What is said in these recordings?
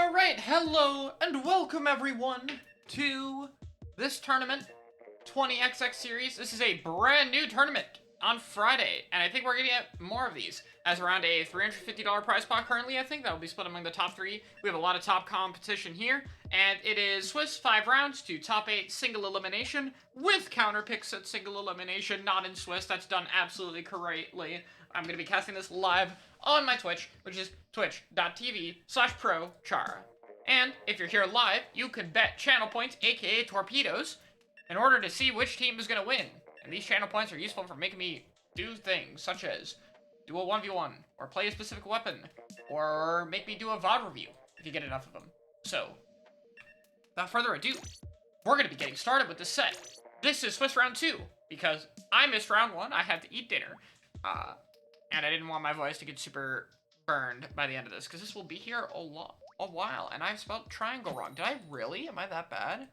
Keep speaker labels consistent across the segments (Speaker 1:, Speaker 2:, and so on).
Speaker 1: Alright, hello and welcome everyone to this tournament, 20XX series. This is a brand new tournament on Friday, and I think we're gonna get more of these, as around a $350 prize pot currently. I think that will be split among the top three. We have a lot of top competition here, and it is Swiss 5 rounds to top 8 single elimination, with counter picks at single elimination, not in Swiss. That's done absolutely correctly. I'm gonna be casting this live on my Twitch, which is twitch.tv/ProChara. And if you're here live, you can bet channel points, aka torpedoes, in order to see which team is gonna win. And these channel points are useful for making me do things such as do a 1v1, or play a specific weapon, or make me do a VOD review, if you get enough of them. So, without further ado, we're gonna be getting started with this set. This is Swiss round 2, because I missed round 1, I had to eat dinner. And I didn't want my voice to get super burned by the end of this, because this will be here a while, and I spelled triangle wrong. Did I really? Am I that bad?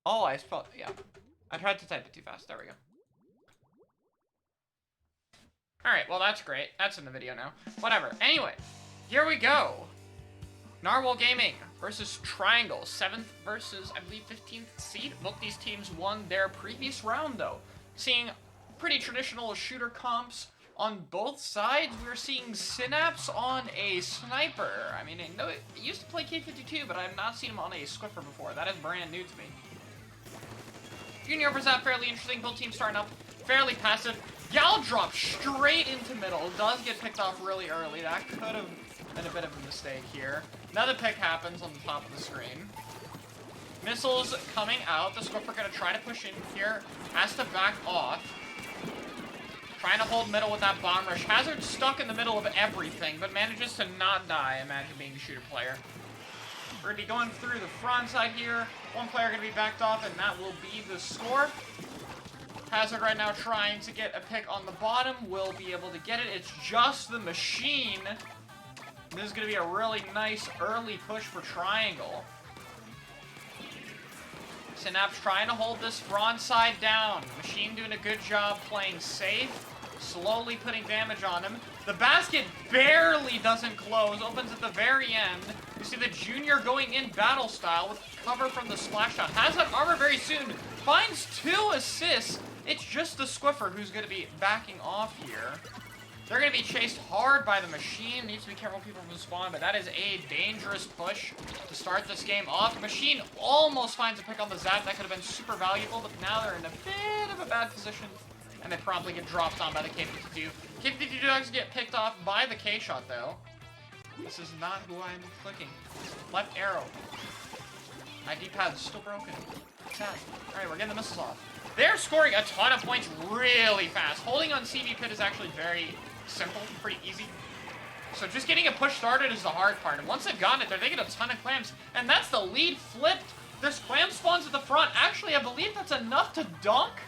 Speaker 1: Oh, I spelled, yeah. I tried to type it too fast. There we go. Alright, well that's great. That's in the video now. Whatever. Anyway, here we go. Narwhal Gaming versus Triangle. 7th versus, I believe, 15th seed. Both these teams won their previous round, though. Seeing pretty traditional shooter comps on both sides. We're seeing Synapse on a sniper. I mean, I know it used to play K52, but I've not seen him on a Squiffer before. That is brand new to me. Junior was that fairly interesting. Both teams starting up fairly passive. Gal drop straight into middle. Does get picked off really early. That could have been a bit of a mistake here. Another pick happens on the top of the screen. Missiles coming out. The Squiffer gonna try to push in here. Has to back off. Trying to hold middle with that bomb rush. Hazard stuck in the middle of everything, but manages to not die. Imagine being a shooter player. We're going to be going through the front side here. One player going to be backed off, and that will be the score. Hazard right now trying to get a pick on the bottom. Will be able to get it. It's just the machine. This is going to be a really nice early push for Triangle. Synapse trying to hold this front side down. Machine doing a good job playing safe. Slowly putting damage on him. The basket barely doesn't close. Opens at the very end. You see the Junior going in battle style with cover from the splash shot. Has that armor very soon. Finds 2 assists. It's just the Squiffer who's going to be backing off here. They're going to be chased hard by the machine. Needs to be careful people from spawn, but that is a dangerous push to start this game off. Machine almost finds a pick on the Zap. That could have been super valuable, but now they're in a bit of a bad position, and they probably get dropped on by the K52. K52 does get picked off by the K-shot, though. This is not who I'm clicking. Left arrow. My D-pad's still broken. Sad. Alright, we're getting the missiles off. They're scoring a ton of points really fast. Holding on CV Pit is actually very simple, pretty easy. So just getting a push started is the hard part. And once they've gotten it, they're taking a ton of clams. And that's the lead flipped. This clam spawns at the front. Actually, I believe that's enough to dunk.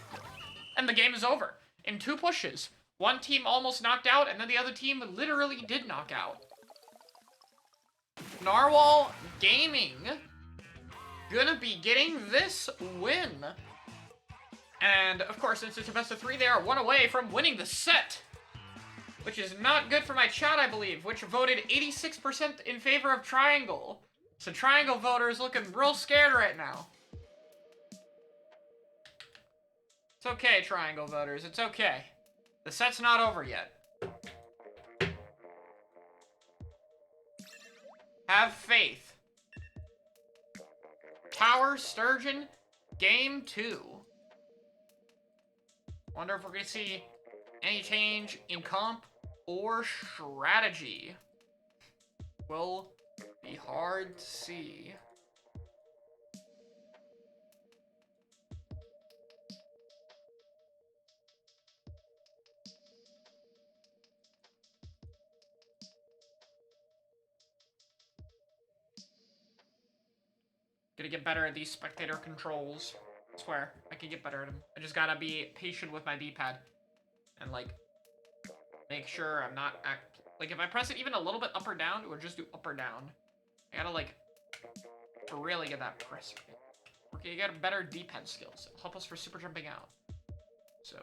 Speaker 1: And the game is over. In 2 pushes. One team almost knocked out, and then the other team literally did knock out. Narwhal Gaming gonna be getting this win. And, of course, since it's a best of 3, they are 1 away from winning the set. Which is not good for my chat, I believe, which voted 86% in favor of Triangle. So Triangle voters looking real scared right now. It's okay, Triangle voters, it's okay. The set's not over yet. Have faith. Tower Sturgeon, Game 2. Wonder if we're going to see any change in comp or strategy. Will be hard to see. Gonna get better at these spectator controls. I swear, I can get better at them. I just gotta be patient with my D-pad. And, like, make sure I'm not like, if I press it even a little bit up or down, it would just do up or down. I gotta, like, to really get that press rate. Okay, you got better D-pad skills. It'll help us for super jumping out. So,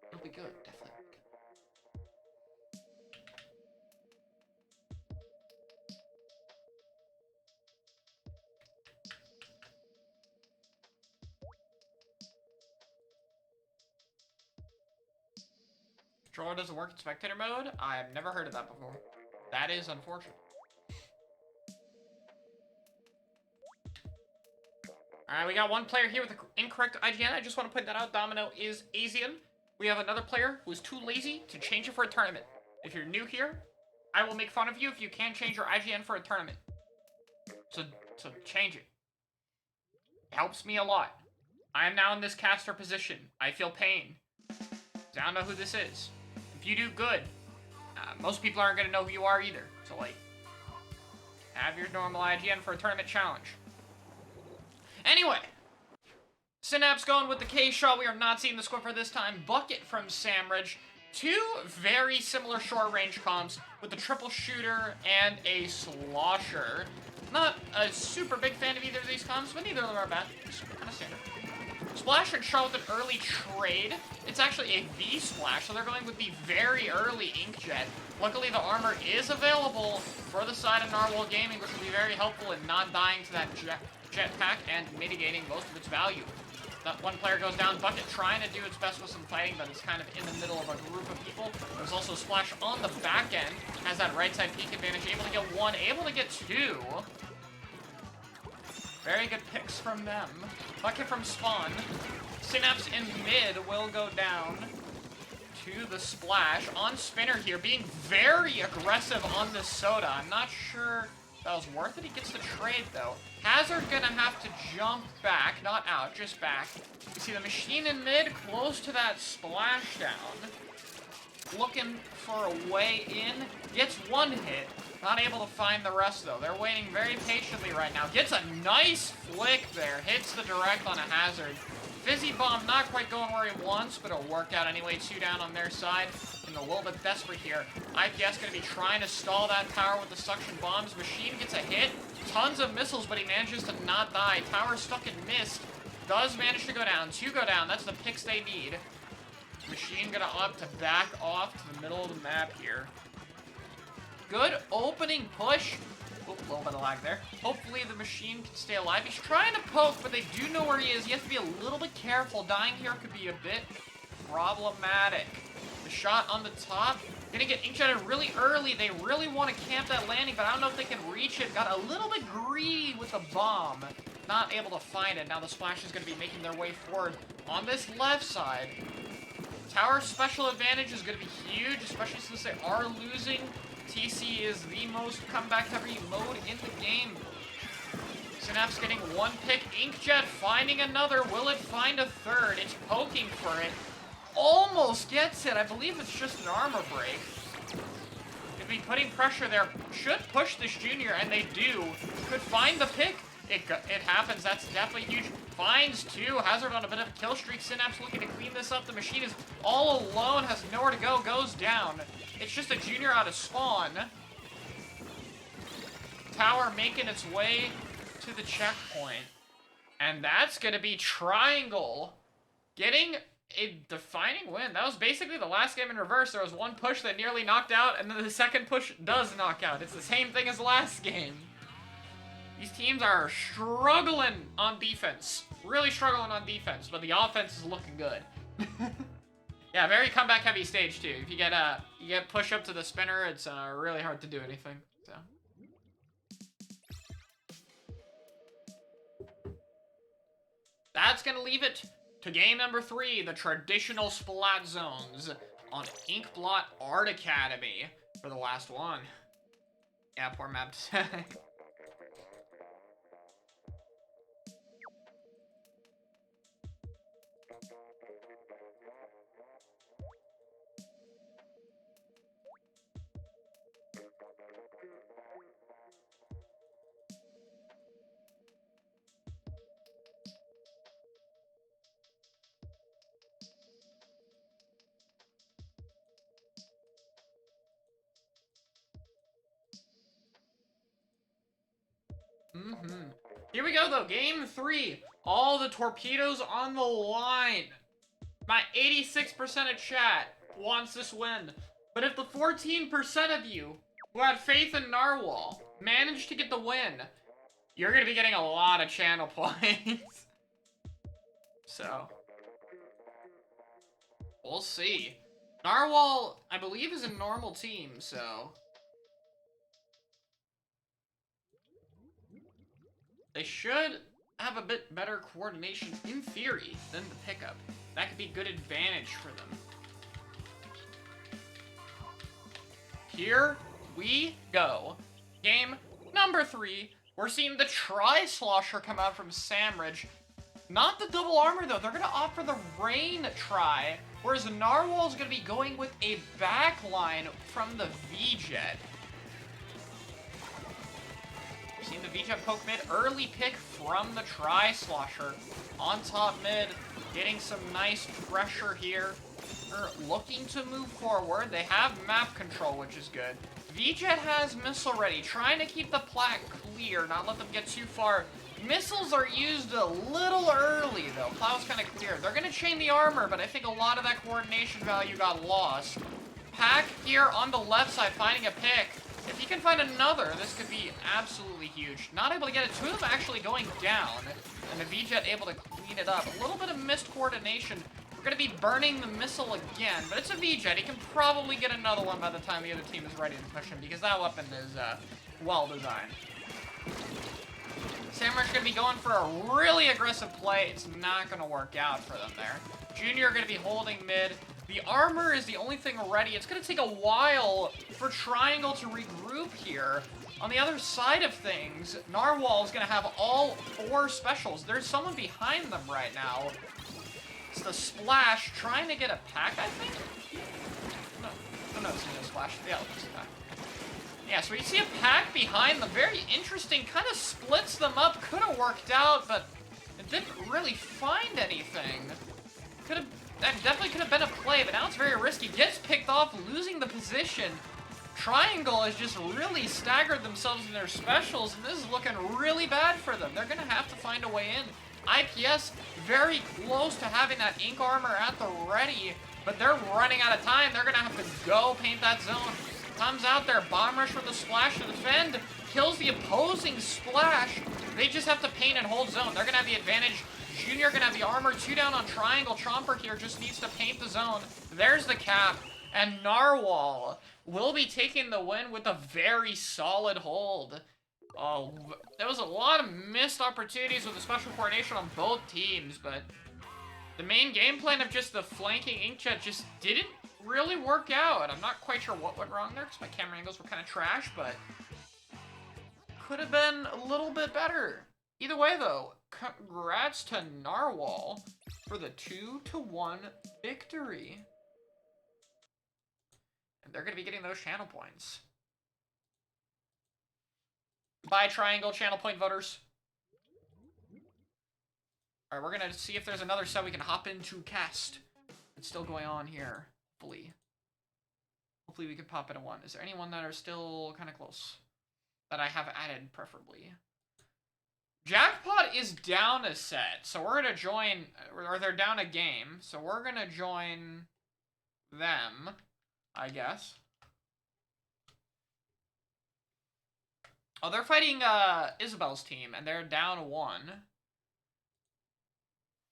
Speaker 1: it'll be good, definitely. Controller doesn't work in spectator mode? I've never heard of that before. That is unfortunate. Alright, we got one player here with the incorrect IGN. I just want to point that out. Domino is Asian. We have another player who is too lazy to change it for a tournament. If you're new here, I will make fun of you if you can't change your IGN for a tournament. So change it. It helps me a lot. I am now in this caster position. I feel pain. I don't know who this is. If you do good, most people aren't going to know who you are either. So, like, have your normal IGN for a tournament challenge. Anyway, Synapse going with the K-Shot. We are not seeing the score for this time. Bucket from Samridge. Two very similar short-range comps with the triple shooter and a slosher. Not a super big fan of either of these comps, but neither of them are bad. Just kind of standard. Splash and Shot with an early trade. It's actually a V-Splash, so they're going with the very early Inkjet. Luckily, the armor is available for the side of Narwhal Gaming, which will be very helpful in not dying to that jetpack and mitigating most of its value. That one player goes down. Bucket trying to do its best with some fighting, but it's kind of in the middle of a group of people. There's also Splash on the back end. Has that right side peek advantage. Able to get one, able to get two. Very good picks from them. Bucket from Spawn. Synapse in mid will go down to the Splash. On Spinner here, being very aggressive on the Soda. I'm not sure that was worth it. He gets the trade, though. Hazard gonna have to jump back. Not out, just back. You see the Machine in mid, close to that splashdown. Looking for a way in. Gets one hit. Not able to find the rest, though. They're waiting very patiently right now. Gets a nice flick there. Hits the direct on a Hazard. Fizzy Bomb not quite going where he wants, but it'll work out anyway. Two down on their side. And a little bit desperate here. IPS going to be trying to stall that tower with the suction bombs. Machine gets a hit. Tons of missiles, but he manages to not die. Tower stuck in mist. Does manage to go down. Two go down. That's the picks they need. Machine going to opt to back off to the middle of the map here. Good opening push. Oop, a little bit of lag there. Hopefully the Machine can stay alive. He's trying to poke, but they do know where he is. He has to be a little bit careful. Dying here could be a bit problematic. The shot on the top. Gonna get inkjetted really early. They really want to camp that landing, but I don't know if they can reach it. Got a little bit greedy with the bomb. Not able to find it. Now the Splash is going to be making their way forward on this left side. Tower special advantage is going to be huge, especially since they are losing. TC is the most comeback-heavy mode in the game. Synapse getting one pick. Inkjet finding another. Will it find a third? It's poking for it. Almost gets it. I believe it's just an armor break. Could be putting pressure there. Should push this junior, and they do. Could find the pick. It happens. That's definitely huge. Finds two. Hazard on a bit of a kill streak. Synapse looking to clean this up. The Machine is all alone. Has nowhere to go. Goes down. It's just a junior out of spawn. Tower making its way to the checkpoint. And that's going to be Triangle getting a defining win. That was basically the last game in reverse. There was one push that nearly knocked out, and then the second push does knock out. It's the same thing as last game. These teams are struggling on defense. Really struggling on defense, but the offense is looking good. Yeah, very comeback heavy stage too. If you get push up to the spinner, it's really hard to do anything. So. That's gonna leave it to game number 3, the traditional splat zones on Inkblot Art Academy for the last one. Yeah, poor map design. Here we go, though. Game 3. All the torpedoes on the line. My 86% of chat wants this win. But if the 14% of you who had faith in Narwhal managed to get the win, you're going to be getting a lot of channel points. So, we'll see. Narwhal, I believe, is a normal team, so... They should have a bit better coordination, in theory, than the pickup. That could be good advantage for them. Here we go. Game number 3. We're seeing the Tri-Slosher come out from Samridge. Not the double armor, though. They're going to opt for the Rain Tri, whereas Narwhal's going to be going with a backline from the V-Jet. We've seen the V-Jet poke mid. Early pick from the Tri-Slosher. On top mid, getting some nice pressure here. They're looking to move forward. They have map control, which is good. V-Jet has missile ready, trying to keep the plat clear, not let them get too far. Missiles are used a little early, though. Cloud's kind of clear. They're going to chain the armor, but I think a lot of that coordination value got lost. Pack here on the left side, finding a pick. If he can find another, this could be absolutely huge. Not able to get it. Two of them actually going down, and the V-Jet able to clean it up. A little bit of missed coordination. We're going to be burning the missile again, but it's a V-Jet. He can probably get another one by the time the other team is ready to push him, because that weapon is well designed. Samurai's going to be going for a really aggressive play. It's not going to work out for them there. Junior going to be holding mid. The armor is the only thing ready. It's going to take a while for Triangle to regroup here. On the other side of things, Narwhal is going to have all 4 specials. There's someone behind them right now. It's the Splash trying to get a pack, I think? No, it's no Splash. Yeah, it's a pack. Yeah, so you see a pack behind them. Very interesting. Kind of splits them up. Could have worked out, but it didn't really find anything. That definitely could have been a play, but now it's very risky. Gets picked off, losing the position. Triangle has just really staggered themselves in their specials, and this is looking really bad for them. They're going to have to find a way in. IPS very close to having that ink armor at the ready, but they're running out of time. They're going to have to go paint that zone. Comes out there, bomb rush with the Splash to defend, kills the opposing Splash. They just have to paint and hold zone. They're going to have the advantage. Junior going to have the armor, 2 down on Triangle. Chomper here just needs to paint the zone. There's the cap, and Narwhal will be taking the win with a very solid hold. Oh, there was a lot of missed opportunities with the special coordination on both teams, but the main game plan of just the flanking inkjet just didn't really work out. I'm not quite sure what went wrong there, because my camera angles were kind of trash, but could have been a little bit better. Either way, though, congrats to Narwhal for the 2-1 victory. And they're going to be getting those channel points. Goodbye, Triangle channel point voters. Alright, we're going to see if there's another set we can hop into cast. It's still going on here. Hopefully we can pop into one. Is there anyone that are still kind of close? That I have added, preferably. Jackpot is down a set, so we're going to join, or they're down a game, so we're going to join them, I guess. Oh, they're fighting Isabel's team, and they're down 1.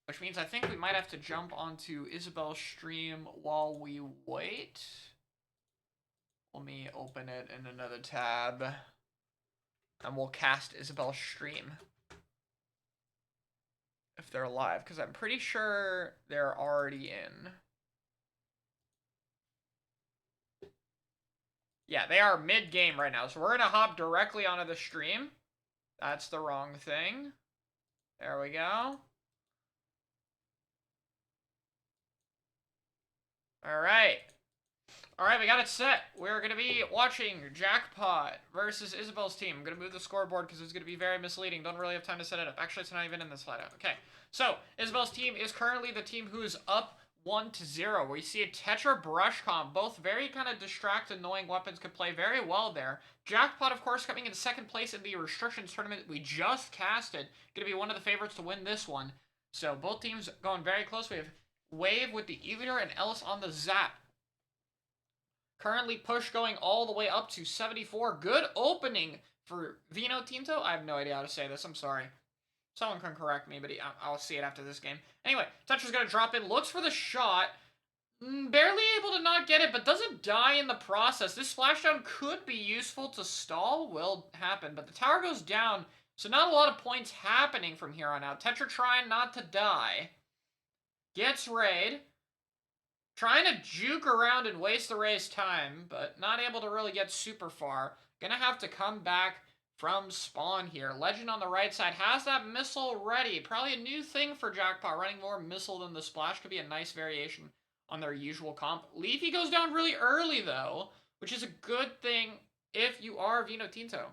Speaker 1: Which means I think we might have to jump onto Isabel's stream while we wait. Let me open it in another tab. And we'll cast Isabel's stream. If they're live, because I'm pretty sure they're already in. Yeah, they are mid-game right now, so we're going to hop directly onto the stream. That's the wrong thing. There we go. Alright. Alright, we got it set. We're going to be watching Jackpot versus Isabel's team. I'm going to move the scoreboard because it's going to be very misleading. Don't really have time to set it up. Actually, it's not even in this slide. Okay. So, Isabel's team is currently the team who is up 1-0. We see a Tetra Brush Comp. Both very kind of distract, annoying weapons could play very well there. Jackpot, of course, coming in 2nd place in the Restrictions tournament we just casted. Going to be one of the favorites to win this one. So, both teams going very close. We have Wave with the Eater and Ellis on the Zap. Currently push going all the way up to 74. Good opening for Vino Tinto. I have no idea how to say this. I'm sorry. Someone can correct me, but I'll see it after this game. Anyway, Tetra's going to drop in. Looks for the shot. Barely able to not get it, but doesn't die in the process. This splashdown could be useful to stall. Will happen, but the tower goes down, so not a lot of points happening from here on out. Tetra trying not to die. Gets raid. Trying to juke around and waste the Ray's time, but not able to really get super far. Gonna have to come back from spawn here. Legend on the right side has that missile ready. Probably a new thing for Jackpot. Running more missile than the splash could be a nice variation on their usual comp. Leafy goes down really early, though, which is a good thing if you are Vino Tinto.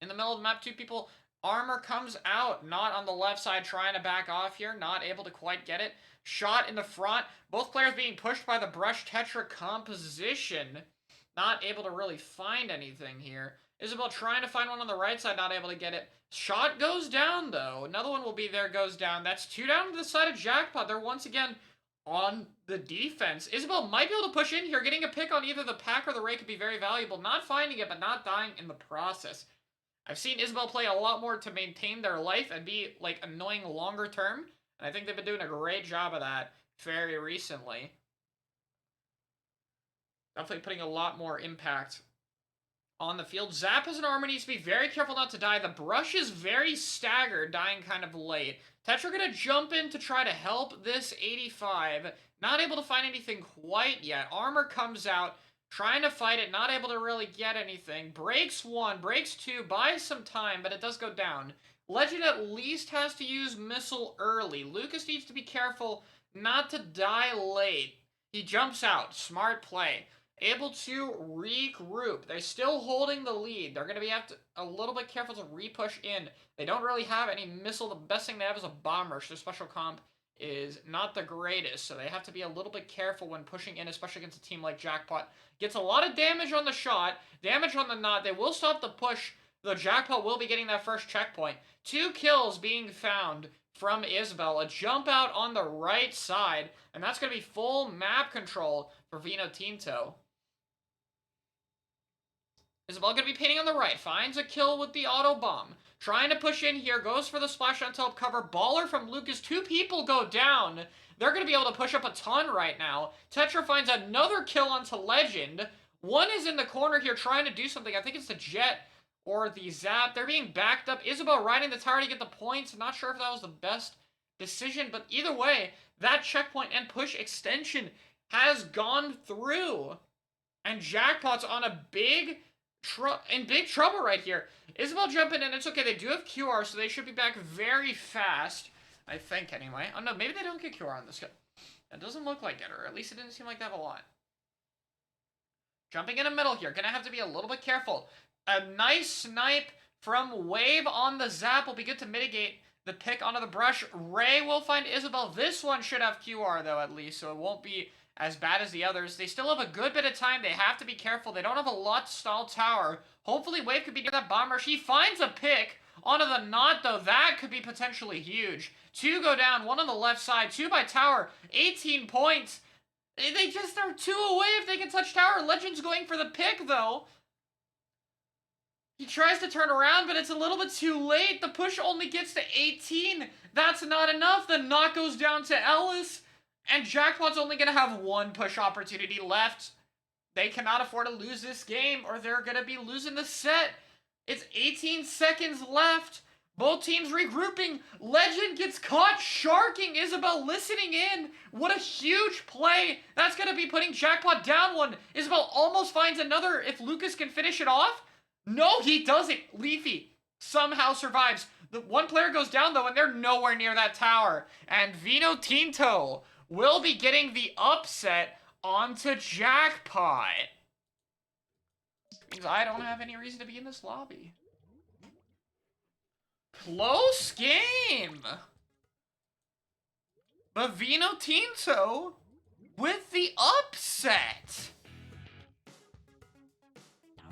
Speaker 1: In the middle of the map, 2 people. Armor comes out, not on the left side, trying to back off here, not able to quite get it. Shot in the front, both players being pushed by the Brush Tetra composition. Not able to really find anything here. Isabel trying to find one on the right side, not able to get it. Shot goes down, though. Another one will be there, goes down. That's 2 down to the side of Jackpot. They're once again on the defense. Isabel might be able to push in here. Getting a pick on either the Pack or the Ray could be very valuable. Not finding it, but not dying in the process. I've seen Isabel play a lot more to maintain their life and be, like, annoying longer term. And I think they've been doing a great job of that very recently. Definitely putting a lot more impact on the field. Zap as an armor needs to be very careful not to die. The Brush is very staggered, dying kind of late. Tetra gonna jump in to try to help this 85. Not able to find anything quite yet. Armor comes out. Trying to fight it, not able to really get anything. Breaks 1, breaks 2, buys some time, but it does go down. Legend at least has to use missile early. Lucas needs to be careful not to die late. He jumps out. Smart play. Able to regroup. They're still holding the lead. They're going to be a little bit careful to re-push in. They don't really have any missile. The best thing they have is a bomb rush. Their special comp is not the greatest, so they have to be a little bit careful when pushing in, especially against a team like Jackpot. Gets a lot of damage on the shot, damage on the knot. They will stop the push, though Jackpot will be getting that first checkpoint. 2 kills being found from Isabel. A jump out on the right side, and that's going to be full map control for Vino Tinto. Isabel going to be painting on the right. Finds a kill with the auto bomb. Trying to push in here. Goes for the splash on top cover. Baller from Lucas. 2 people go down. They're going to be able to push up a ton right now. Tetra finds another kill onto Legend. 1 is in the corner here trying to do something. I think it's the Jet or the Zap. They're being backed up. Isabel riding the tower to get the points. I'm not sure if that was the best decision, but either way, that checkpoint and push extension has gone through. And Jackpot's on a big trouble right here. Isabel jumping in. It's okay. They do have QR, so they should be back very fast. I think, anyway. Oh, no. Maybe they don't get QR on this guy. That doesn't look like it, or at least it didn't seem like they have a lot. Jumping in the middle here. Gonna have to be a little bit careful. A nice snipe from Wave on the Zap will be good to mitigate the pick onto the Brush. Ray will find Isabel. This one should have QR, though, at least, so it won't be as bad as the others. They still have a good bit of time. They have to be careful. They don't have a lot to stall tower. Hopefully Wave could be near that bomb rush. He finds a pick onto the knot, though. That could be potentially huge. 2 go down. 1 on the left side. 2 by tower. 18 points. They just are 2 away if they can touch tower. Legend's going for the pick, though. He tries to turn around, but it's a little bit too late. The push only gets to 18. That's not enough. The knot goes down to Ellis. And Jackpot's only going to have 1 push opportunity left. They cannot afford to lose this game, or they're going to be losing the set. It's 18 seconds left. Both teams regrouping. Legend gets caught sharking. Isabel listening in. What a huge play. That's going to be putting Jackpot down 1. Isabel almost finds another if Lucas can finish it off. No, he doesn't. Leafy somehow survives. The 1 player goes down, though, and they're nowhere near that tower. And Vino Tinto will be getting the upset onto Jackpot. Means I don't have any reason to be in this lobby. Close game. But Vino Tinto with the upset.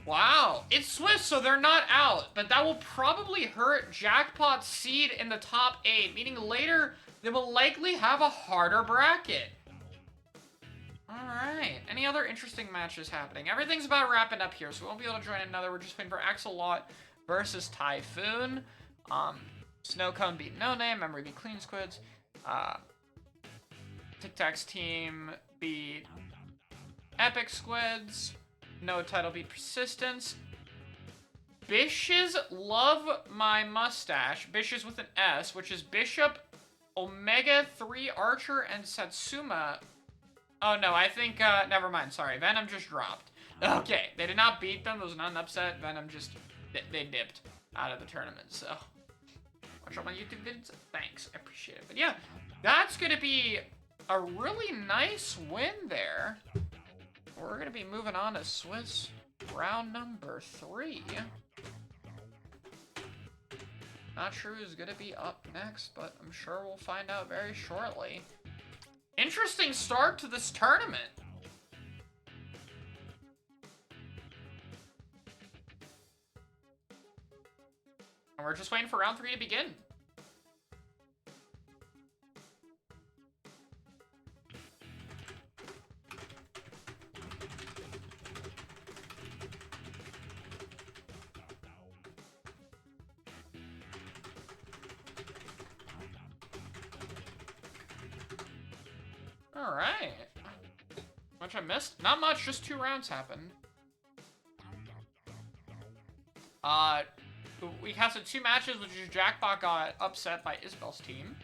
Speaker 1: Wow. It's Swiss, so they're not out. But that will probably hurt Jackpot's seed in the top 8. Meaning later, they will likely have a harder bracket. Alright. Any other interesting matches happening? Everything's about wrapping up here, so we won't be able to join another. We're just waiting for Axolot versus Typhoon. Snowcone beat No Name. Memory beat Clean Squids. Tic Tac's team beat Epic Squids. No title beat Persistence. Bishes love my mustache. Bishes with an S, which is Bishop, Omega 3 Archer, and Satsuma. Oh no, I think, never mind, sorry. Venom just dropped. Okay, they did not beat them. It was not an upset. Venom just, they dipped out of the tournament, so. Watch all my YouTube vids. Thanks, I appreciate it. But yeah, that's gonna be a really nice win there. We're gonna be moving on to Swiss round number 3. Not sure who's gonna be up next, but I'm sure we'll find out very shortly. Interesting start to this tournament. And we're just waiting for round 3 to begin. Alright. Much I missed? Not much, just 2 rounds happened. We casted 2 matches, which is Jackpot got upset by Isabel's team.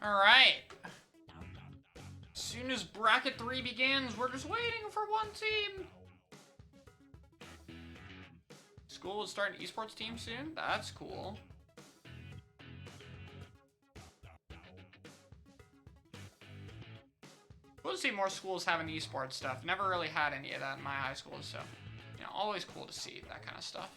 Speaker 1: Alright. As soon as bracket 3 begins, we're just waiting for one team. School is starting an esports team soon. That's cool. Cool to see more schools having esports stuff. Never really had any of that in my high school, so, you know, always cool to see that kind of stuff.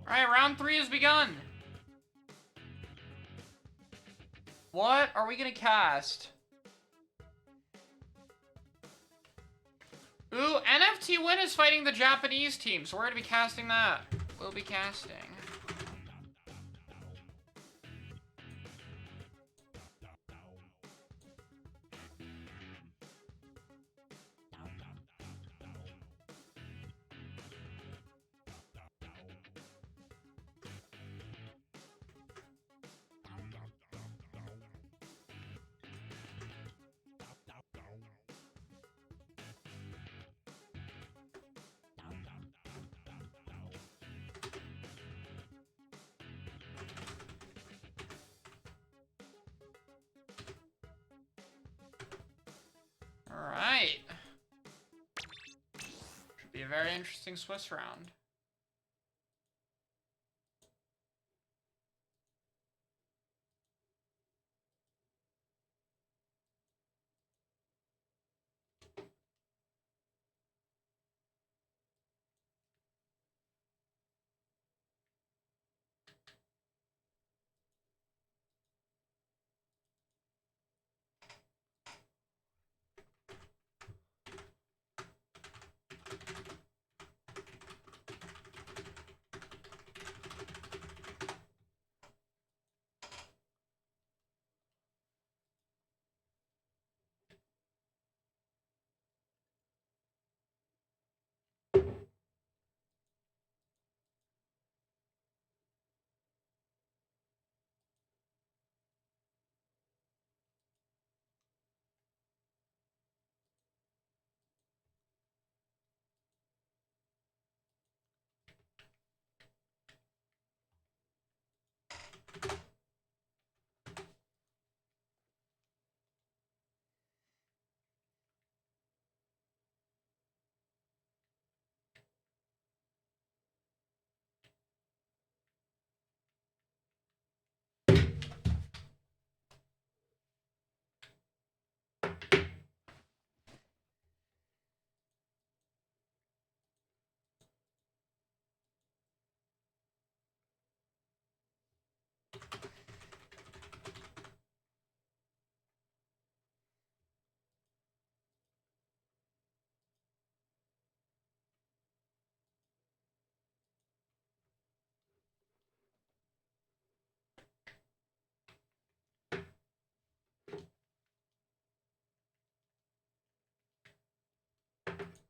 Speaker 1: Alright, round 3 has begun. What are we gonna cast? Ooh, NFT Win is fighting the Japanese team, so we're gonna be casting that. We'll be casting. Alright. Should be a very interesting Swiss round.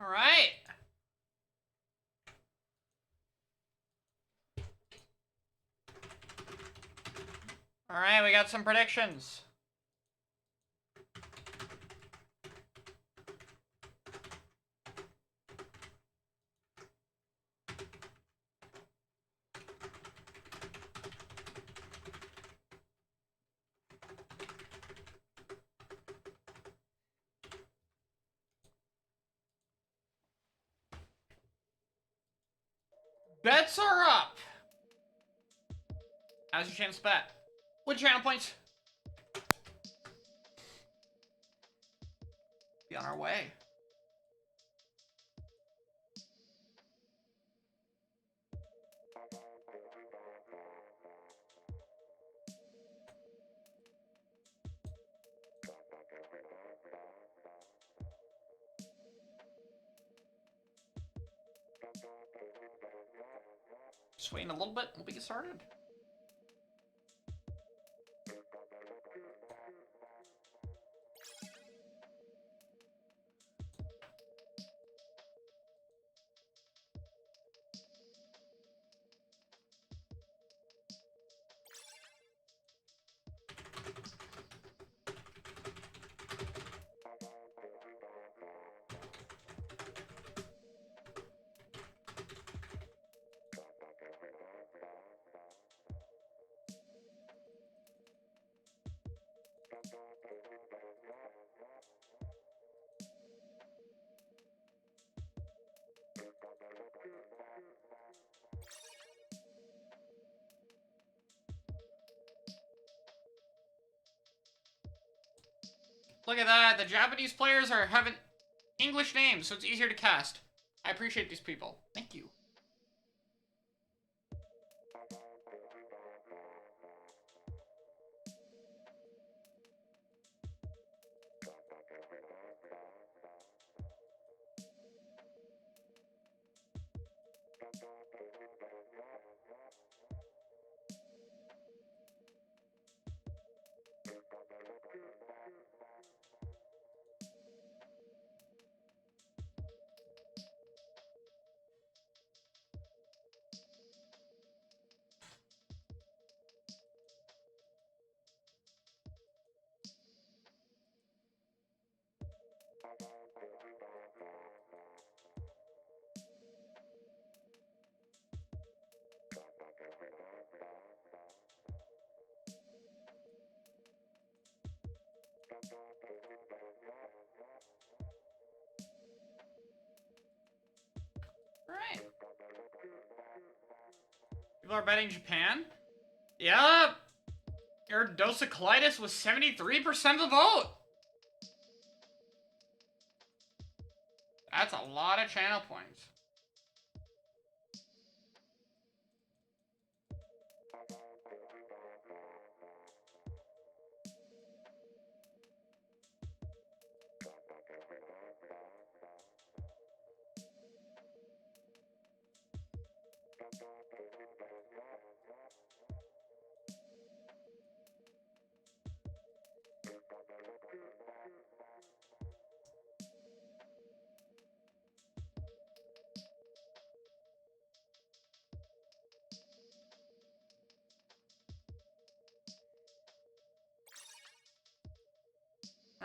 Speaker 1: All right. All right, we got some predictions. Bets are up. How's your chance to bet? What channel points? Be on our way. Just waiting a little bit. We'll get started. Look at that. The Japanese players are having English names, so it's easier to cast. I appreciate these people. Thank you. Alright. People are betting Japan? Yeah. Iridocyclitis was 73% of the vote. That's a lot of channel points.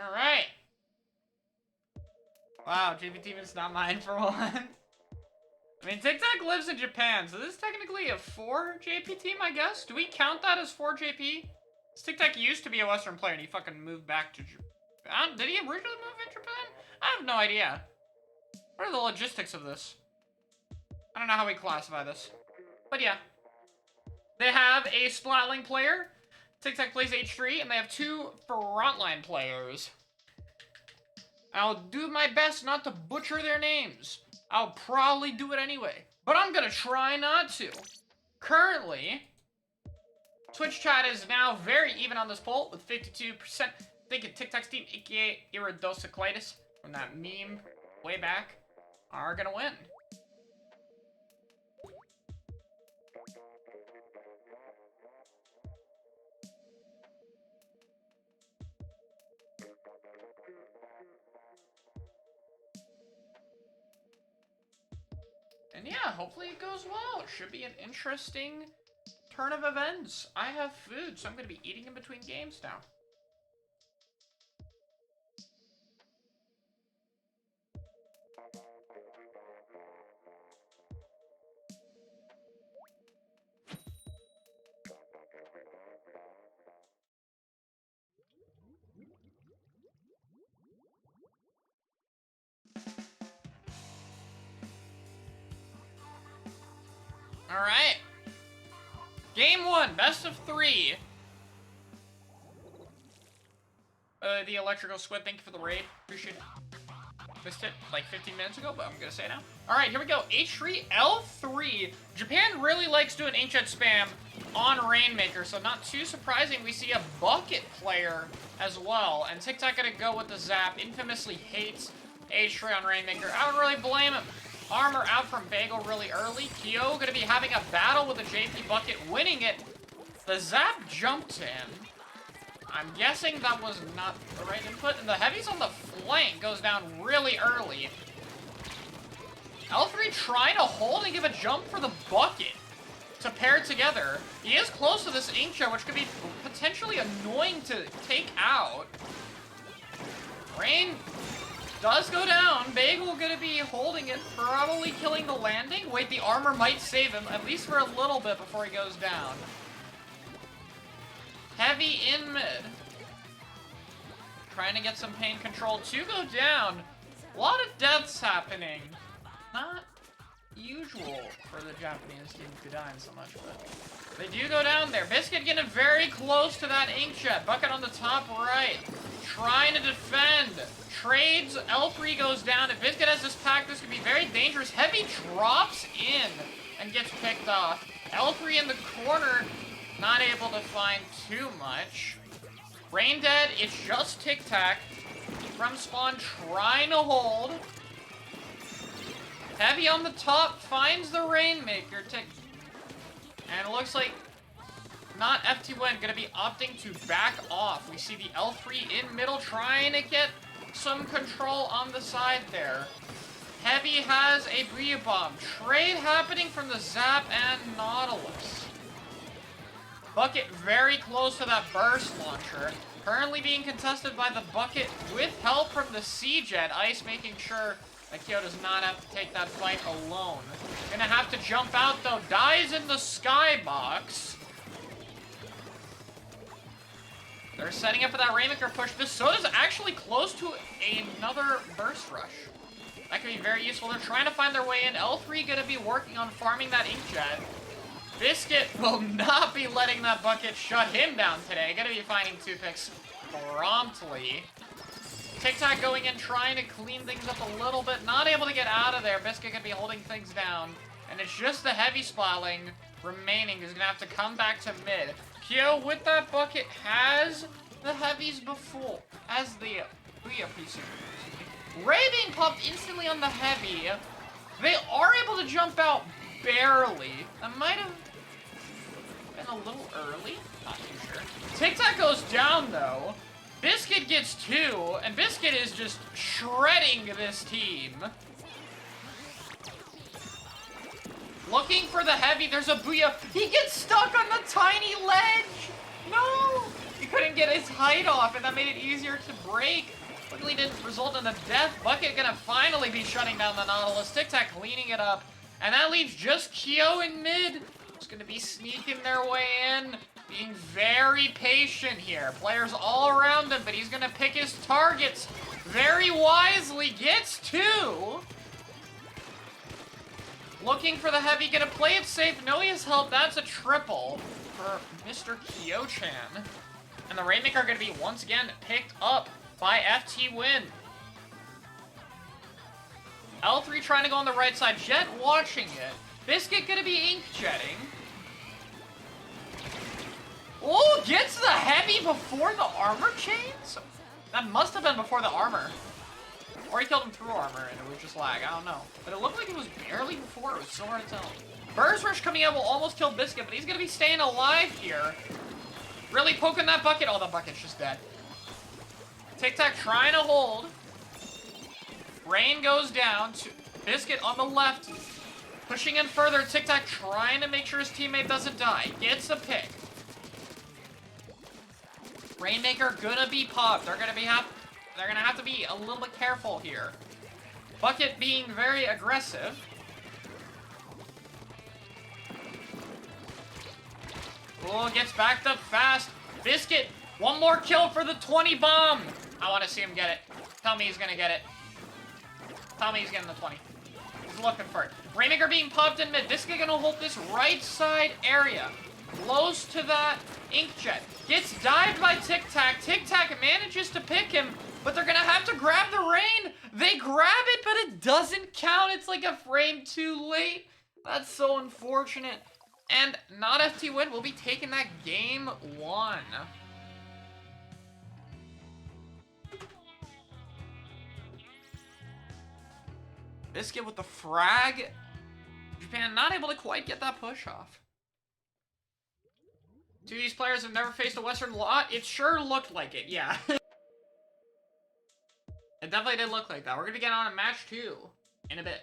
Speaker 1: Alright. Wow, JP team is not mine for one. I mean, TikTok lives in Japan, so this is technically a 4 JP team, I guess? Do we count that as 4 JP? TikTok used to be a Western player, and he fucking moved back to Japan. Did he originally move in Japan? I have no idea. What are the logistics of this? I don't know how we classify this. But yeah. They have a Splatling player. TikTok plays H3, and they have 2 frontline players. I'll do my best not to butcher their names. I'll probably do it anyway. But I'm gonna try not to. Currently, Twitch chat is now very even on this poll with 52% thinking TikTok's team, aka Iridocyclitis, from that meme way back, are gonna win. And yeah, hopefully it goes well. It should be an interesting turn of events. I have food, so I'm going to be eating in between games now. Alright. Game 1, best of 3. The electrical squid, thank you for the raid. Appreciate it. Missed it like 15 minutes ago, but I'm gonna say it now. Alright, here we go. H3, L3. Japan really likes doing inkjet spam on Rainmaker, so not too surprising we see a bucket player as well. And TikTok gonna go with the zap. Infamously hates H3 on Rainmaker. I don't really blame him. Armor out from Bagel really early. Kyo gonna be having a battle with the JP bucket, winning it. The zap jumped in. I'm guessing that was not the right input. And the heavy's on the flank goes down really early. L3 trying to hold and give a jump for the bucket to pair together. He is close to this inkjet, which could be potentially annoying to take out. Rain does go down. Bagel gonna be holding it, probably killing the landing. Wait, the armor might save him, at least for a little bit before he goes down. Heavy in mid. Trying to get some pain control to go down. A lot of deaths happening. Not usual for the Japanese team to die so much, but they do go down there. Biscuit getting very close to that inkjet. Bucket on the top right. Trying to defend. Trades. L3 goes down. If Biscuit has this pack, this could be very dangerous. Heavy drops in and gets picked off. L3 in the corner. Not able to find too much. Rain dead, it's just Tic Tac. From spawn, trying to hold. Heavy on the top, finds the Rainmaker. And it looks like not FT1 gonna be opting to back off. We see the L3 in middle, trying to get some control on the side there. Heavy has a Booyah Bomb. Trade happening from the Zap and Nautilus. Bucket very close to that burst launcher. Currently being contested by the Bucket with help from the Sea-Jet. Ice making sure that Kyo does not have to take that fight alone. Gonna have to jump out though. Dies in the skybox. They're setting up for that Rainmaker push. This Soda's actually close to another burst rush. That could be very useful. They're trying to find their way in. L3 gonna be working on farming that inkjet. Biscuit will not be letting that bucket shut him down today. Gonna be finding 2 picks promptly. Tic-Tac going in, trying to clean things up a little bit. Not able to get out of there. Biscuit gonna be holding things down. And it's just the heavy splatling remaining. He's gonna have to come back to mid. Kyo with that bucket has the heavies before. As the Booyah PC. Ray being popped instantly on the heavy. They are able to jump out barely. That might have been a little early. Not too sure. Tic-Tac goes down though. Biscuit gets 2, and Biscuit is just shredding this team. Looking for the heavy, there's a Booyah. He gets stuck on the tiny ledge! No! He couldn't get his height off, and that made it easier to break. Luckily didn't result in a death. Bucket gonna finally be shutting down the Nautilus. Tic-Tac cleaning it up. And that leaves just Kyo in mid. Who's gonna be sneaking their way in. Being very patient here. Players all around him, but he's gonna pick his targets very wisely. Gets 2. Looking for the heavy, gonna play it safe. No, he has help. That's a triple for Mr. Kyo-chan. And the Rainmaker are gonna be once again picked up by FT Win. L3 trying to go on the right side. Jet watching it. Biscuit gonna be ink-jetting. Oh, gets the heavy before the armor chains? That must have been before the armor. Or he killed him through armor and it was just lag. I don't know. But it looked like it was barely before. It was so hard to tell. Burst Rush coming out will almost kill Biscuit, but he's gonna be staying alive here. Really poking that bucket. Oh, the bucket's just dead. Tic-Tac trying to hold. Rain goes down to Biscuit on the left. Pushing in further, Tic Tac trying to make sure his teammate doesn't die. Gets a pick. Rainmaker gonna be popped. They're gonna have to be a little bit careful here. Bucket being very aggressive. Oh, gets backed up fast. Biscuit, one more kill for the 20 bomb. I want to see him get it. Tell me he's gonna get it. Tell me he's getting the 20. He's looking for it. Rainmaker being popped in mid. Biscuit gonna hold this right side area. Close to that inkjet. Gets dived by Tic Tac. Tic Tac manages to pick him, but they're gonna have to grab the rain. They grab it, but it doesn't count. It's like a frame too late. That's so unfortunate. And not FT win. We'll be taking that game 1. Biscuit with the frag. Japan not able to quite get that push off. Two of these players have never faced a Western lot. It sure looked like it, yeah. It definitely did look like that. We're gonna get on a match 2 in a bit.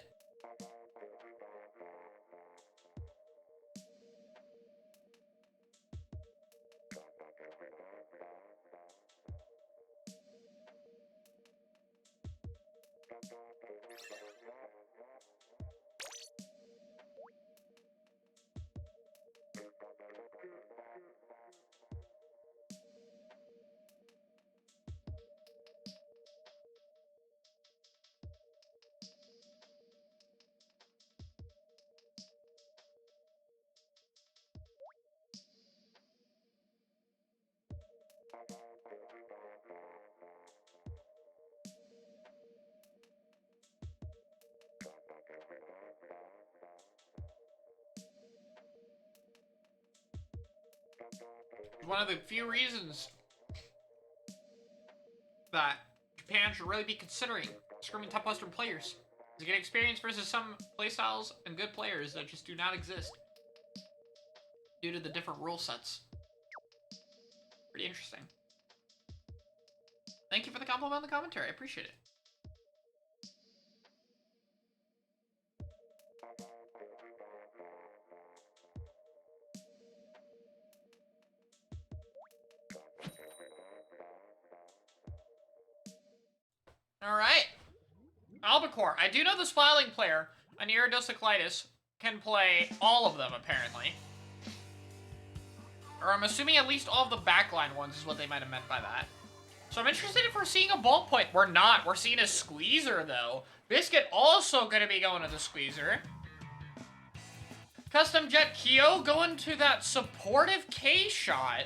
Speaker 1: One of the few reasons that Japan should really be considering scrimming top Western players is to get experience versus some playstyles and good players that just do not exist due to the different rule sets. Pretty interesting. Thank you for the compliment on the commentary. I appreciate it. Alright. Albacore. I do know the Smiling player, Aniridosoclitis, can play all of them, apparently. Or I'm assuming at least all of the backline ones is what they might have meant by that. So I'm interested if we're seeing a ball point. We're not. We're seeing a squeezer, though. Biscuit also going to be going to the squeezer. Custom Jet Kyo going to that supportive K shot,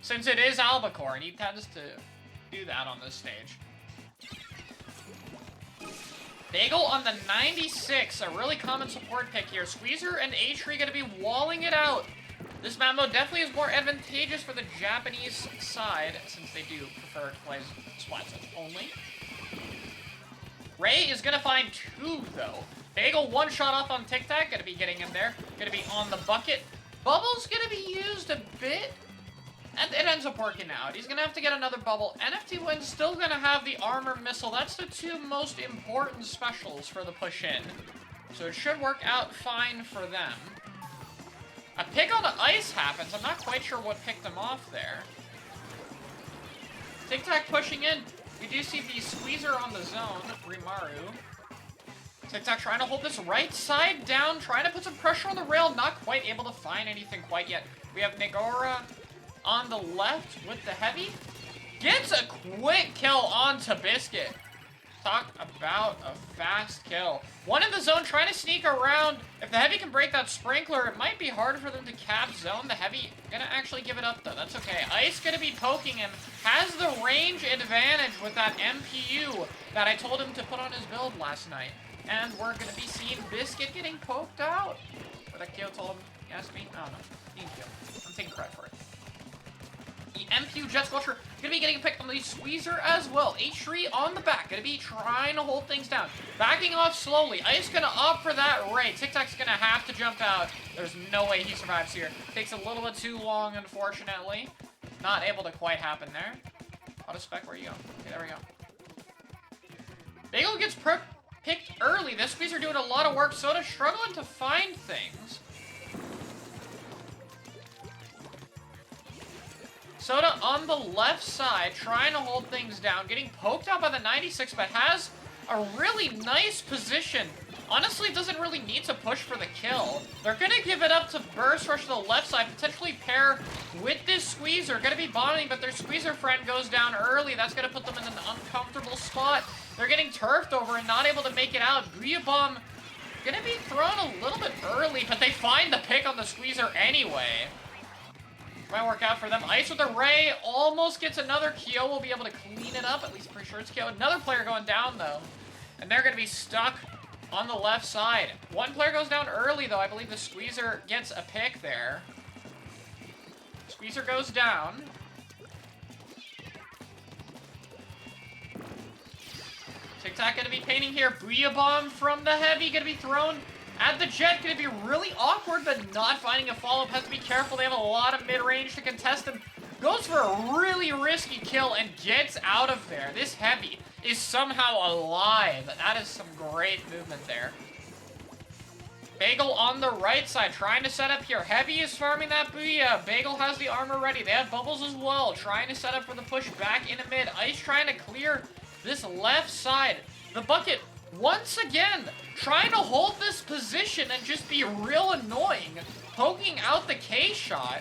Speaker 1: since it is Albacore, and he tends to do that on this stage. Bagel on the 96, a really common support pick here. Squeezer and A-Tree going to be walling it out. This map mode definitely is more advantageous for the Japanese side, since they do prefer to play splat sets only. Ray is going to find 2, though. Bagel one shot off on Tic Tac, going to be getting in there. Going to be on the bucket. Bubble's going to be used a bit. And it ends up working out. He's going to have to get another bubble. NFT Win's still going to have the armor missile. That's the 2 most important specials for the push-in. So it should work out fine for them. A pick on the ice happens. I'm not quite sure what picked them off there. Tic Tac pushing in. We do see the squeezer on the zone. Rimaru. Tic Tac trying to hold this right side down. Trying to put some pressure on the rail. Not quite able to find anything quite yet. We have Nagora on the left with the heavy. Gets a quick kill onto Biscuit. Talk about a fast kill. One in the zone trying to sneak around. If the heavy can break that sprinkler, it might be harder for them to cap zone. The heavy gonna actually give it up though. That's okay. Ice gonna be poking him. Has the range advantage with that MPU that I told him to put on his build last night. And we're gonna be seeing Biscuit getting poked out. But that kill told him, he asked me? I don't know. He can kill. I'm taking credit for it. The MPU Jet Squelcher gonna be getting a pick on the squeezer as well. H3 on the back, gonna be trying to hold things down. Backing off slowly. Ice gonna opt for that Ray. Tic Tac's gonna have to jump out. There's no way he survives here. Takes a little bit too long, unfortunately. Not able to quite happen there. Auto spec, where you go? Okay, there we go. Bagel gets picked early. This squeezer doing a lot of work. Soda struggling to find things. Soda on the left side, trying to hold things down, getting poked out by the 96, but has a really nice position. Honestly, doesn't really need to push for the kill. They're gonna give it up to Burst Rush to the left side, potentially pair with this Squeezer. Gonna be bonding, but their Squeezer friend goes down early. That's gonna put them in an uncomfortable spot. They're getting turfed over and not able to make it out. Booyah Bomb gonna be thrown a little bit early, but they find the pick on the Squeezer anyway. Might work out for them. Ice with a Ray almost gets another. Kyo will be able to clean it up. At least pretty sure it's Kyo. Another player going down, though. And they're going to be stuck on the left side. One player goes down early, though. I believe the Squeezer gets a pick there. Squeezer goes down. Tic Tac going to be painting here. Booyah Bomb from the Heavy going to be thrown at the Jet. Going to be really awkward, but not finding a follow-up. Has to be careful. They have a lot of mid-range to contest him. Goes for a really risky kill and gets out of there. This Heavy is somehow alive. That is some great movement there. Bagel on the right side, trying to set up here. Heavy is farming that Booyah. Bagel has the armor ready. They have Bubbles as well, trying to set up for the push back into mid. Ice trying to clear this left side. The Bucket, once again, trying to hold this position and just be real annoying. Poking out the K-Shot.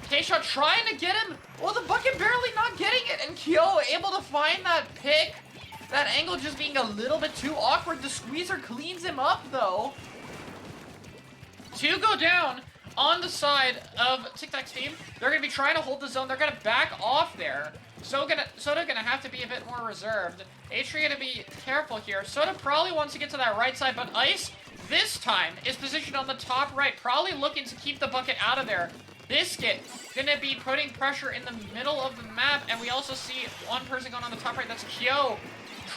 Speaker 1: K-Shot trying to get him. Well, the Bucket barely not getting it. And Kyo able to find that pick. That angle just being a little bit too awkward. The Squeezer cleans him up, though. Two go down on the side of Tic Tac's team. They're going to be trying to hold the zone. They're going to back off there. Soda gonna have to be a bit more reserved. Atri gonna be careful here. Soda probably wants to get to that right side, but Ice, this time, is positioned on the top right. Probably looking to keep the Bucket out of there. Biscuit gonna be putting pressure in the middle of the map, and we also see one person going on the top right. That's Kyo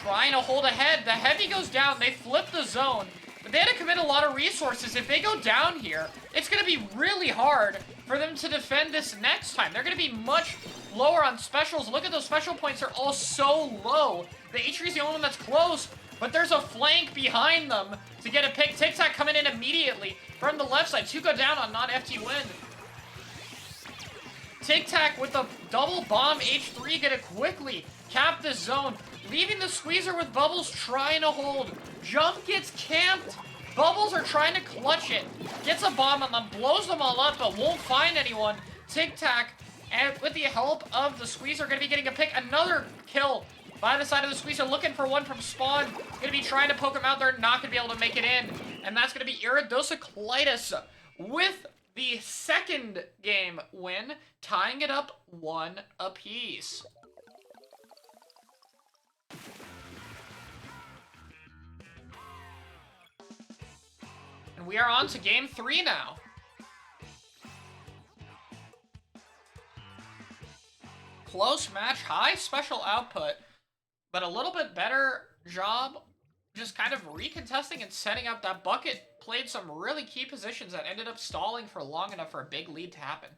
Speaker 1: trying to hold ahead. The Heavy goes down. They flip the zone. But they had to commit a lot of resources. If they go down here, it's going to be really hard for them to defend this next time. They're going to be much lower on specials. Look at those special points. They're all so low. The H3's the only one that's close, but there's a flank behind them to get a pick. Tic Tac coming in immediately from the left side. Two go down on non-FT win. Tic Tac with the double bomb. H3 gonna quickly cap this zone, leaving the Squeezer with Bubbles trying to hold. Jump gets camped. Bubbles are trying to clutch it. Gets a bomb on them, blows them all up, but won't find anyone. Tic Tac, and with the help of the Squeezer, going to be getting a pick. Another kill by the side of the Squeezer, looking for one from Spawn. Going to be trying to poke him out there, not going to be able to make it in. And that's going to be Iridosiclitis with the second game win, tying it up 1 apiece. And we are on to game 3 now. Close match, high special output, but a little bit better job just kind of recontesting and setting up. That Bucket played some really key positions that ended up stalling for long enough for a big lead to happen.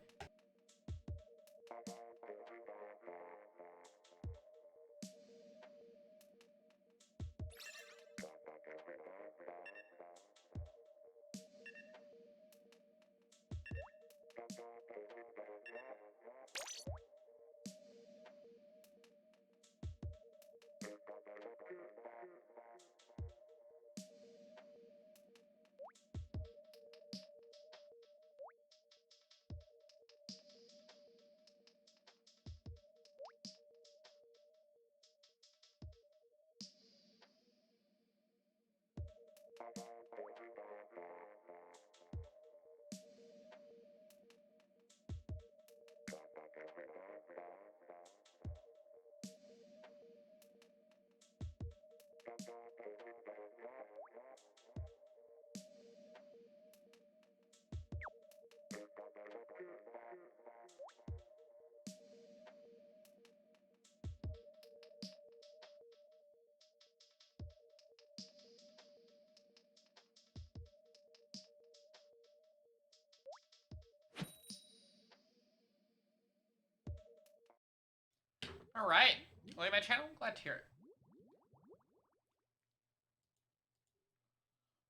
Speaker 1: Alright, like my channel, glad to hear it.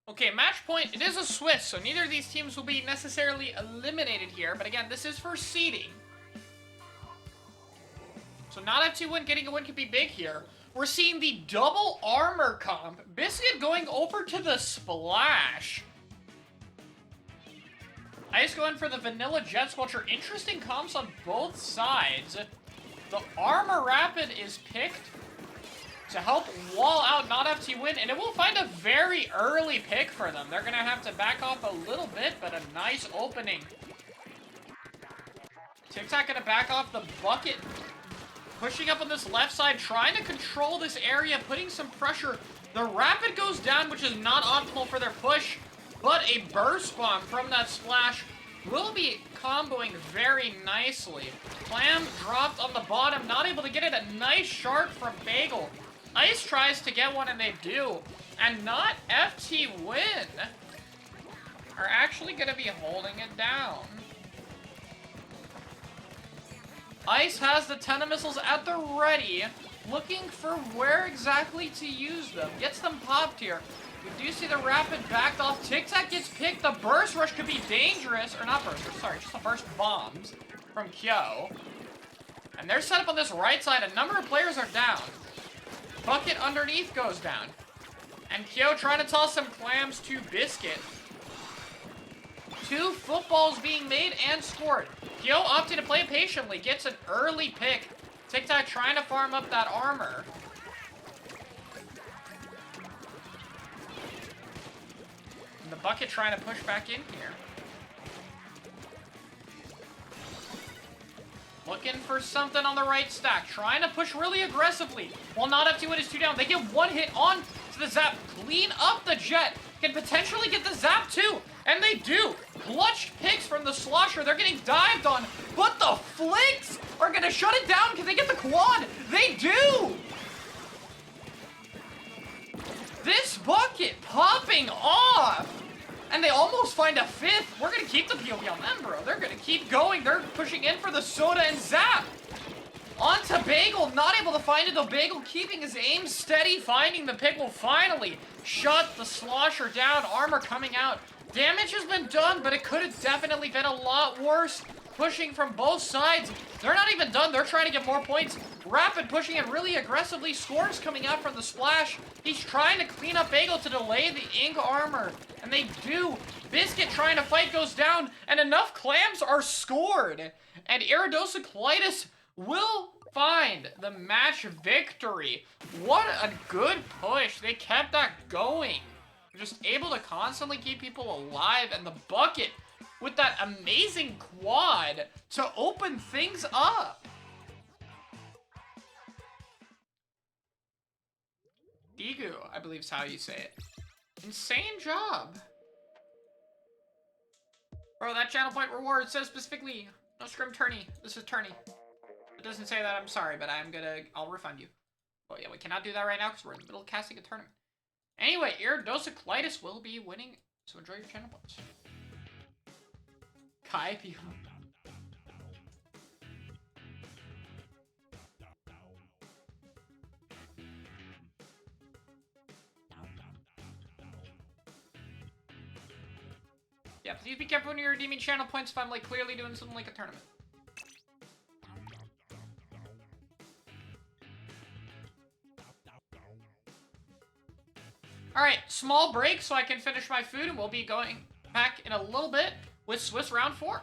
Speaker 1: Okay, match point. It is a Swiss, so neither of these teams will be necessarily eliminated here. But again, this is for seeding. So not F2 win, getting a win could be big here. We're seeing the double armor comp. Biscuit going over to the splash. Ice going for the vanilla jet squelcher. Interesting comps on both sides. The armor rapid is picked to help wall out not FT win, and it will find a very early pick for them. They're gonna have to back off a little bit, but a nice opening. TikTok gonna back off the bucket. Pushing up on this left side, trying to control this area, putting some pressure. The rapid goes down, which is not optimal for their push, but a burst bomb from that splash will be comboing very nicely. Clam dropped on the bottom, not able to get it. A nice shark from Bagel. Ice tries to get one, and they do. And not FT win are actually going to be holding it down. Ice has the 10 missiles at the ready, looking for where exactly to use them. Gets them popped here. We do see the rapid backed off. Tic Tac gets picked. The burst rush could be dangerous. Or not burst rush, sorry, just the burst bombs from Kyo. And they're set up on this right side. A number of players are down. Bucket underneath goes down. And Kyo trying to toss some clams to Biscuit. 2 footballs being made and scored. Kyo opted to play patiently, gets an early pick. Tic Tac trying to farm up that armor. And the Bucket trying to push back in here. Looking for something on the right stack. Trying to push really aggressively. While not up to it is 2 down. They get 1 hit on to the zap. Clean up the jet. Can potentially get the zap too. And they do. Clutch picks from the slosher. They're getting dived on. But the flicks are going to shut it down. Can they get the quad? They do. This bucket popping off. And they almost find a 5th. We're going to keep the POV on them, bro. They're going to keep going. They're pushing in for the soda and zap. Onto Bagel. Not able to find it, though. Bagel keeping his aim steady. Finding the pick will finally shut the slosher down. Armor coming out. Damage has been done, but it could have definitely been a lot worse. Pushing from both sides. They're not even done. They're trying to get more points. Rapid pushing it really aggressively. Scores coming out from the splash. He's trying to clean up Bagel to delay the ink armor. And they do. Biscuit trying to fight goes down. And enough clams are scored. And Iridocyclitis will find the match victory. What a good push. They kept that going. Just able to constantly keep people alive. And the bucket with that amazing quad to open things up. Igu, I believe is how you say it. Insane job. Bro, that channel point reward says specifically, no scrim tourney. This is tourney. It doesn't say that, I'm sorry, but I'll refund you. Well, yeah, we cannot do that right now because we're in the middle of casting a tournament. Anyway, Iridocyclitis will be winning, so enjoy your channel points. Kai, yeah, please be careful when you're redeeming channel points if I'm like clearly doing something like a tournament. Alright, small break so I can finish my food, and we'll be going back in a little bit with Swiss round 4.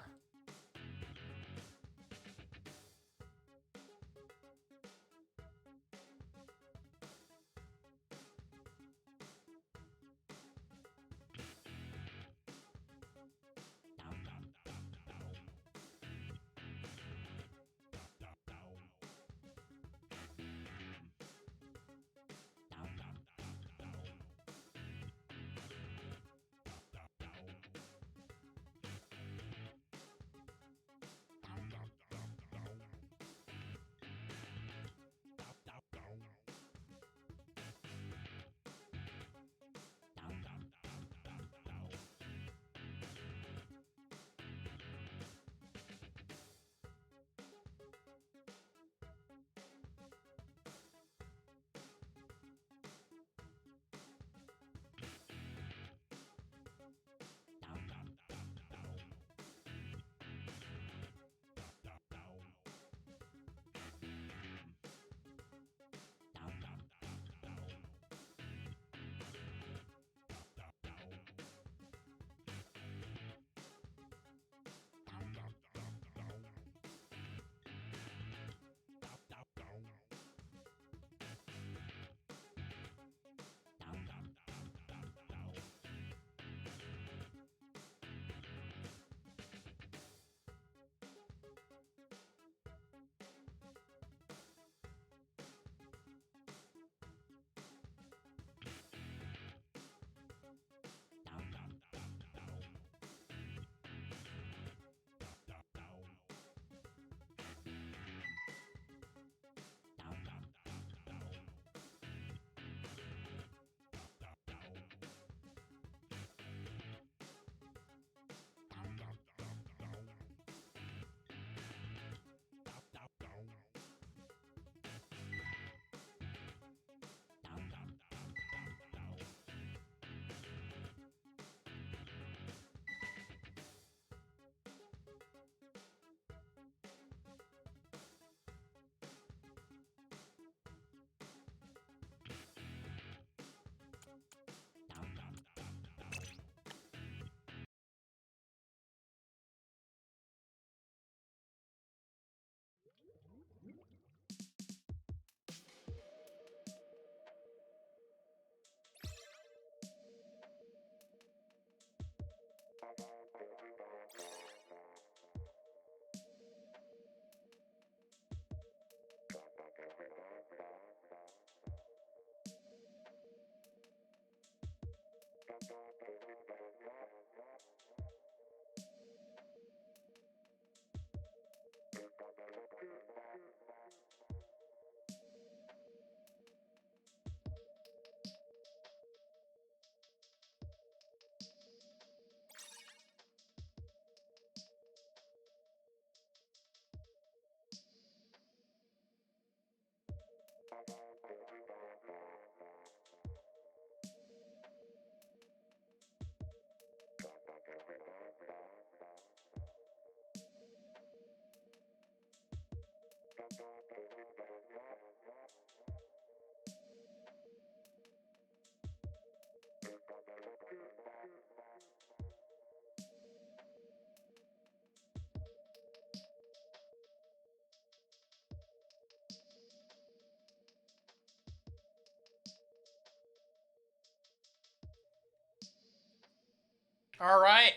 Speaker 1: All right.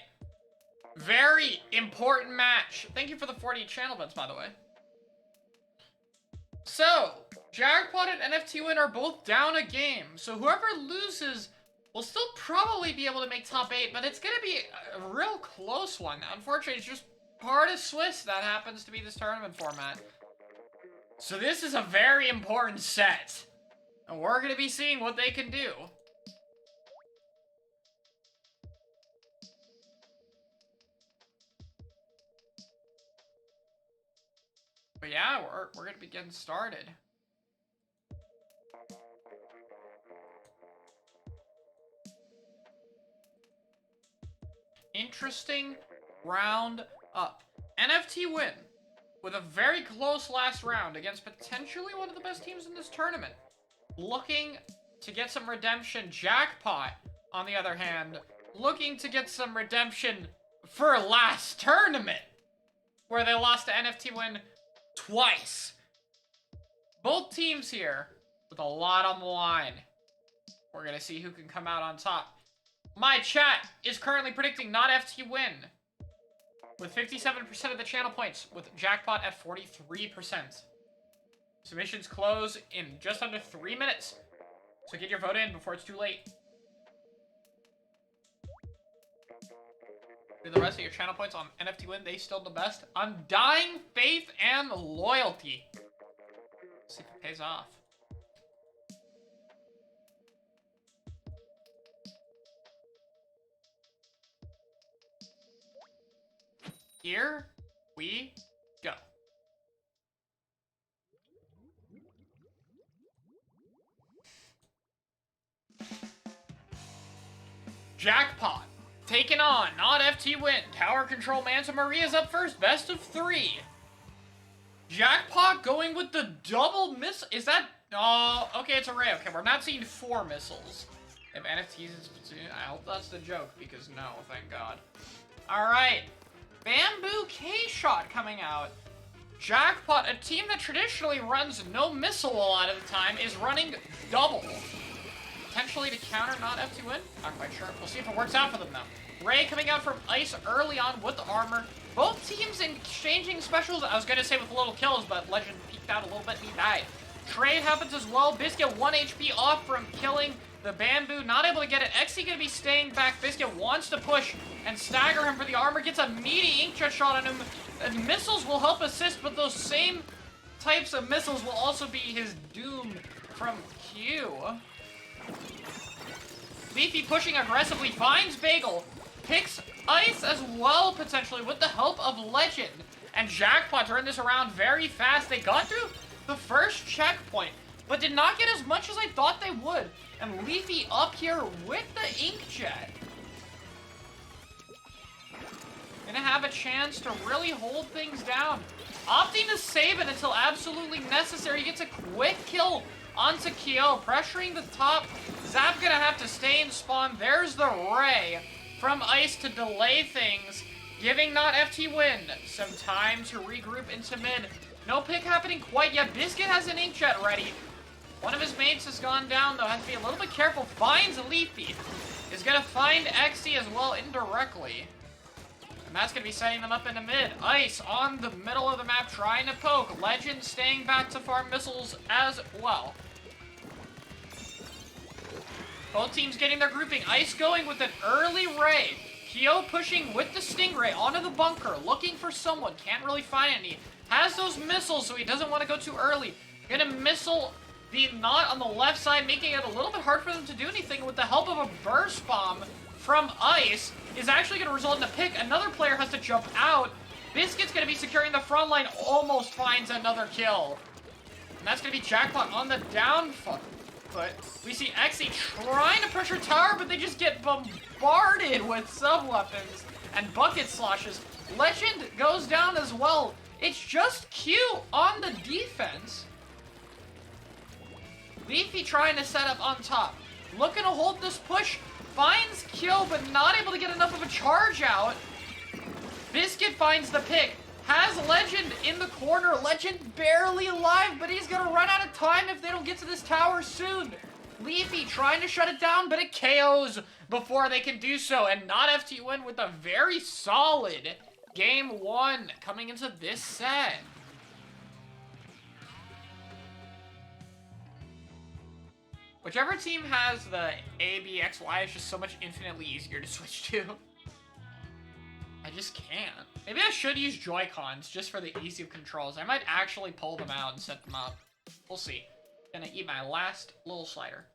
Speaker 1: Very important match. Thank you for the 40 channel bits, by the way. So, Jackpot and NFT Win are both down a game. So whoever loses will still probably be able to make top 8, but it's going to be a real close one. Unfortunately, it's just part of Swiss that happens to be this tournament format. So this is a very important set. And we're going to be seeing what they can do. But yeah, we're going to be getting started. Interesting round up. NFT Win with a very close last round against potentially one of the best teams in this tournament. Looking to get some redemption. Jackpot, on the other hand, looking to get some redemption for last tournament, where they lost to NFT Win twice. Both teams here with a lot on the line. We're going to see who can come out on top. My chat is currently predicting not FT Win with 57% of the channel points, with Jackpot at 43%. Submissions close in just under 3 minutes, so get your vote in before it's too late. Do the rest of your channel points on NFT Win, they still the best. Undying faith and loyalty. Let's see if it pays off. Here we go. Jackpot taking on not FT Win. Tower control Manta Maria's up first. Best of 3. Jackpot going with the double miss. Is that? Oh, okay, it's a ray. Okay, we're not seeing 4 missiles. If NFTs is, I hope that's the joke, because no, thank God. Alright. Bamboo K-Shot coming out. Jackpot, a team that traditionally runs no missile a lot of the time, is running double. Potentially to counter not FT Win? Not quite sure. We'll see if it works out for them, though. Ray coming out from Ice early on with the armor. Both teams exchanging specials, I was going to say with little kills, but Legend peeked out a little bit and he died. Trade happens as well. Biscuit 1 HP off from killing the Bamboo. Not able to get it. Xe going to be staying back. Biscuit wants to push and stagger him for the armor. Gets a meaty inkjet shot on him. And missiles will help assist, but those same types of missiles will also be his doom from Q. Leafy pushing aggressively, finds Bagel, picks Ice as well, potentially, with the help of Legend. And Jackpot turned this around very fast. They got through the first checkpoint, but did not get as much as I thought they would. And Leafy up here with the inkjet. Gonna have a chance to really hold things down. Opting to save it until absolutely necessary. He gets a quick kill onto Kyo, pressuring the top. Zap gonna have to stay in spawn. There's the Ray from Ice to delay things, giving not FT Win some time to regroup into mid. No pick happening quite yet. Biscuit has an inkjet ready. One of his mates has gone down, though. Has to be a little bit careful. Finds Leafy. Is going to find XE as well indirectly. And that's going to be setting them up in the mid. Ice on the middle of the map trying to poke. Legend staying back to farm missiles as well. Both teams getting their grouping. Ice going with an early Ray. Kyo pushing with the Stingray onto the bunker. Looking for someone. Can't really find any. Has those missiles, so he doesn't want to go too early. Going to missile the knot on the left side, making it a little bit hard for them to do anything. With the help of a burst bomb from Ice is actually going to result in a pick. Another player has to jump out. Biscuit's going to be securing the front line. Almost finds another kill. And that's going to be Jackpot on the down foot. We see XE trying to pressure tower, but they just get bombarded with sub-weapons and bucket sloshes. Legend goes down as well. It's just Q on the defense. Leafy trying to set up on top. Looking to hold this push. Finds Q, but not able to get enough of a charge out. Biscuit finds the pick. Has Legend in the corner. Legend barely alive, but he's going to run out of time if they don't get to this tower soon. Leafy trying to shut it down, but it KOs before they can do so. And not FT win with a very solid game 1 coming into this set. Whichever team has the ABXY is just so much infinitely easier to switch to. I just can't. Maybe I should use Joy-Cons just for the ease of controls. I might actually pull them out and set them up. We'll see. Gonna eat my last little slider.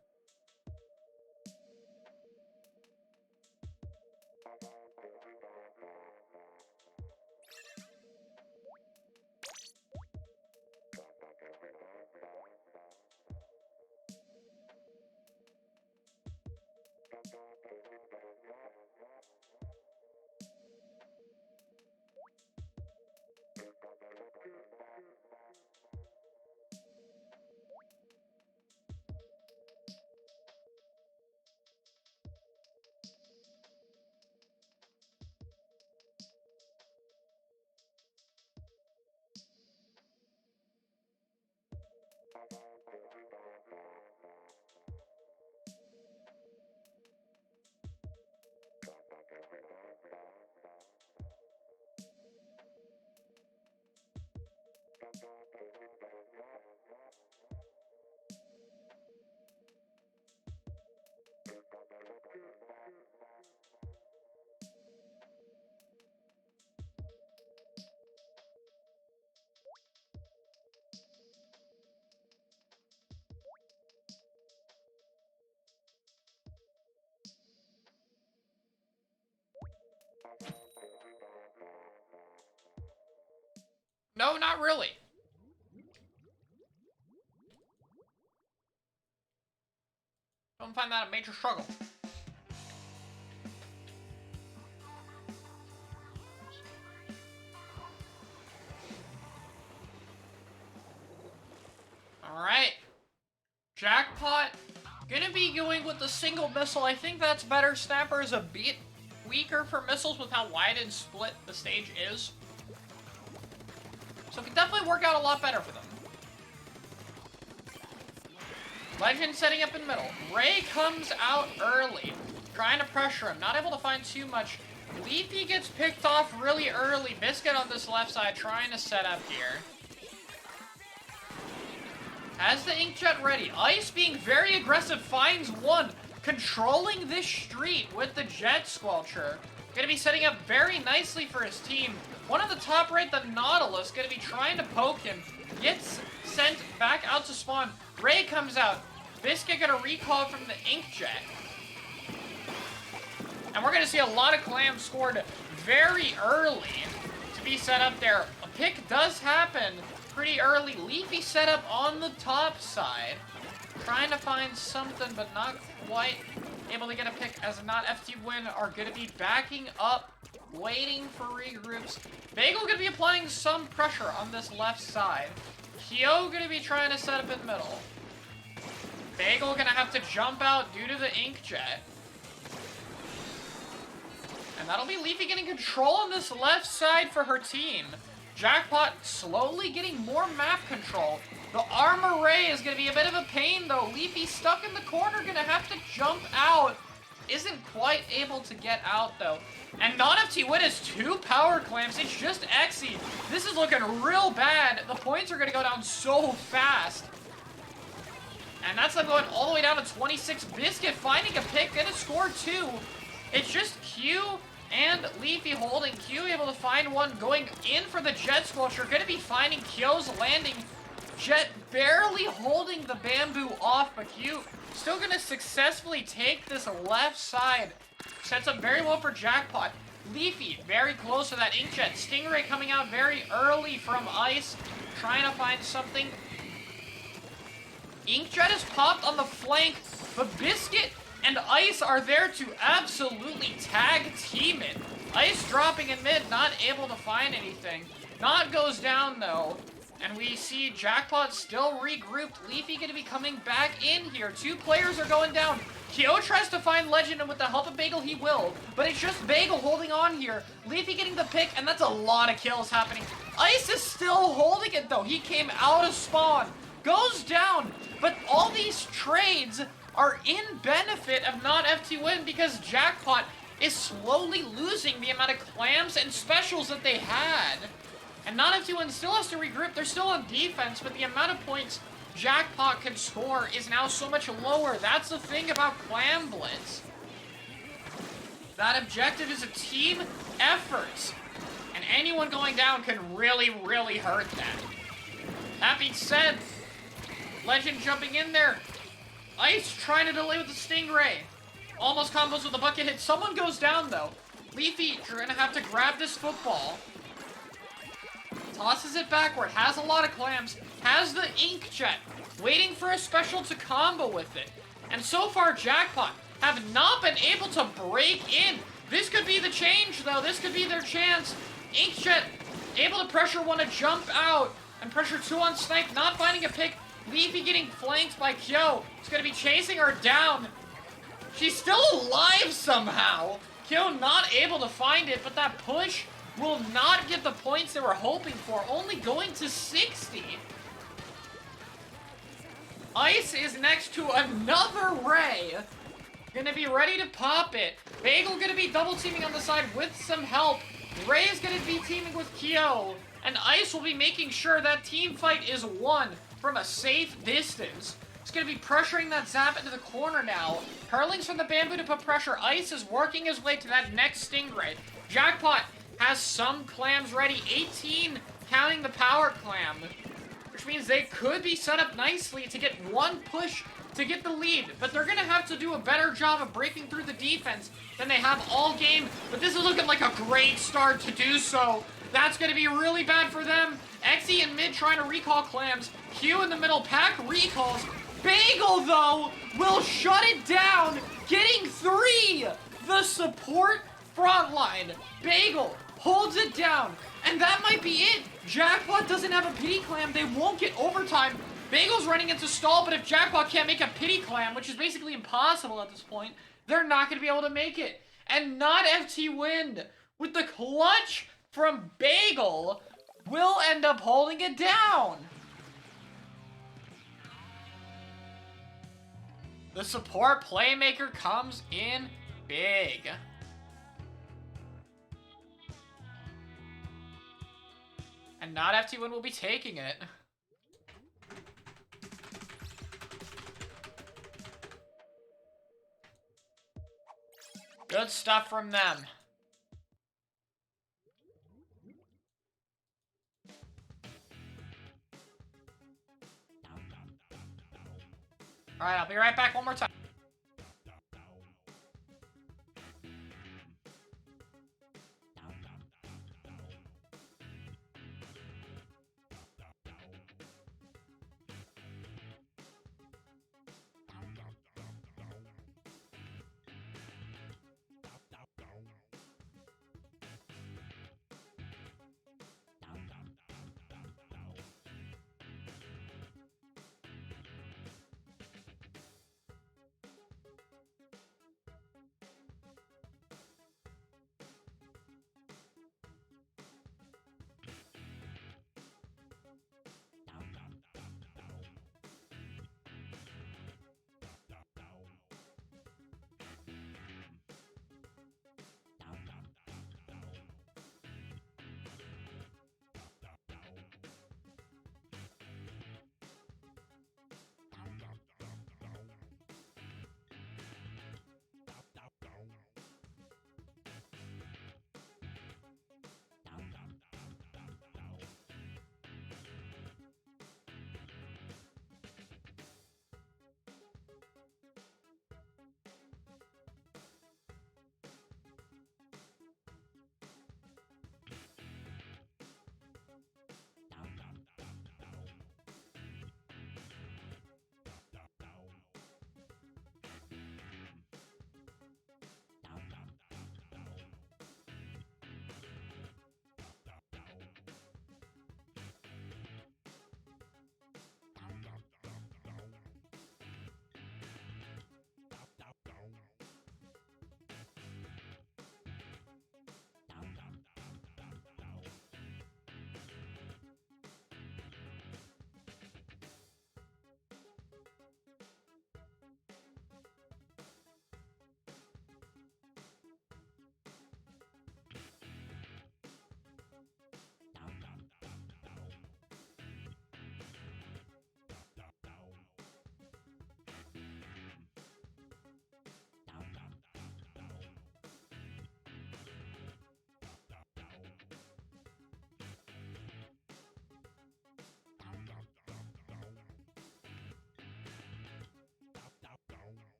Speaker 1: No, not really. Don't find that a major struggle. Alright. Jackpot. Gonna be going with the single missile. I think that's better. Snapper is a bit weaker for missiles with how wide and split the stage is. So it could definitely work out a lot better for them. Legend setting up in middle. Ray comes out early, trying to pressure him. Not able to find too much. Leafy gets picked off really early. Biscuit on this left side trying to set up here. Has the inkjet ready. Ice being very aggressive, finds one. Controlling this street with the jet squelcher. Gonna be setting up very nicely for his team. One of the top right, the Nautilus, gonna be trying to poke him. Gets sent back out to spawn. Ray comes out. Biscuit gonna recall from the inkjet. And we're gonna see a lot of clams scored very early to be set up there. A pick does happen pretty early. Leafy set up on the top side. Trying to find something, but not quite able to get a pick, as not FT win are going to be backing up, waiting for regroups. Bagel going to be applying some pressure on this left side. Kyo going to be trying to set up in middle. Bagel going to have to jump out due to the inkjet. And that'll be Leafy getting control on this left side for her team. Jackpot slowly getting more map control. The armor ray is going to be a bit of a pain, though. Leafy stuck in the corner, going to have to jump out. Isn't quite able to get out, though. And non-FT Win has 2 power clamps. It's just Exy. This is looking real bad. The points are going to go down so fast. And that's going all the way down to 26. Biscuit finding a pick, going to score 2. It's just Q and Leafy holding. Q able to find one, going in for the Jet Squelcher. Going to be finding Kyo's landing. Jet barely holding the bamboo off, but Q still going to successfully take this left side. Sets up very well for Jackpot. Leafy very close to that Inkjet. Stingray coming out very early from Ice, trying to find something. Inkjet is popped on the flank, but Biscuit and Ice are there to absolutely tag team it. Ice dropping in mid, not able to find anything. Not goes down though. And we see Jackpot still regrouped. Leafy going to be coming back in here. 2 players are going down. Kyo tries to find Legend, and with the help of Bagel, he will. But it's just Bagel holding on here. Leafy getting the pick, and that's a lot of kills happening. Ice is still holding it, though. He came out of spawn. Goes down. But all these trades are in benefit of non-FT Win because Jackpot is slowly losing the amount of clams and specials that they had. And non-FT Win still has to regroup. They're still on defense, but the amount of points Jackpot can score is now so much lower. That's the thing about Clam Blitz. That objective is a team effort. And anyone going down can really, really hurt that. That being said, Legend jumping in there. Ice trying to delay with the Stingray. Almost combos with the bucket hit. Someone goes down, though. Leafy, you're going to have to grab this football. Tosses it backward. Has a lot of clams. Has the Inkjet. Waiting for a special to combo with it. And so far, Jackpot have not been able to break in. This could be the change, though. This could be their chance. Inkjet able to pressure one to jump out. And pressure 2 on Snipe. Not finding a pick. Leafy getting flanked by Kyo. He's going to be chasing her down. She's still alive somehow. Kyo not able to find it, but that push will not get the points they were hoping for, only going to 60. Ice is next to another Ray. Gonna be ready to pop it. Bagel gonna be double teaming on the side with some help. Ray is gonna be teaming with Kyo. And Ice will be making sure that team fight is won from a safe distance. He's gonna be pressuring that Zap into the corner now. Hurlings from the bamboo to put pressure. Ice is working his way to that next Stingray. Jackpot has some clams ready. 18 counting the power clam. Which means they could be set up nicely to get one push to get the lead. But they're going to have to do a better job of breaking through the defense than they have all game. But this is looking like a great start to do so. That's going to be really bad for them. Exy in mid trying to recall clams. Q in the middle, Pack recalls. Bagel, though, will shut it down, getting 3. The support front line. Bagel holds it down. And that might be it. Jackpot doesn't have a pity clam. They won't get overtime. Bagel's running into stall, but if Jackpot can't make a pity clam, which is basically impossible at this point, they're not going to be able to make it. And not FT Win, with the clutch from Bagel, will end up holding it down. The support playmaker comes in big. And not FT Win will be taking it. Good stuff from them. Alright, I'll be right back one more time.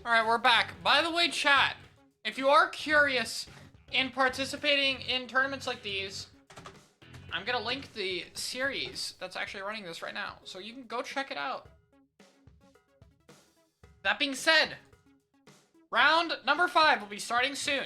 Speaker 1: Alright, we're back. By the way, chat, if you are curious in participating in tournaments like these, I'm gonna link the series that's actually running this right now, so you can go check it out. That being said, round number 5 will be starting soon.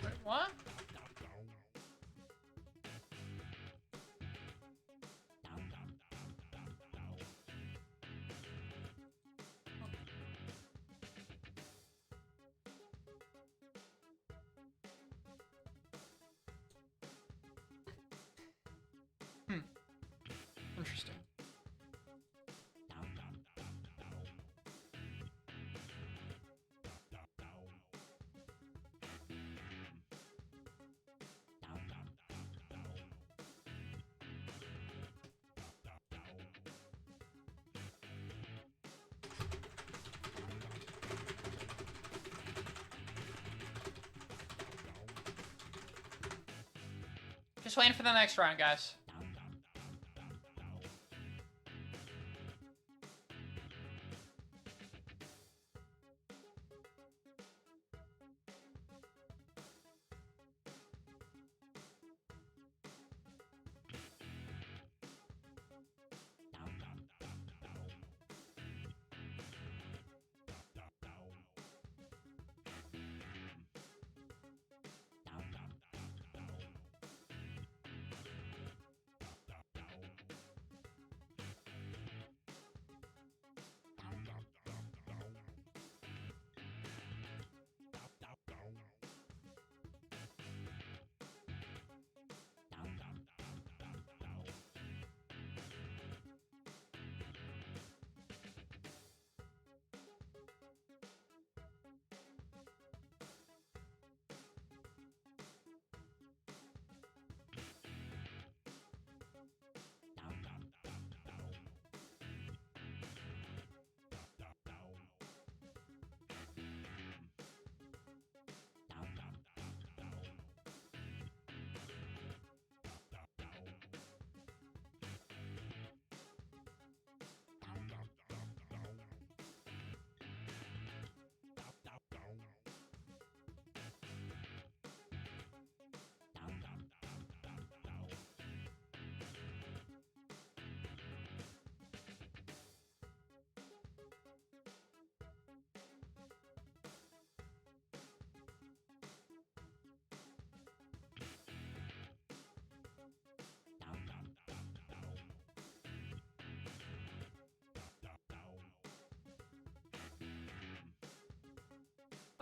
Speaker 1: Wait, what? Interesting. Just waiting for the next round, guys.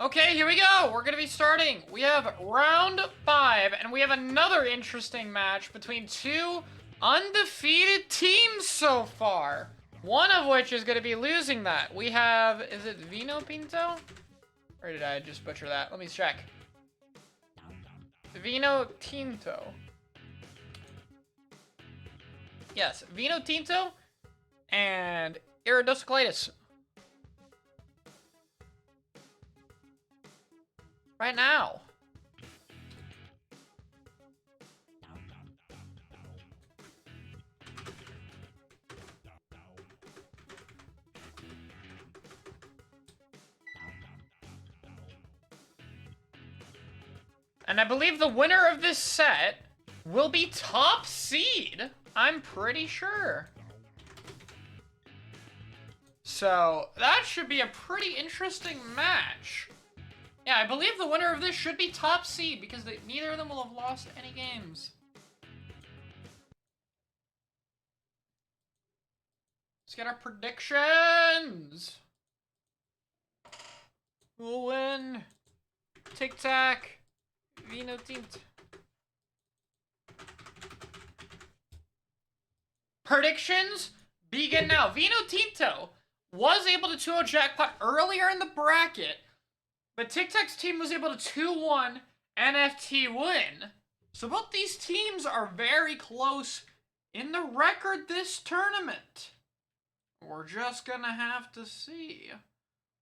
Speaker 1: Okay, here we go. We're gonna be starting. We have round 5, and we have another interesting match between two undefeated teams so far. One of which is gonna be losing that. We have, is it Vino Pinto? Or did I just butcher that? Let me check. Vino Tinto. Yes, Vino Tinto and iridocyclitis. Right now. And I believe the winner of this set will be top seed. I'm pretty sure. So, that should be a pretty interesting match. Yeah, I believe the winner of this should be top seed because neither of them will have lost any games. Let's get our predictions. Who will win? Tic Tac. Vino Tinto. Predictions begin now. Vino Tinto was able to 2-0 jackpot earlier in the bracket, but Tic Tac's team was able to 2-1 NFT win. So both these teams are very close in the record this tournament. We're just gonna have to see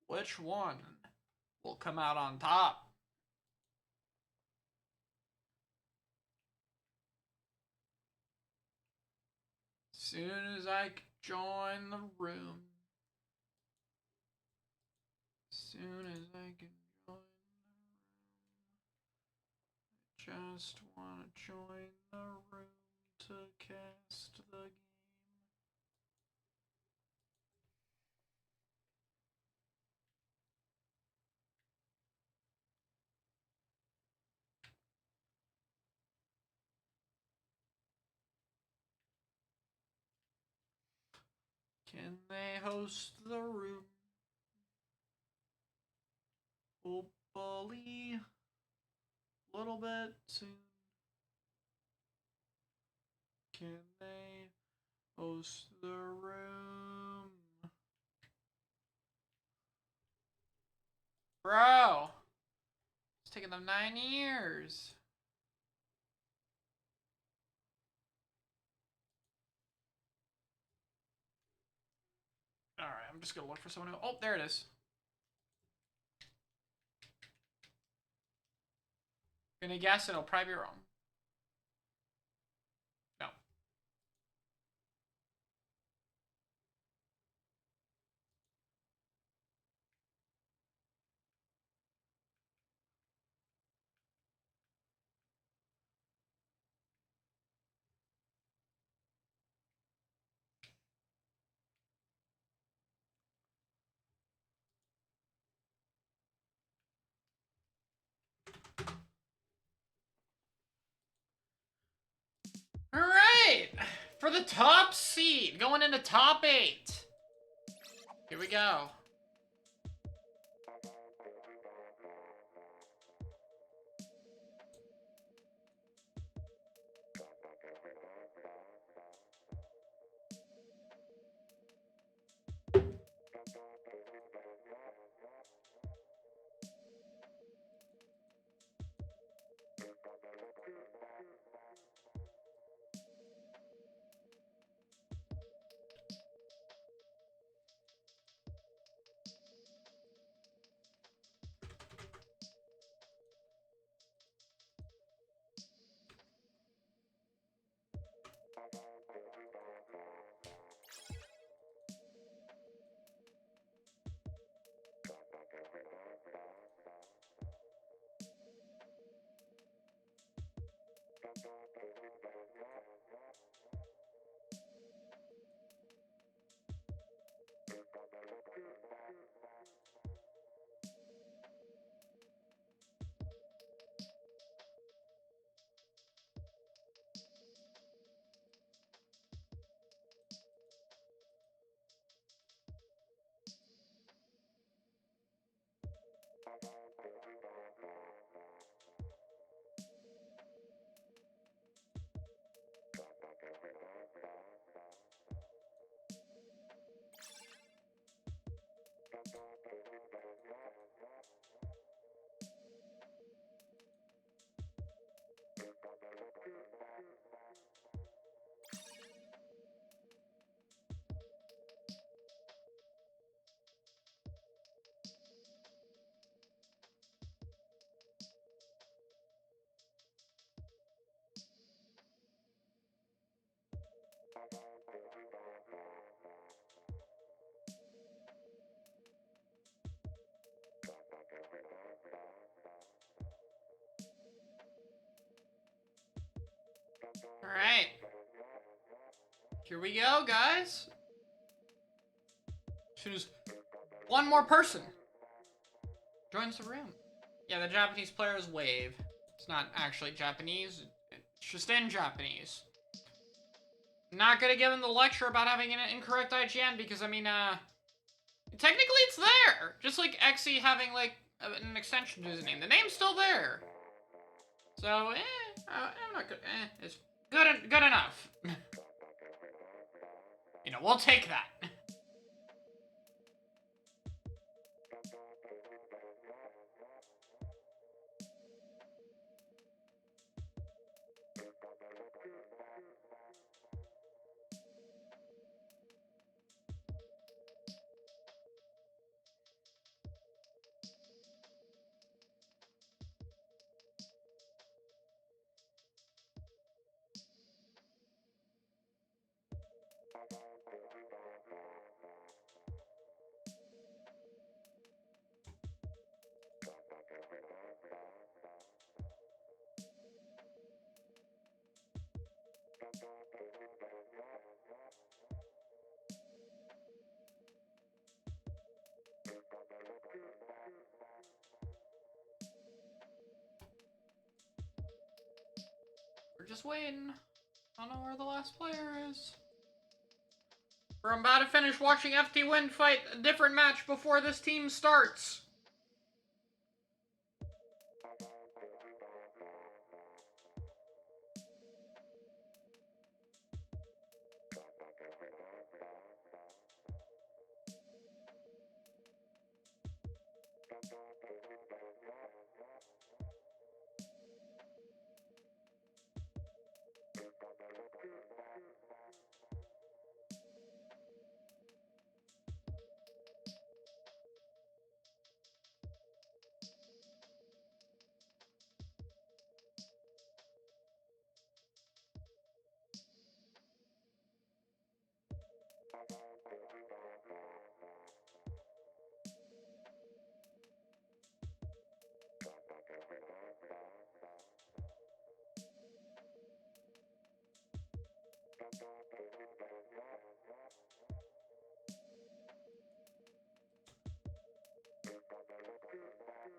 Speaker 1: which one will come out on top. Soon as I join the room. Soon as I can join the room. Just wanna join the room to cast the game. Can they host the room? Hopefully, a little bit soon. Can they host the room? Bro, it's taken them 9 years. Alright, I'm just gonna look for someone who. Oh, there it is. Gonna guess it'll probably be wrong. No. Alright! For the top seed, going into top 8. Here we go. Here we go, guys. Choose one more person. Joins the room. Yeah, the Japanese players wave. It's not actually Japanese. It's just in Japanese. Not gonna give him the lecture about having an incorrect IGN because, I mean, technically it's there. Just like Xe having, like, an extension to his name. The name's still there. So, I'm not good. It's good enough. You know, we'll take that. We're just waiting. I don't know where the last player is. We're about to finish watching FT Win fight a different match before this team starts.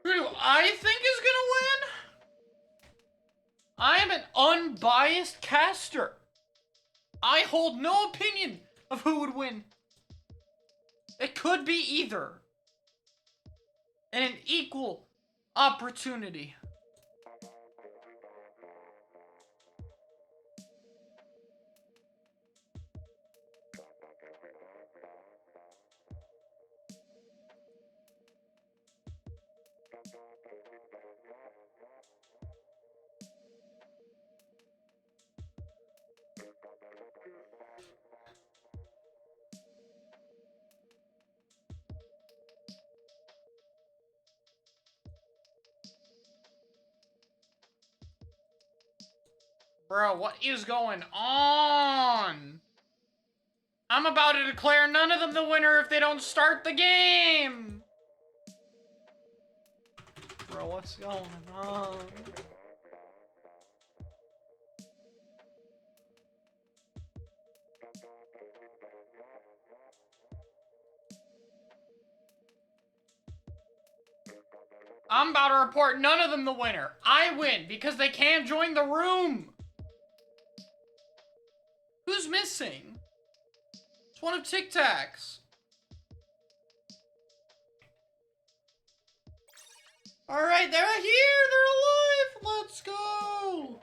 Speaker 1: Who I think is gonna win? I am an unbiased caster. I hold no opinion of who would win. It could be either. And an equal opportunity. Bro, what is going on? I'm about to declare none of them the winner if they don't start the game! Bro, what's going on? I'm about to report none of them the winner. I win because they can't join the room. Who's missing? It's one of Tic Tacs. Alright, they're here! They're alive! Let's go!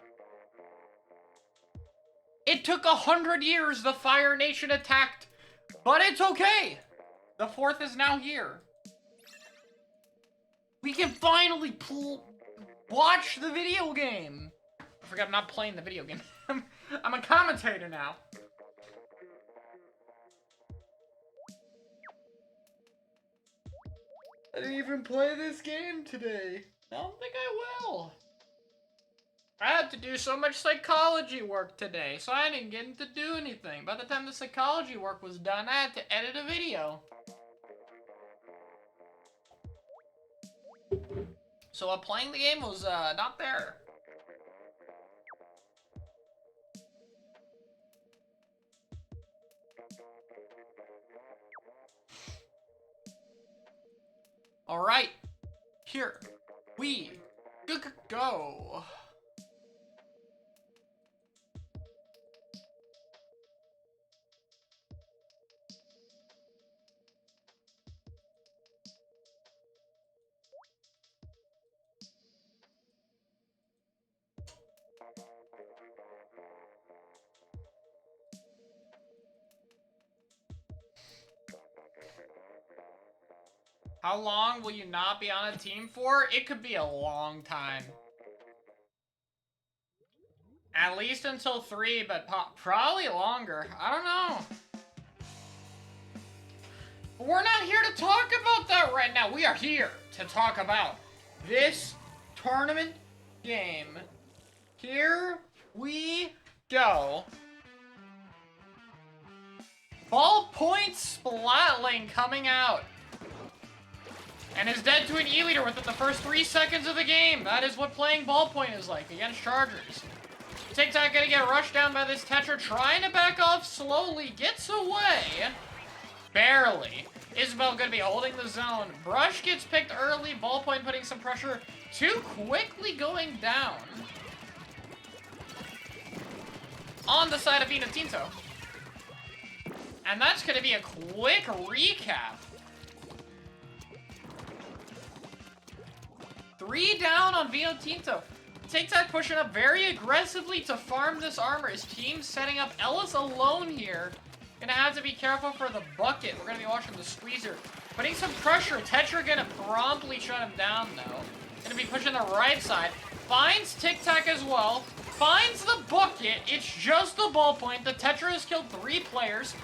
Speaker 1: It took 100 years, the Fire Nation attacked, but it's okay! The fourth is now here. We can finally watch the video game! I forgot I'm not playing the video game. I'm a commentator now. I didn't even play this game today. I don't think I will. I had to do so much psychology work today, so I didn't get to do anything. By the time the psychology work was done, I had to edit a video. So playing the game was not there. All right, here we go. How long will you not be on a team for? It could be a long time. At least until 3, but probably longer. I don't know. But we're not here to talk about that right now. We are here to talk about this tournament game. Here we go. Ballpoint Splatling coming out. And is dead to an E-leader within the first 3 seconds of the game. That is what playing Ballpoint is like against Chargers. TikTok gonna get rushed down by this Tetra, trying to back off slowly. Gets away. Barely. Isabel gonna be holding the zone. Brush gets picked early. Ballpoint putting some pressure. Too quickly going down. On the side of Vino Tinto. And that's gonna be a quick recap. 3 down on Vino Tinto. TikTok pushing up very aggressively to farm this armor. His team setting up Ellis alone here. Gonna have to be careful for the bucket. We're gonna be watching the squeezer. Putting some pressure. Tetra gonna promptly shut him down though. Gonna be pushing the right side. Finds TikTok as well. Finds the bucket. It's just the ballpoint. The Tetra has killed 3 players.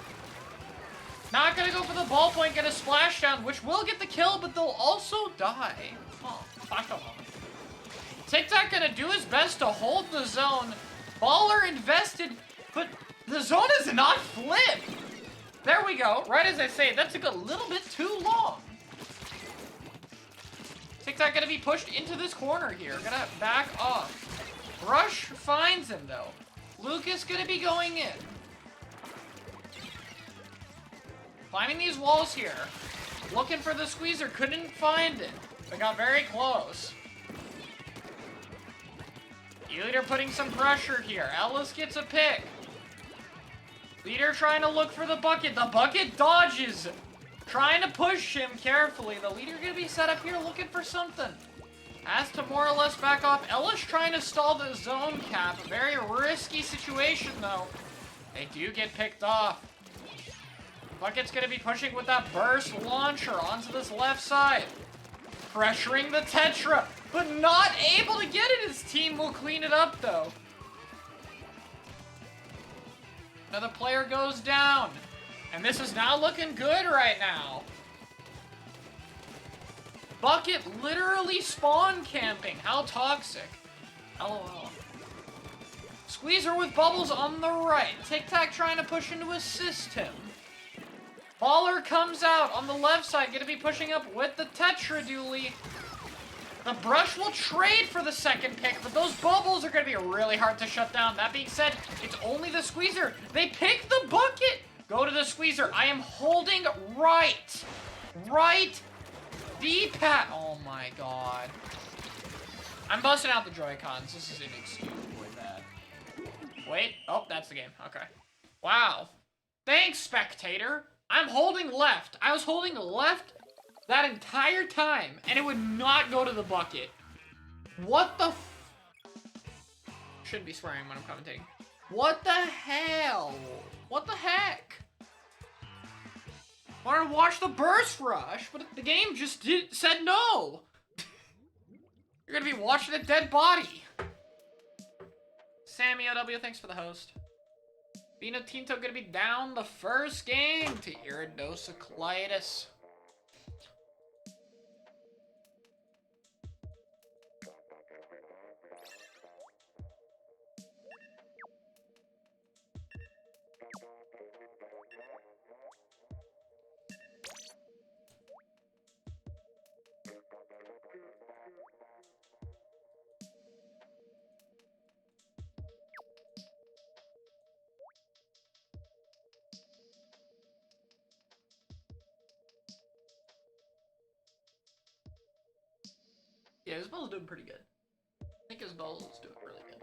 Speaker 1: Not gonna go for the ballpoint. Gonna splash down, which will get the kill, but they'll also die. Oh, fuck them. TikTok gonna do his best to hold the zone. Baller invested, but the zone is not flipped. There we go. Right as I say, that took a little bit too long. TikTok gonna be pushed into this corner here. Gonna back off. Rush finds him though. Lucas gonna be going in. Climbing these walls here. Looking for the squeezer. Couldn't find it. They got very close. E-leader putting some pressure here. Ellis gets a pick. Leader trying to look for the bucket. The bucket dodges. Trying to push him carefully. The leader gonna be set up here looking for something. Has to more or less back off. Ellis trying to stall the zone cap. A very risky situation though. They do get picked off. Bucket's gonna be pushing with that burst launcher onto this left side. Pressuring the Tetra, but not able to get it. His team will clean it up though. Another player goes down. And this is not looking good right now. Bucket literally spawn camping. How toxic. LOL. Squeezer with bubbles on the right. TikTok trying to push in to assist him. Baller comes out on the left side, gonna be pushing up with the Tetra dually. The Brush will trade for the second pick, but those bubbles are gonna be really hard to shut down. That being said, it's only the squeezer. They pick the bucket. Go to the squeezer. I am holding right. Right D-pad. Oh my god. I'm busting out the Joy-Cons. This is inexcusably bad. Wait. Oh, that's the game. Okay. Wow. Thanks, spectator. I'm holding left. I was holding left that entire time, and it would not go to the bucket. What the Shouldn't be swearing when I'm commentating. What the hell? What the heck? Wanted to watch the burst rush, but the game just said no. You're gonna be watching a dead body. Sammy OW, thanks for the host. Vino Tinto gonna be down the first game to iridocyclitis. Yeah, Isabel's doing pretty good. I think Isabel's doing really good.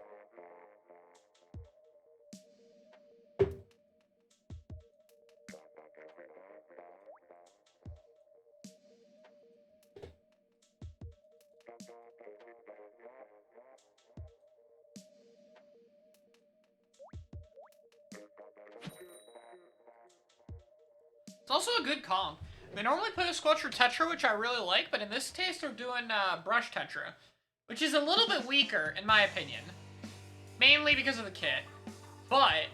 Speaker 1: It's also a good comp. They normally play a Squelcher Tetra, which I really like, but in this case they're doing Brush Tetra, which is a little bit weaker, in my opinion. Mainly because of the kit. But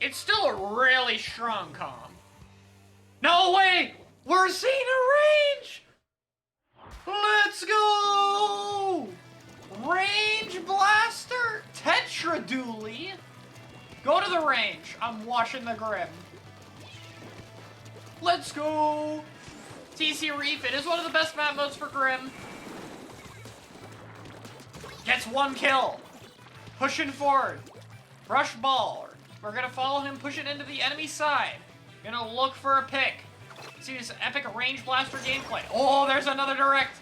Speaker 1: it's still a really strong comp. No way! We're seeing a range! Let's go! Range Blaster Tetra Dually. Go to the range. I'm watching the Grim. Let's go! TC Refit is one of the best map modes for Grim. Gets 1 kill. Pushing forward. Brush ball. We're gonna follow him, push it into the enemy side. Gonna look for a pick. See this epic range blaster gameplay. Oh, there's another direct.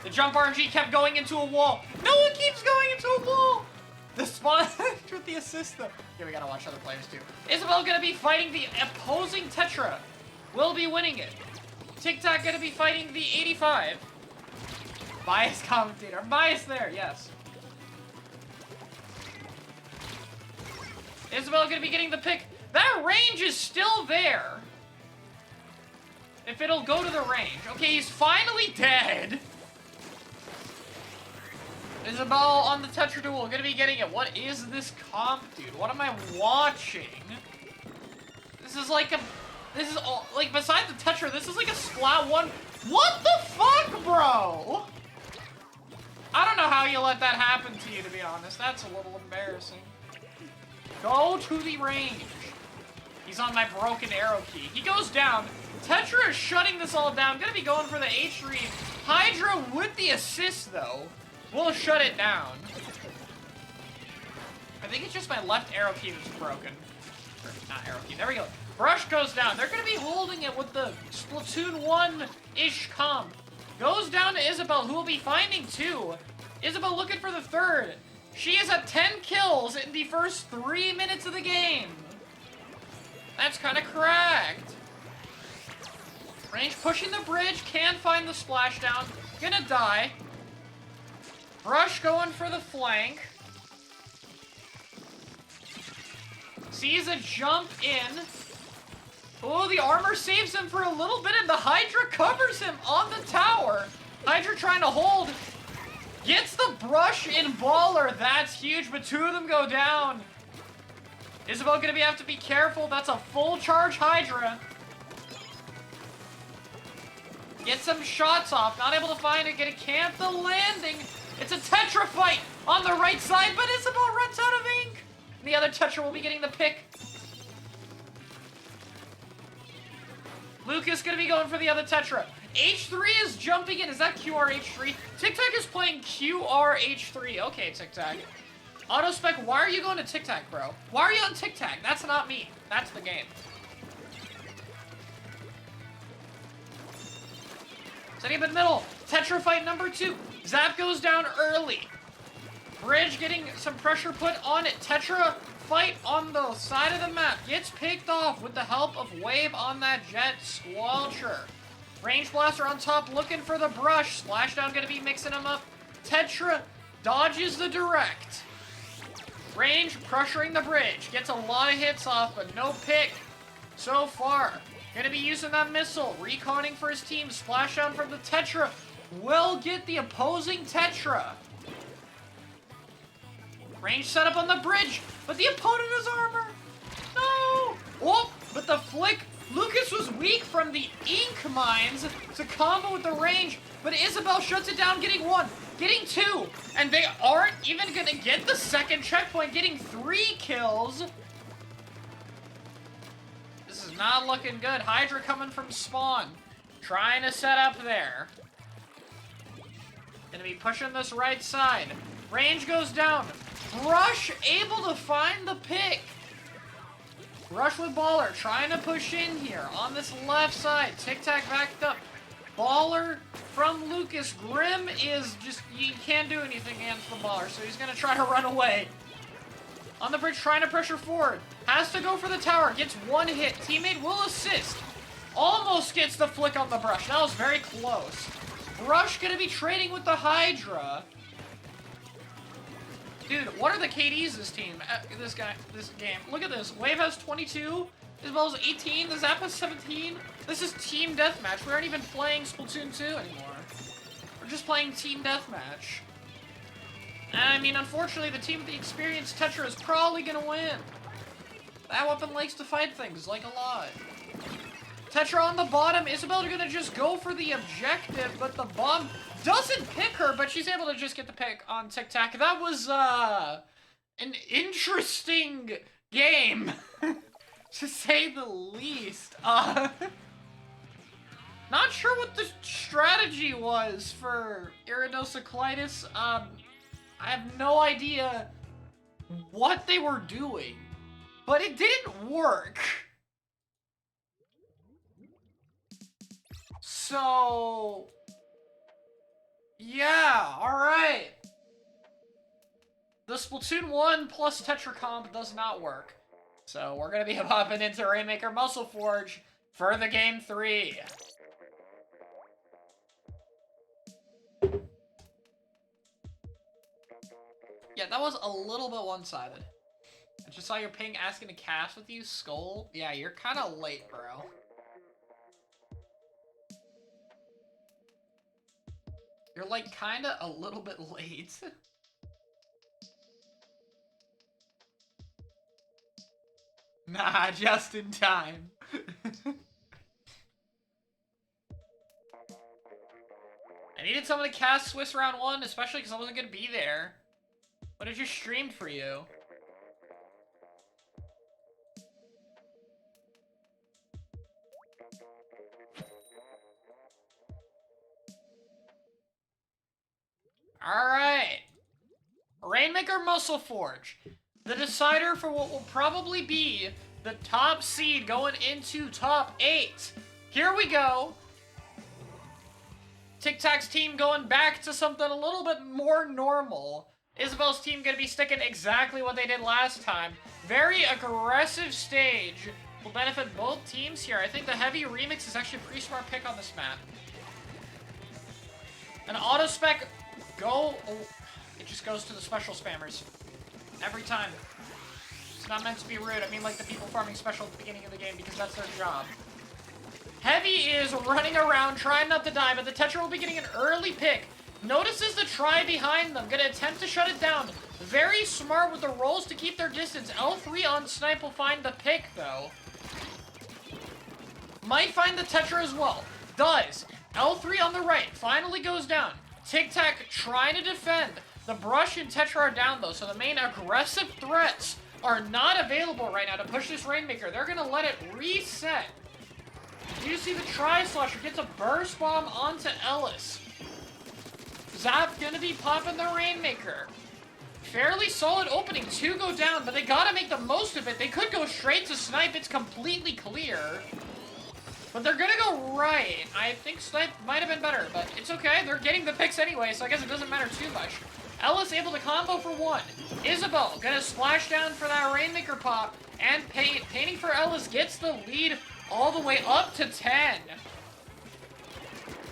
Speaker 1: The jump RNG kept going into a wall. No one keeps going into a wall. The spawn with the assist though. Yeah, we gotta watch other players too. Isabel gonna be fighting the opposing Tetra. Will be winning it. Tic Tac gonna be fighting the 85. Bias commentator. Bias there, yes. Isabel gonna be getting the pick. That range is still there. If it'll go to the range. Okay, he's finally dead. Isabel on the Tetra Duel, gonna be getting it. What is this comp, dude? What am I watching? This is like a... This is all... Like, besides the Tetra, this is like a Splat 1... What the fuck, bro? I don't know how you let that happen to you, to be honest. That's a little embarrassing. Go to the range. He's on my broken arrow key. He goes down. Tetra is shutting this all down. Gonna be going for the H3. Hydra with the assist, though. We'll shut it down. I think it's just my left arrow key that's broken. Or, not arrow key. There we go. Brush goes down. They're going to be holding it with the Splatoon 1-ish comp. Goes down to Isabel, who will be finding 2. Isabel looking for the 3rd. She is at 10 kills in the first 3 minutes of the game. That's kind of cracked. Range pushing the bridge. Can find the splashdown. Gonna die. Brush going for the flank. Sees a jump in. Oh, the armor saves him for a little bit, and the Hydra covers him on the tower. Hydra trying to hold. Gets the brush in baller. That's huge, but 2 of them go down. Isabel gonna have to be careful. That's a full charge Hydra. Get some shots off. Not able to find it. Gonna camp the landing. It's a Tetra fight on the right side, but Isabel runs out of ink. The other Tetra will be getting the pick. Lucas gonna be going for the other Tetra. H3 is jumping in. Is that QRH3? Tic Tac is playing QRH3. Okay, Tic Tac. Autospec, why are you going to Tic Tac, bro? Why are you on Tic Tac? That's not me. That's the game. Setting up in the middle. Tetra fight number 2. Zap goes down early. Bridge getting some pressure put on it. Tetra fight on the side of the map. Gets picked off with the help of Wave on that jet Squelcher. Range Blaster on top looking for the brush. Splashdown gonna be mixing them up. Tetra dodges the direct. Range pressuring the bridge. Gets a lot of hits off, but no pick so far. Gonna be using that missile. Reconning for his team. Splashdown from the Tetra. Will get the opposing Tetra. Range setup on the bridge, but the opponent has armor. No! Oh, but the flick. Lucas was weak from the ink mines to combo with the range, but Isabel shuts it down, getting 1, getting 2, and they aren't even gonna get the second checkpoint, getting 3 kills. This is not looking good. Hydra coming from spawn, trying to set up there. Gonna be pushing this right side. Range goes down. Brush able to find the pick. Rush with baller, trying to push in here on this left side. Tic Tac backed up. Baller from Lucas. Grim is just, you can't do anything against the baller, so he's gonna try to run away. On the bridge, trying to pressure forward. Has to go for the tower. Gets one hit. Teammate will assist. Almost gets the flick on the brush. That was very close. Brush gonna be trading with the Hydra. Dude, what are the KDs this team? This game. Look at this. Wave has 22. Isabel's 18. The Zap has 17. This is Team Deathmatch. We aren't even playing Splatoon 2 anymore. We're just playing Team Deathmatch. And I mean, unfortunately, the team with the experienced Tetra is probably gonna win. That weapon likes to fight things, like a lot. Tetra on the bottom. Isabel are gonna just go for the objective, but the bomb doesn't pick her, but she's able to just get the pick on Tic Tac. That was, an interesting game, to say the least. Not sure what the strategy was for iridocyclitis. I have no idea what they were doing, but it didn't work. So, yeah, alright. The Splatoon 1 plus Tetra comp does not work. So we're gonna be hopping into Rainmaker Muscle Forge for the game 3. Yeah, that was a little bit one-sided. I just saw your ping asking to cast with you, Skull. Yeah, you're kind of late, bro. You're like kind of a little bit late. Nah, just in time. I needed someone to cast Swiss round 1, especially because I wasn't going to be there. But it just streamed for you. Alright. Rainmaker Muscle Forge. The decider for what will probably be the top seed going into top 8. Here we go. Tic Tac's team going back to something a little bit more normal. Isabel's team gonna be sticking exactly what they did last time. Very aggressive stage. Will benefit both teams here. I think the heavy remix is actually a pretty smart pick on this map. An auto spec go. Oh, it just goes to the special spammers. Every time. It's not meant to be rude. I mean like the people farming special at the beginning of the game because that's their job. Heavy is running around trying not to die, but the Tetra will be getting an early pick. Notices the try behind them. Gonna attempt to shut it down. Very smart with the rolls to keep their distance. L3 on Snipe will find the pick though. Might find the Tetra as well. Does. L3 on the right. Finally goes down. Tic Tac trying to defend. The Brush and Tetra are down though, so the main aggressive threats are not available right now to push this Rainmaker. They're gonna let it reset. You see the Tri-Slasher gets a burst bomb onto Ellis. Zap gonna be popping the Rainmaker. Fairly solid opening. 2 go down, but they gotta make the most of it. They could go straight to Snipe. It's completely clear. But they're gonna go right. I think Snipe might have been better, but it's okay. They're getting the picks anyway, so I guess it doesn't matter too much. Ellis able to combo for 1. Isabel gonna splash down for that Rainmaker pop. And painting for Ellis gets the lead all the way up to 10.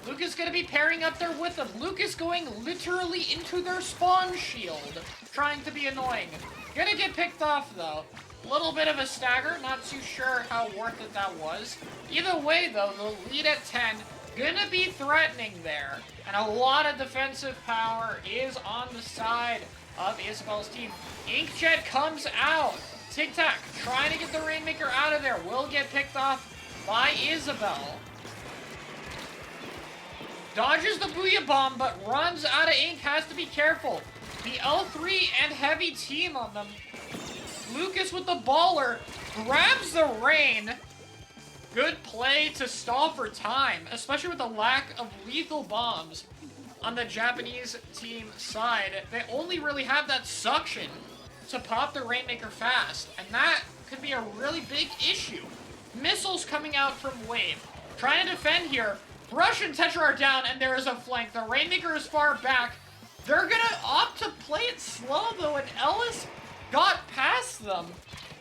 Speaker 1: Lucas gonna be pairing up there with them. Lucas going literally into their spawn shield. Trying to be annoying. Gonna get picked off though. Little bit of a stagger. Not too sure how worth it that was. Either way though, the lead at 10. Gonna be threatening there. And a lot of defensive power is on the side of Isabel's team. Inkjet comes out. Tic Tac trying to get the Rainmaker out of there. Will get picked off by Isabel. Dodges the Booyah Bomb, but runs out of ink. Has to be careful. The L3 and Heavy team on them. Lucas with the baller. Grabs the Rain. Good play to stall for time, especially with the lack of lethal bombs on the Japanese team side. They only really have that suction to pop the Rainmaker fast, and that could be a really big issue. Missiles coming out from Wave. Trying to defend here. Brush and Tetra are down, and there is a flank. The Rainmaker is far back. They're gonna opt to play it slow, though, and Ellis got past them.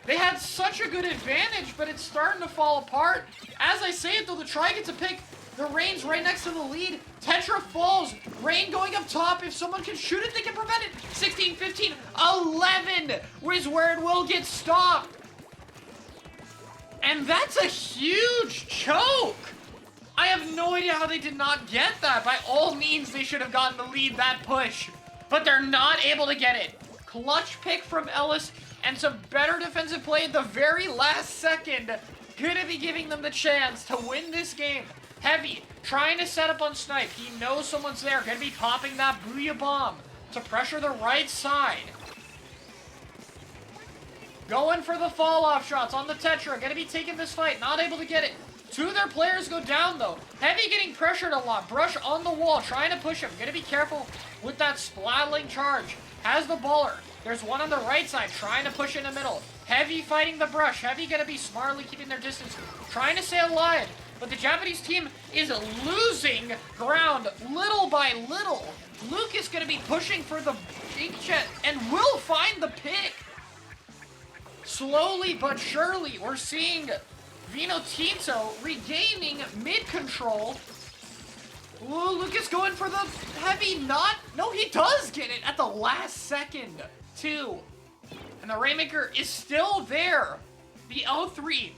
Speaker 1: They had such a good advantage, but it's starting to fall apart. As I say it, though, the try gets a pick. The Rain's right next to the lead. Tetra falls. Rain going up top. If someone can shoot it, they can prevent it. 16, 15, 11 is where it will get stopped. And that's a huge choke. I have no idea how they did not get that. By all means, they should have gotten the lead that push. But they're not able to get it. Clutch pick from Ellis and some better defensive play at the very last second. Gonna be giving them the chance to win this game. Heavy, trying to set up on Snipe. He knows someone's there. Gonna be popping that Booyah Bomb to pressure the right side. Going for the fall-off shots on the Tetra. Gonna be taking this fight. Not able to get it. Two of their players go down, though. Heavy getting pressured a lot. Brush on the wall, trying to push him. Gonna be careful with that splattling charge. Has the baller. There's one on the right side, trying to push in the middle. Heavy fighting the Brush. Heavy gonna be smartly keeping their distance. Trying to stay alive. But the Japanese team is losing ground little by little. Luke is gonna be pushing for the inkjet and will find the pick. Slowly but surely, we're seeing Vino Tinto regaining mid-control. Ooh, Lucas going for the heavy not. No, he does get it at the last second, too. And the Rainmaker is still there. The L3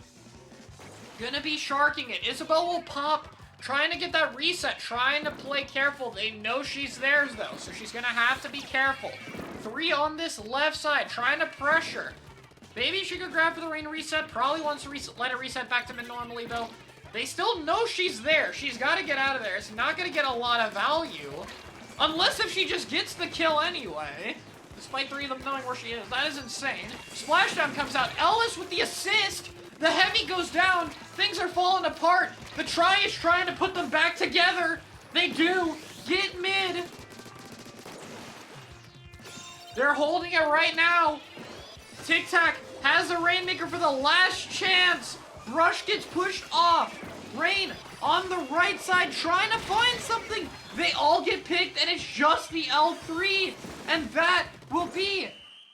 Speaker 1: gonna be sharking it. Isabel will pop, trying to get that reset, trying to play careful. They know she's theirs, though, so she's gonna have to be careful. 3 on this left side, trying to pressure. Maybe she could grab for the Rain reset. Probably wants to let it reset back to mid normally, though. They still know she's there. She's got to get out of there. It's not going to get a lot of value. Unless if she just gets the kill anyway. Despite 3 of them knowing where she is. That is insane. Splashdown comes out. Ellis with the assist. The Heavy goes down. Things are falling apart. The try is trying to put them back together. They do. Get mid. They're holding it right now. Tic Tac has a Rainmaker for the last chance. Brush gets pushed off. Rain on the right side trying to find something. They all get picked and it's just the L3. And that will be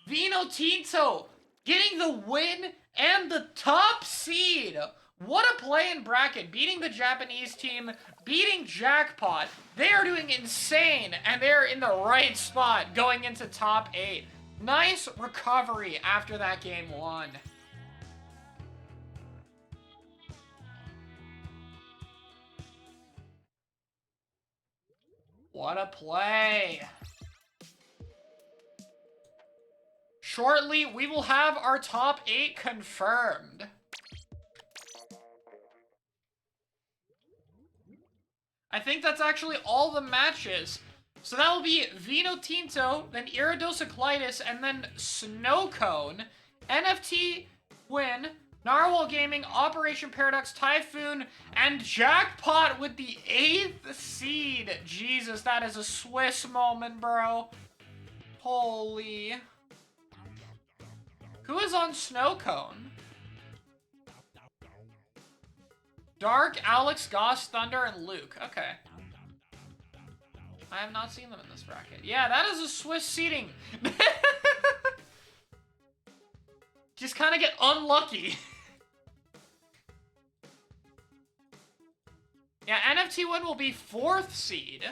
Speaker 1: Vino Tinto getting the win and the top seed. What a play in bracket. Beating the Japanese team, beating Jackpot. They are doing insane and they're in the right spot going into top 8. Nice recovery after that game 1. What a play. Shortly, we will have our top 8 confirmed. I think that's actually all the matches. So that will be Vino Tinto, then Iridociclitis, and then Snow Cone. NFT win, Narwhal Gaming, Operation Paradox, Typhoon, and Jackpot with the 8th seed. Jesus, that is a Swiss moment, bro. Holy. Who is on Snow Cone? Dark, Alex, Goss, Thunder, and Luke. Okay. I have not seen them in this bracket. Yeah, that is a Swiss seeding. Just kind of get unlucky. Yeah, NFT win will be 4th seed.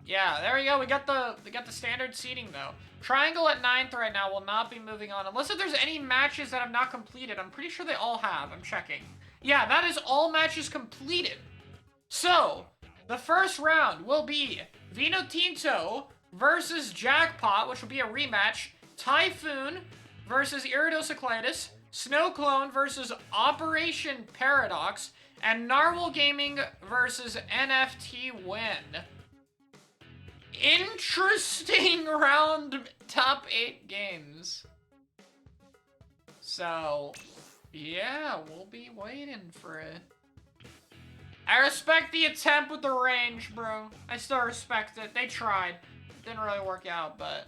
Speaker 1: Yeah, there we go. We got the standard seeding though. Triangle at 9th right now will not be moving on unless if there's any matches that have not completed. I'm pretty sure they all have. I'm checking. Yeah, that is all matches completed. So, the first round will be Vino Tinto versus Jackpot, which will be a rematch. Typhoon versus Iridociclitis. Snow Clone versus Operation Paradox. And Narwhal Gaming versus NFT Win. Interesting round, top 8 games. So, yeah, we'll be waiting for it. I respect the attempt with the range, bro. I still respect it. They tried. Didn't really work out, but...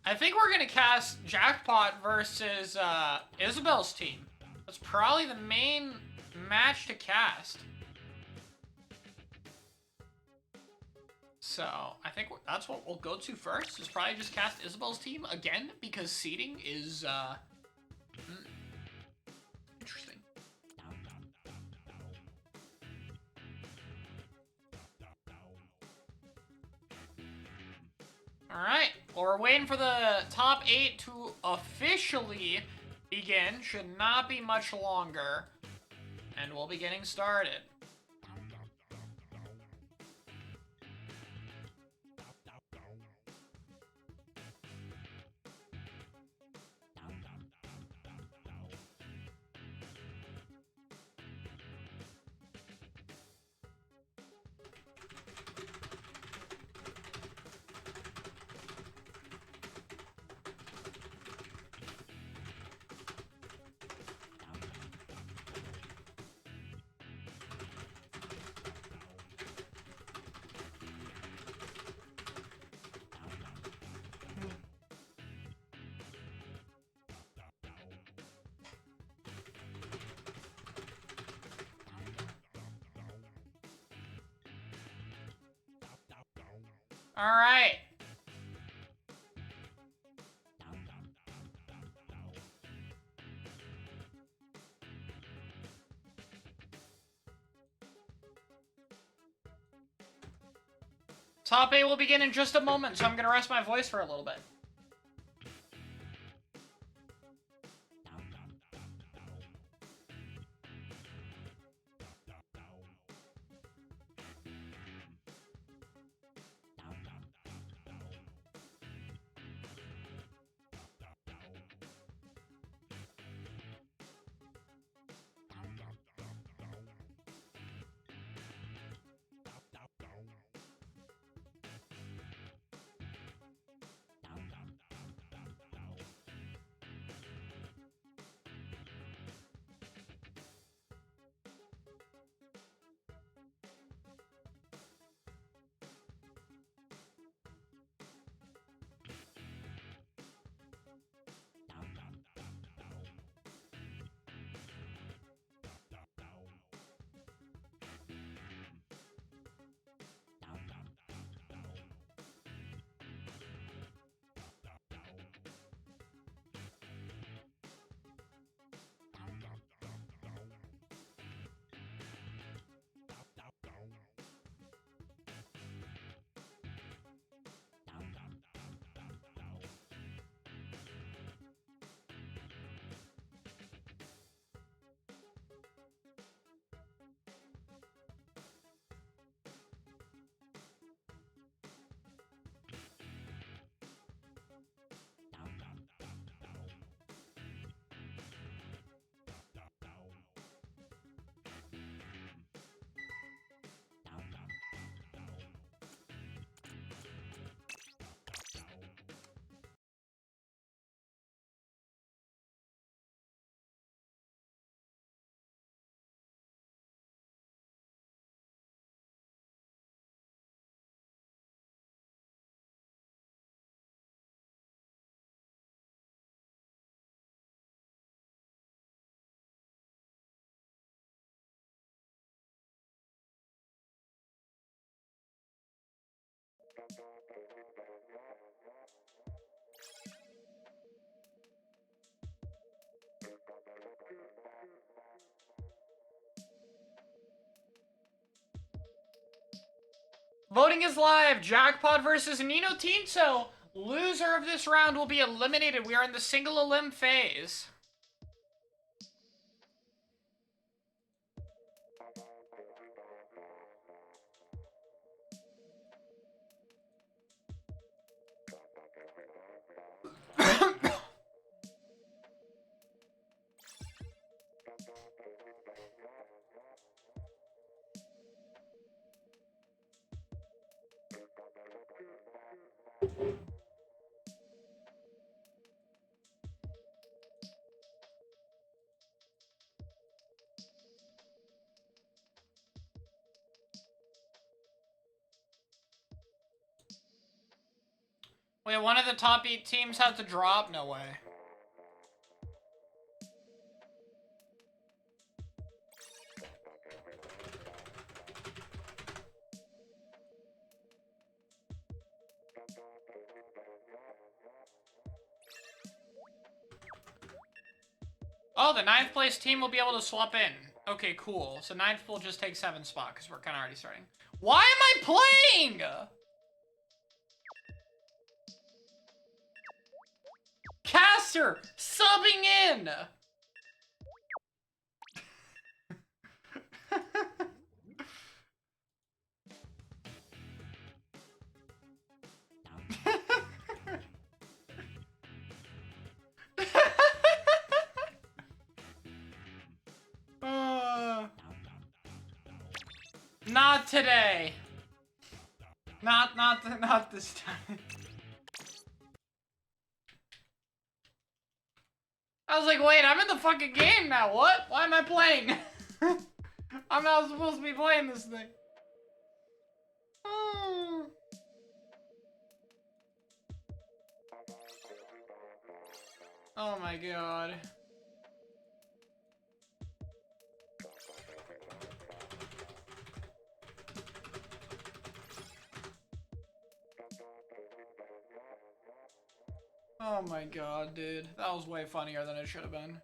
Speaker 1: I think we're gonna cast Jackpot versus Isabel's team. That's probably the main match to cast. So I think that's what we'll go to first. Is probably just cast Isabel's team again because seeding is interesting. All right. Well, we're waiting for the top 8 to officially begin. Should not be much longer, and we'll be getting started. All right. Top 8 will begin in just a moment, so I'm going to rest my voice for a little bit. Voting is live. Jackpot versus Nino Tinto. Loser of this round will be eliminated. We are in the single elim phase. Wait, one of the top 8 teams had to drop? No way. Oh, the 9th place team will be able to swap in. Okay, cool. So 9th will just take 7th spot, because we're kind of already starting. Why am I playing? Caster, subbing in! Not today. Not this time. I was like, wait, I'm in the fucking game now. What? Why am I playing? I'm not supposed to be playing this thing. Oh my god. Oh my god, dude. That was way funnier than it should have been.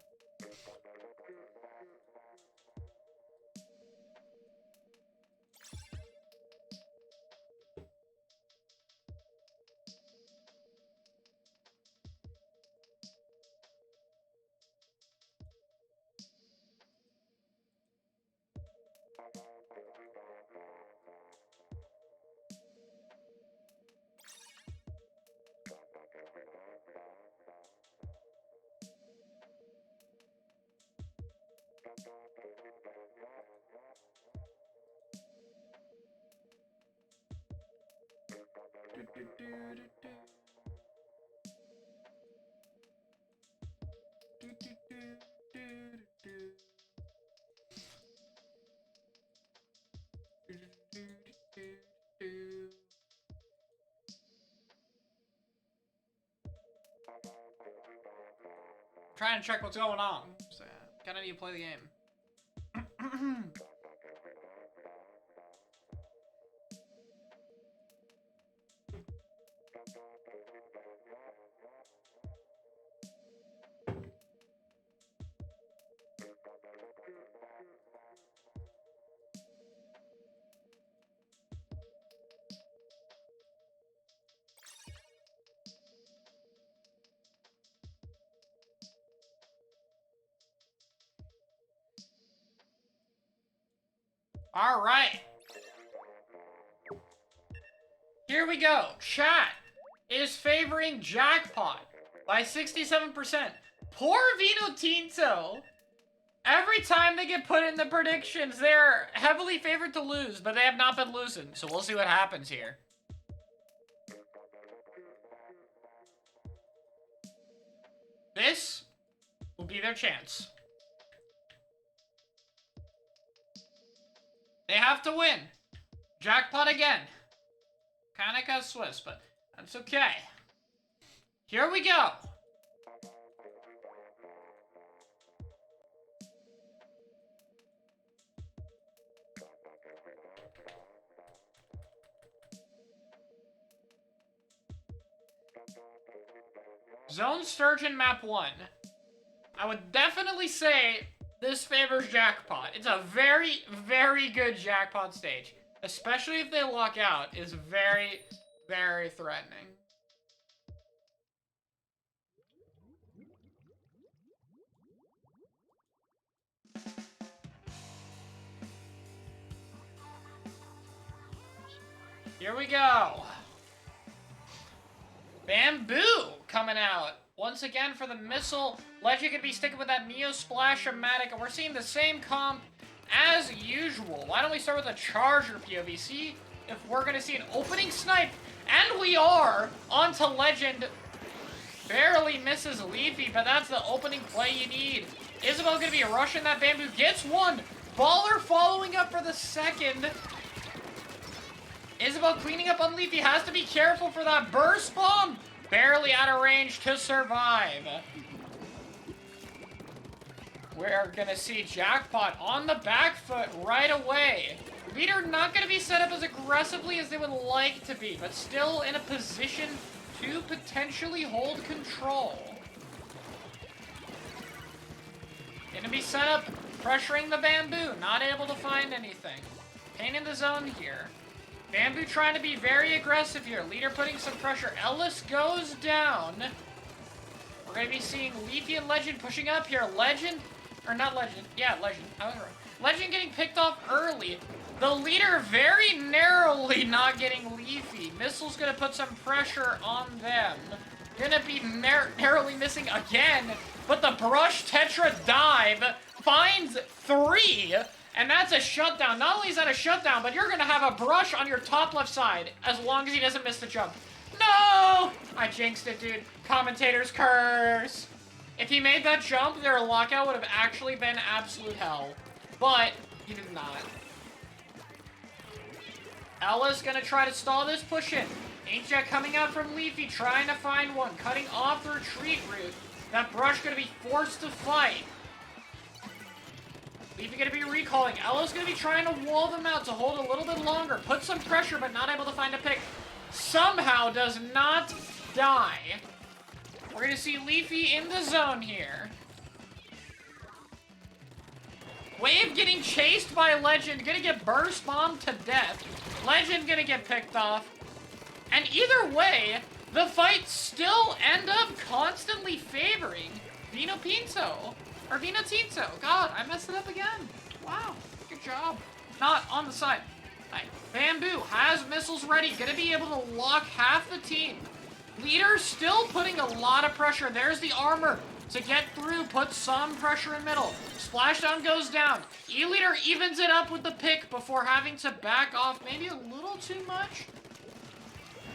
Speaker 1: Trying to check what's going on. So, kinda need to play the game. All right. Here we go. Chat is favoring Jackpot by 67%. Poor Vino Tinto. Every time they get put in the predictions, they're heavily favored to lose, but they have not been losing. So we'll see what happens here. This will be their chance. They have to win. Jackpot again. Kinda got Swiss, but that's okay. Here we go. Zone Sturgeon map 1. I would definitely say this favors Jackpot. It's a very, very good Jackpot stage. Especially if they lock out, is very, very threatening. Here we go. Bamboo coming out. Once again for the missile. Legend gonna be sticking with that Neo Splash-O-Matic, and we're seeing the same comp as usual. Why don't we start with a Charger POV? See if we're gonna see an opening snipe. And we are! Onto Legend. Barely misses Leafy, but that's the opening play you need. Isabel gonna be rushing that Bamboo. Gets one! Baller following up for the second. Isabel cleaning up on Leafy. Has to be careful for that burst bomb. barely out of range to survive. We're gonna see Jackpot on the back foot right away. Leader not gonna be set up as aggressively as they would like to be, but still in a position to potentially hold control. Gonna be set up, pressuring the Bamboo, not able to find anything. Pain in the zone here. Bamboo trying to be very aggressive here. Leader putting some pressure. Ellis goes down. We're gonna be seeing Leafy and Legend pushing up here. Legend, or not Legend, yeah, Legend. I was wrong. Legend getting picked off early. The leader very narrowly not getting Leafy. Missile's gonna put some pressure on them. Gonna be narrowly missing again, but the Brush Tetra dive finds 3, and that's a shutdown. Not only is that a shutdown, but you're gonna have a Brush on your top left side as long as he doesn't miss the jump. No! I jinxed it, dude. Commentator's curse. If he made that jump, their lockout would have actually been absolute hell. But he did not. Ella's gonna try to stall this push in. Inkjet coming out from Leafy, trying to find one, cutting off the retreat route. That Brush gonna be forced to fight. Leafy gonna be recalling. Ella's gonna be trying to wall them out to hold a little bit longer. Put some pressure, but not able to find a pick. Somehow does not die. We're gonna see Leafy in the zone here. Wave getting chased by Legend, gonna get burst bombed to death. Legend gonna get picked off. And either way, the fights still end up constantly favoring Vino Pinto. Or Vino Tinto. God, I messed it up again. Wow, good job. Not on the side. Right. Bamboo has missiles ready, gonna be able to lock half the team. Leader still putting a lot of pressure. There's the armor to get through, put some pressure in middle. Splashdown goes down. E-Leader evens it up with the pick before having to back off maybe a little too much.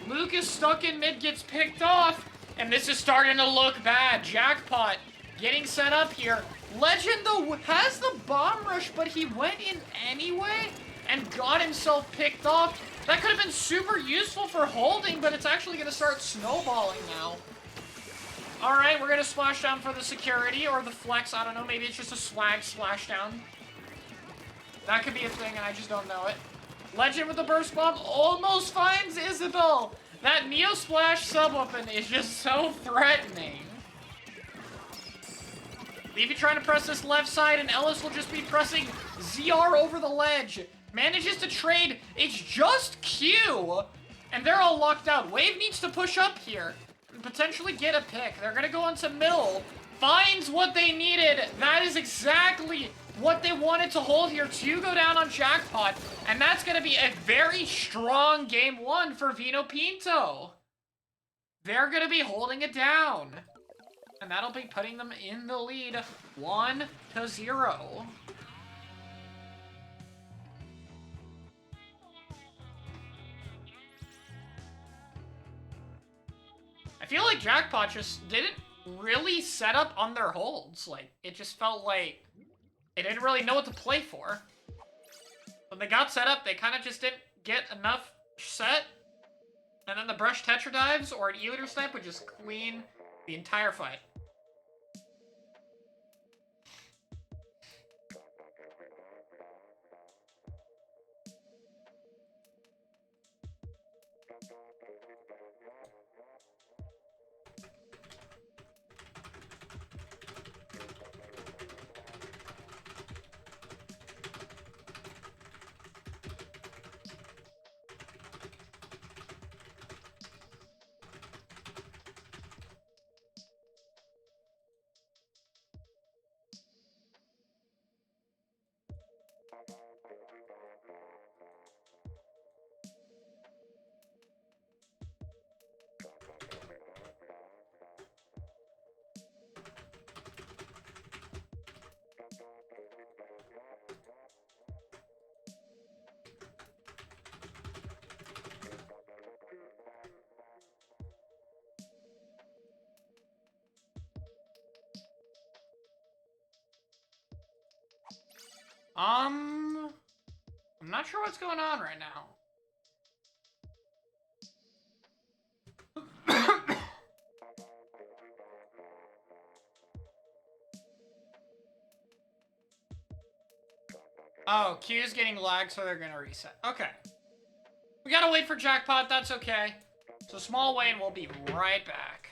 Speaker 1: Luke is stuck in mid, gets picked off, and this is starting to look bad. Jackpot getting set up here. Legend, though, has the bomb rush, but he went in anyway and got himself picked off. That could have been super useful for holding, but it's actually going to start snowballing now. Alright, we're going to splash down for the security, or the flex, I don't know, maybe it's just a swag splashdown. That could be a thing, and I just don't know it. Legend with the burst bomb almost finds Isabel! That Neo Splash sub-weapon is just so threatening. Leafy trying to press this left side, and Ellis will just be pressing ZR over the ledge. Manages to trade, it's just Q! And they're all locked out. Wave needs to push up here and potentially get a pick. They're gonna go into middle. Finds what they needed. That is exactly what they wanted to hold here to go down on Jackpot. And that's gonna be a very strong game 1 for Vino Pinto. They're gonna be holding it down. And that'll be putting them in the lead 1-0. I feel like Jackpot just didn't really set up on their holds. Like, it just felt like they didn't really know what to play for. When they got set up, they kind of just didn't get enough set. And then the Brush Tetra dives or an E-Leader snipe would just clean the entire fight. I'm not sure what's going on right now. Oh, Q's getting lagged, so they're gonna reset. Okay. We gotta wait for jackpot, that's okay. So small wait, and we'll be right back.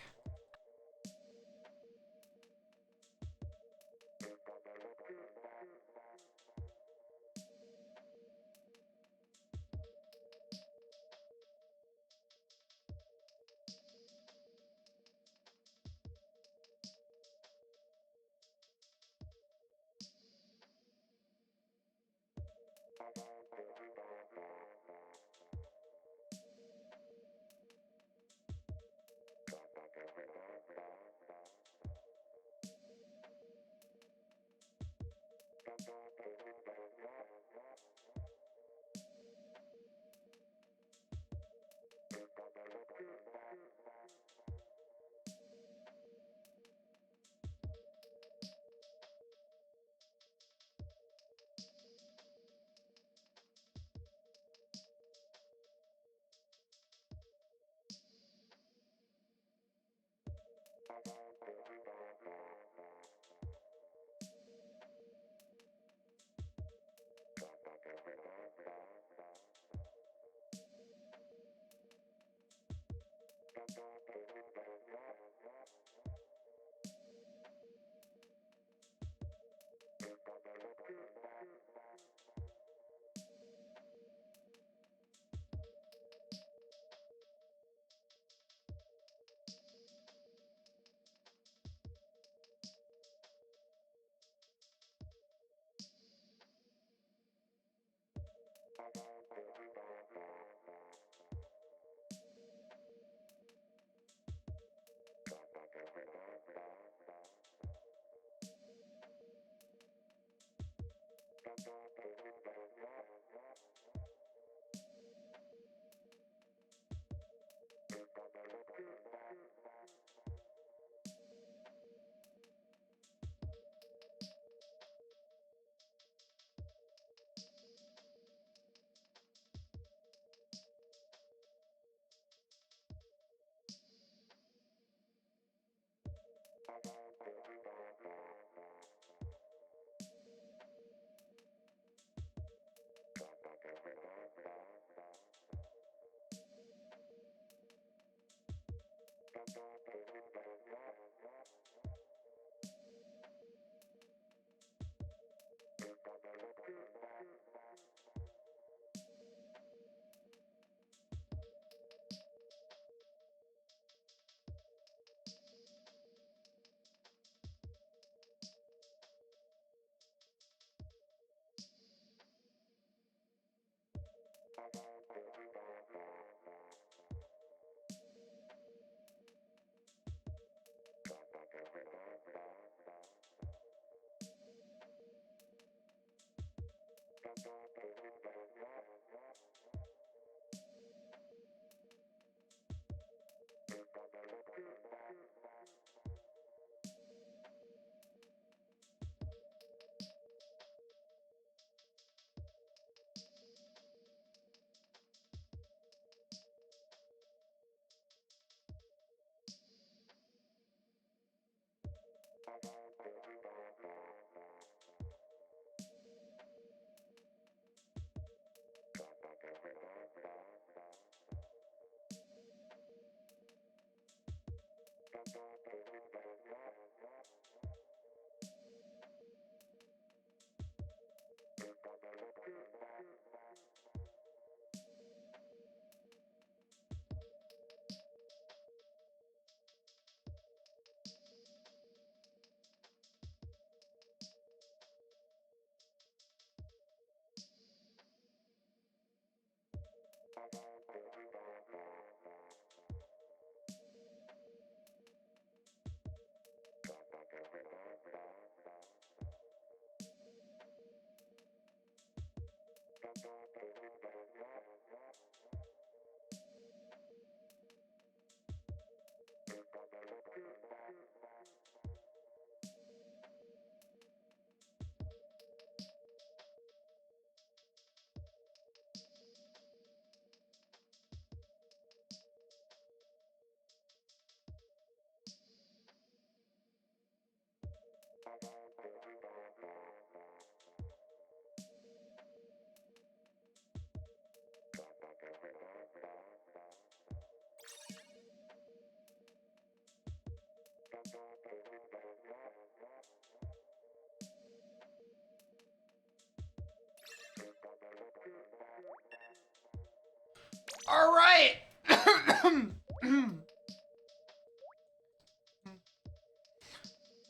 Speaker 1: All right.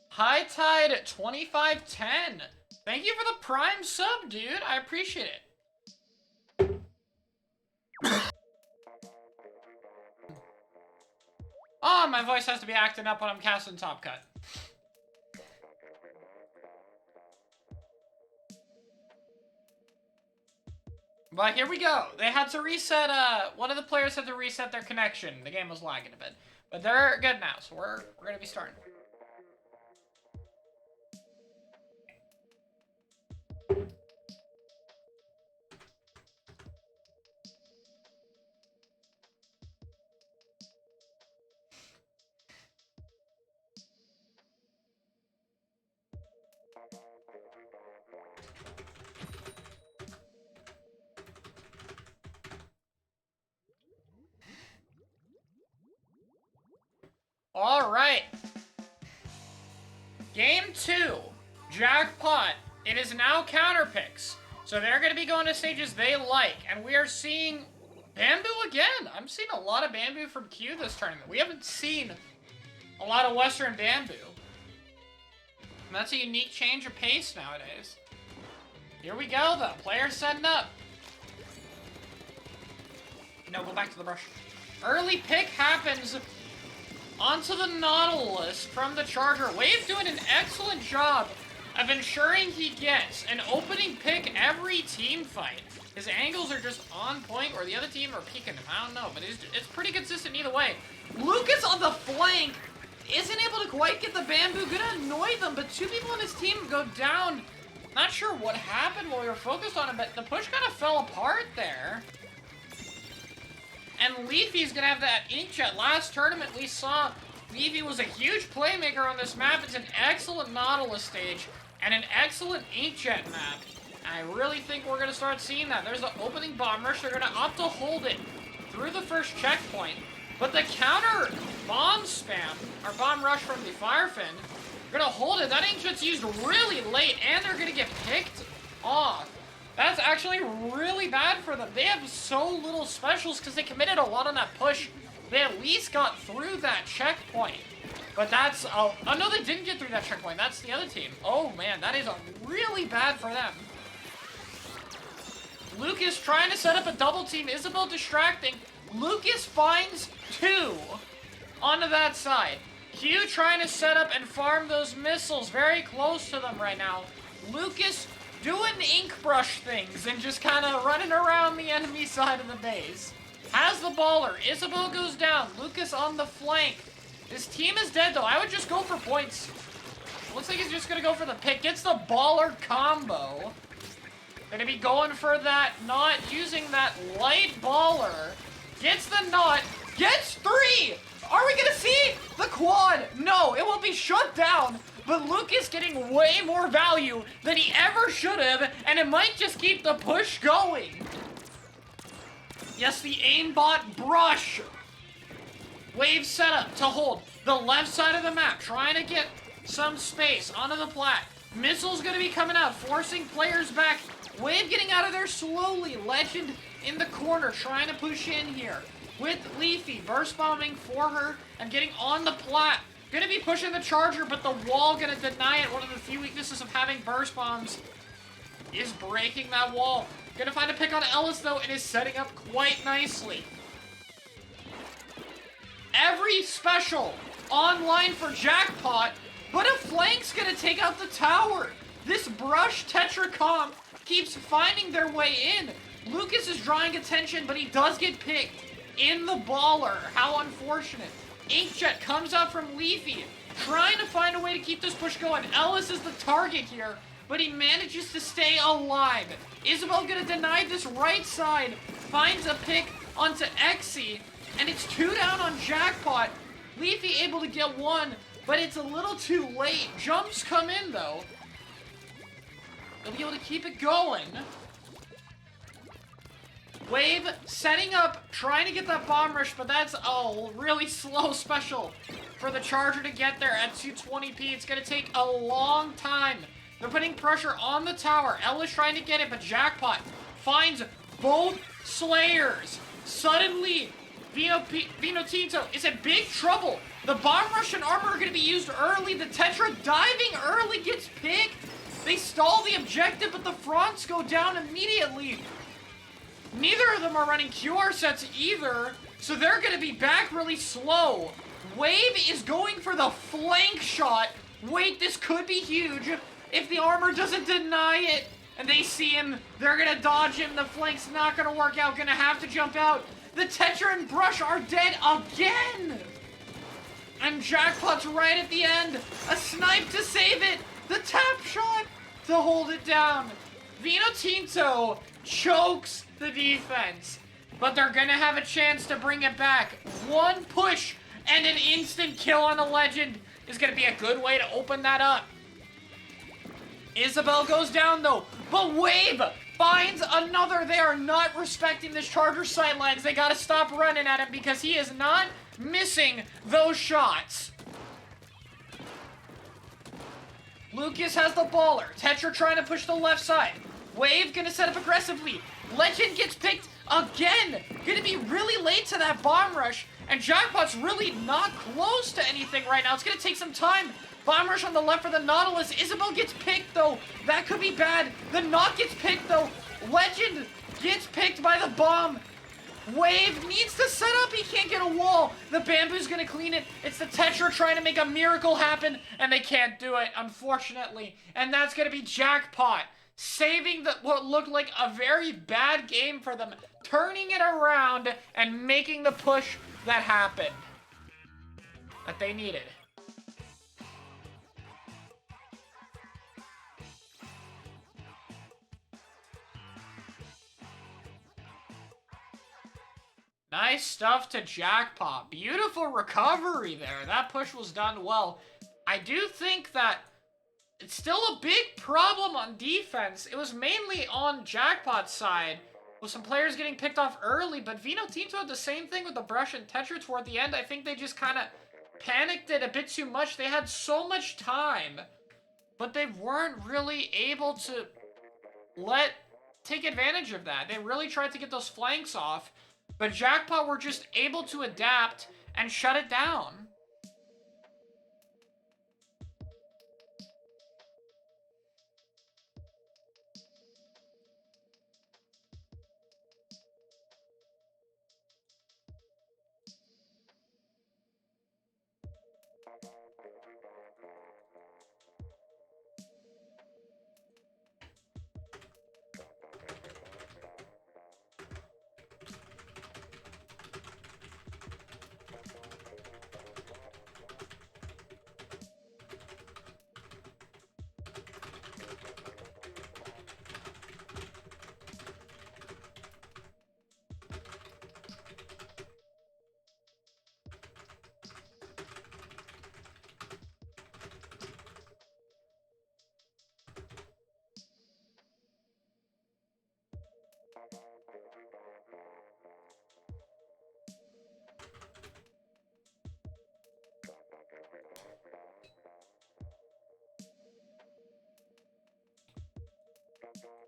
Speaker 1: High Tide at 2510. Thank you for the Prime sub, dude. I appreciate it. Oh, my voice has to be acting up when I'm casting Top Cut. But here we go. They had to reset, one of the players had to reset their connection. The game was lagging a bit. But they're good now, so we're gonna be starting. All right. Game 2. Jackpot. It is now counter picks. So they're going to be going to stages they like. And we are seeing Bamboo again. I'm seeing a lot of Bamboo from Q this tournament. We haven't seen a lot of Western Bamboo. And that's a unique change of pace nowadays. Here we go, though. Players setting up. No, go back to the brush. Early pick happens onto the Nautilus from the Charger. Wave's doing an excellent job of ensuring he gets an opening pick every team fight. His angles are just on point, or the other team are peeking him. I don't know, but it's pretty consistent either way. Lucas on the flank isn't able to quite get the Bamboo. Gonna annoy them, but two people on his team go down. Not sure what happened while we were focused on him, but the push kind of fell apart there. And Leafy's gonna have that inkjet. Last tournament we saw Leafy was a huge playmaker on this map. It's an excellent Nautilus stage and an excellent inkjet map. And I really think we're gonna start seeing that. There's the opening bomb rush. They're gonna opt to hold it through the first checkpoint. But the counter bomb spam, or bomb rush from the Firefin, they're gonna hold it. That inkjet's used really late, and they're gonna get picked off. That's actually really bad for them. They have so little specials because they committed a lot on that push. They at least got through that checkpoint. But that's, oh no, they didn't get through that checkpoint. That's the other team. Oh man, that is really bad for them. Lucas trying to set up a double team. Isabel distracting. Lucas finds two onto that side. Q trying to set up and farm those missiles very close to them right now. Lucas doing ink brush things and just kind of running around the enemy side of the base. Has the baller. Isabel goes down. Lucas on the flank. This team is dead, though. I would just go for points. Looks like he's just going to go for the pick. Gets the baller combo. Going to be going for that knot, using that light baller. Gets the knot. Gets three! Are we going to see the quad? No, it will be shut down. But Lucas getting way more value than he ever should have, and it might just keep the push going. Yes, the aimbot brush. Wave setup to hold the left side of the map, trying to get some space onto the plat. Missile's gonna be coming out, forcing players back. Wave getting out of there slowly. Legend in the corner, trying to push in here. With Leafy, burst bombing for her and getting on the plat. Gonna be pushing the Charger, but the wall gonna deny it. One of the few weaknesses of having burst bombs is breaking that wall. Gonna find a pick on Ellis, though, and is setting up quite nicely. Every special online for Jackpot, but a flank's gonna take out the tower. This brush Tetracomp keeps finding their way in. Lucas is drawing attention, but he does get picked in the baller. How unfortunate. Inkjet comes out from Leafy, trying to find a way to keep this push going. Ellis is the target here, but he manages to stay alive. Isabel gonna deny this right side, finds a pick onto Exy, and it's two down on Jackpot. Leafy able to get one, but it's a little too late. Jumps come in, though. They'll be able to keep it going. Wave setting up, trying to get that bomb rush, but that's a really slow special for the Charger to get there at 220p. It's going to take a long time. They're putting pressure on the tower. Ellis trying to get it, but Jackpot finds both Slayers. Suddenly, Vino Tinto is in big trouble. The Bomb Rush and Armor are going to be used early. The Tetra diving early gets picked. They stall the objective, but the fronts go down immediately. Neither of them are running QR sets either, so they're going to be back really slow. Wave is going for the flank shot. Wait, this could be huge. If the Armor doesn't deny it, and they see him, they're going to dodge him. The flank's not going to work out. Going to have to jump out. The Tetra and Brush are dead again! And Jackpot's right at the end. A snipe to save it. The tap shot to hold it down. Vino Tinto chokes the defense. But they're gonna have a chance to bring it back. One push and an instant kill on a legend is gonna be a good way to open that up. Isabel goes down though, but Wave finds another. They are not respecting this Charger sightlines. They gotta stop running at him because he is not missing those shots. Lucas has the baller. Tetra trying to push the left side. Wave gonna set up aggressively. Legend gets picked again. Gonna be really late to that bomb rush. And Jackpot's really not close to anything right now. It's gonna take some time. Bomb rush on the left for the Nautilus. Isabel gets picked though. That could be bad. The knock gets picked though. Legend gets picked by the bomb. Wave needs to set up. He can't get a wall. The Bamboo's gonna clean it. It's the Tetra trying to make a miracle happen, and they can't do it, unfortunately. And that's gonna be Jackpot saving what looked like a very bad game for them, turning it around and making the push that happened that they needed. Nice stuff to Jackpot. Beautiful recovery there. That push was done well. I do think that it's still a big problem on defense. It was mainly on Jackpot's side, with some players getting picked off early, but Vino Tinto had the same thing with the Brush and Tetra toward the end. I think they just kind of panicked it a bit too much. They had so much time, but they weren't really able to take advantage of that. They really tried to get those flanks off, but Jackpot were just able to adapt and shut it down.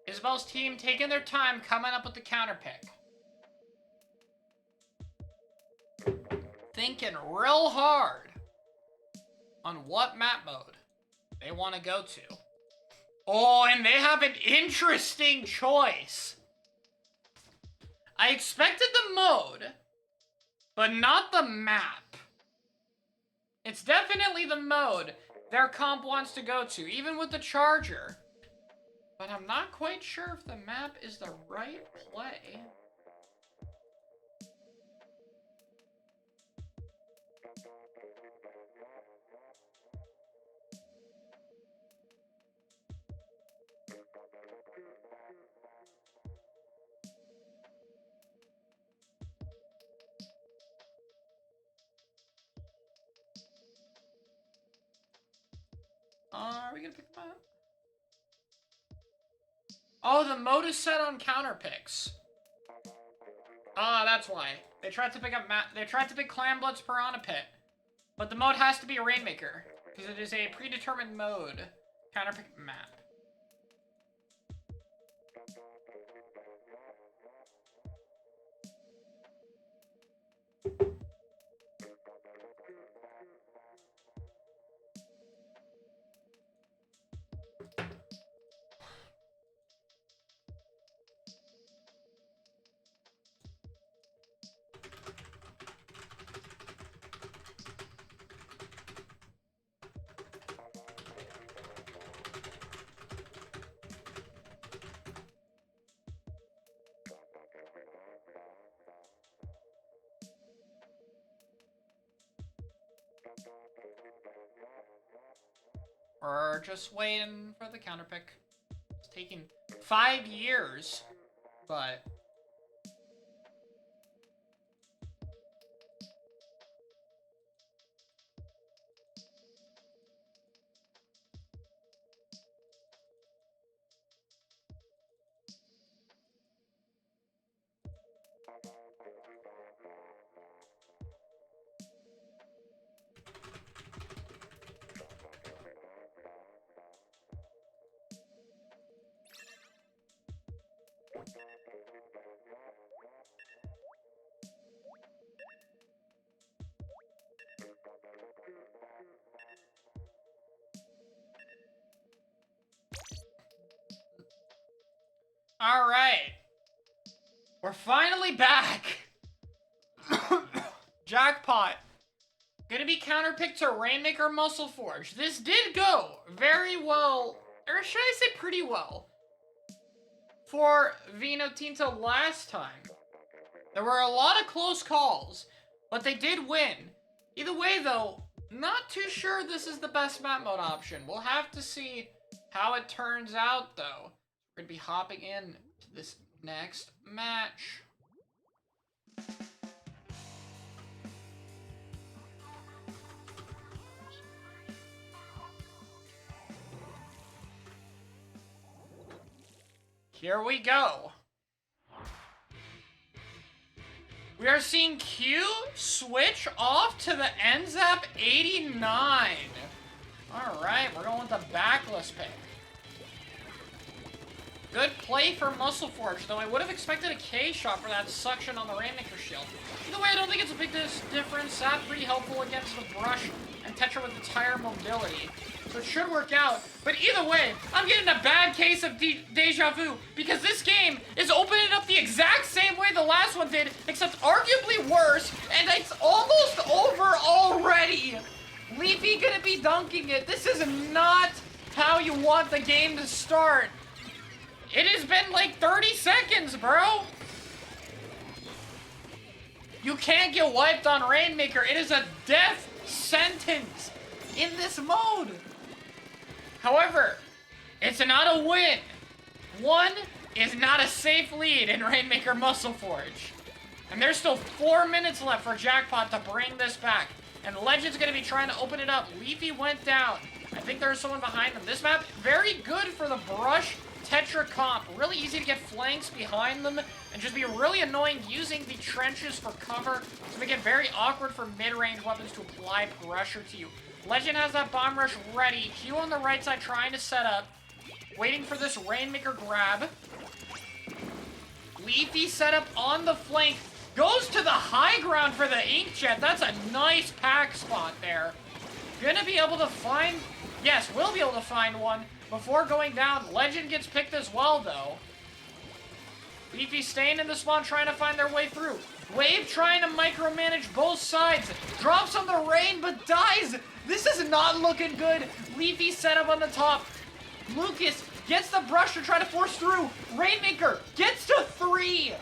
Speaker 1: Isabel's team taking their time coming up with the counter pick. Thinking real hard on what map mode they want to go to. Oh, and they have an interesting choice. I expected the mode, but not the map. It's definitely the mode their comp wants to go to, even with the Charger. But I'm not quite sure if the map is the right play. Are we gonna pick them up? Oh, the mode is set on counter picks. Ah, that's why. They tried to pick up they tried to pick Clan Blood's Piranha Pit. But the mode has to be a Rainmaker, because it is a predetermined mode. Counter pick map. Or just waiting for the counter pick. It's taking 5 years, but... Alright. We're finally back. Jackpot. Gonna be counterpicked to Rainmaker Muscle Forge. This did go very well, or should I say pretty well, for Vino Tinto last time. There were a lot of close calls, but they did win. Either way though, not too sure this is the best map mode option. We'll have to see how it turns out though. We're gonna be hopping in to this next match. Here we go. We are seeing Q switch off to the NZAP 89. Alright, we're going with the backless pick. Good play for Muscle Forge, though I would have expected a K shot for that suction on the Rainmaker shield. Either way, I don't think it's a big difference. That's pretty helpful against the brush and Tetra with the tire mobility. So it should work out. But either way, I'm getting a bad case of deja vu because this game is opening up the exact same way the last one did, except arguably worse, and it's almost over already. Leafy gonna be dunking it. This is not how you want the game to start. It has been like 30 seconds, bro. You can't get wiped on Rainmaker. It is a death sentence in this mode. However, it's not a win. One is not a safe lead in Rainmaker Muscle Forge. And there's still 4 minutes left for Jackpot to bring this back. And Legend's gonna be trying to open it up. Leafy went down. I think there's someone behind them. This map, very good for the brush Tetra comp. Really easy to get flanks behind them and just be really annoying using the trenches for cover to make it very awkward for mid-range weapons to apply pressure to you. Legend has that bomb rush ready. Q on the right side trying to set up. Waiting for this Rainmaker grab. Leafy set up on the flank. Goes to the high ground for the Inkjet. That's a nice pack spot there. Gonna be able to find... Yes, will be able to find one before going down. Legend gets picked as well, though. Leafy staying in the spawn, trying to find their way through. Wave trying to micromanage both sides. Drops on the rain, but dies. This is not looking good. Leafy set up on the top. Lucas gets the brush to try to force through. Rainmaker gets to 3,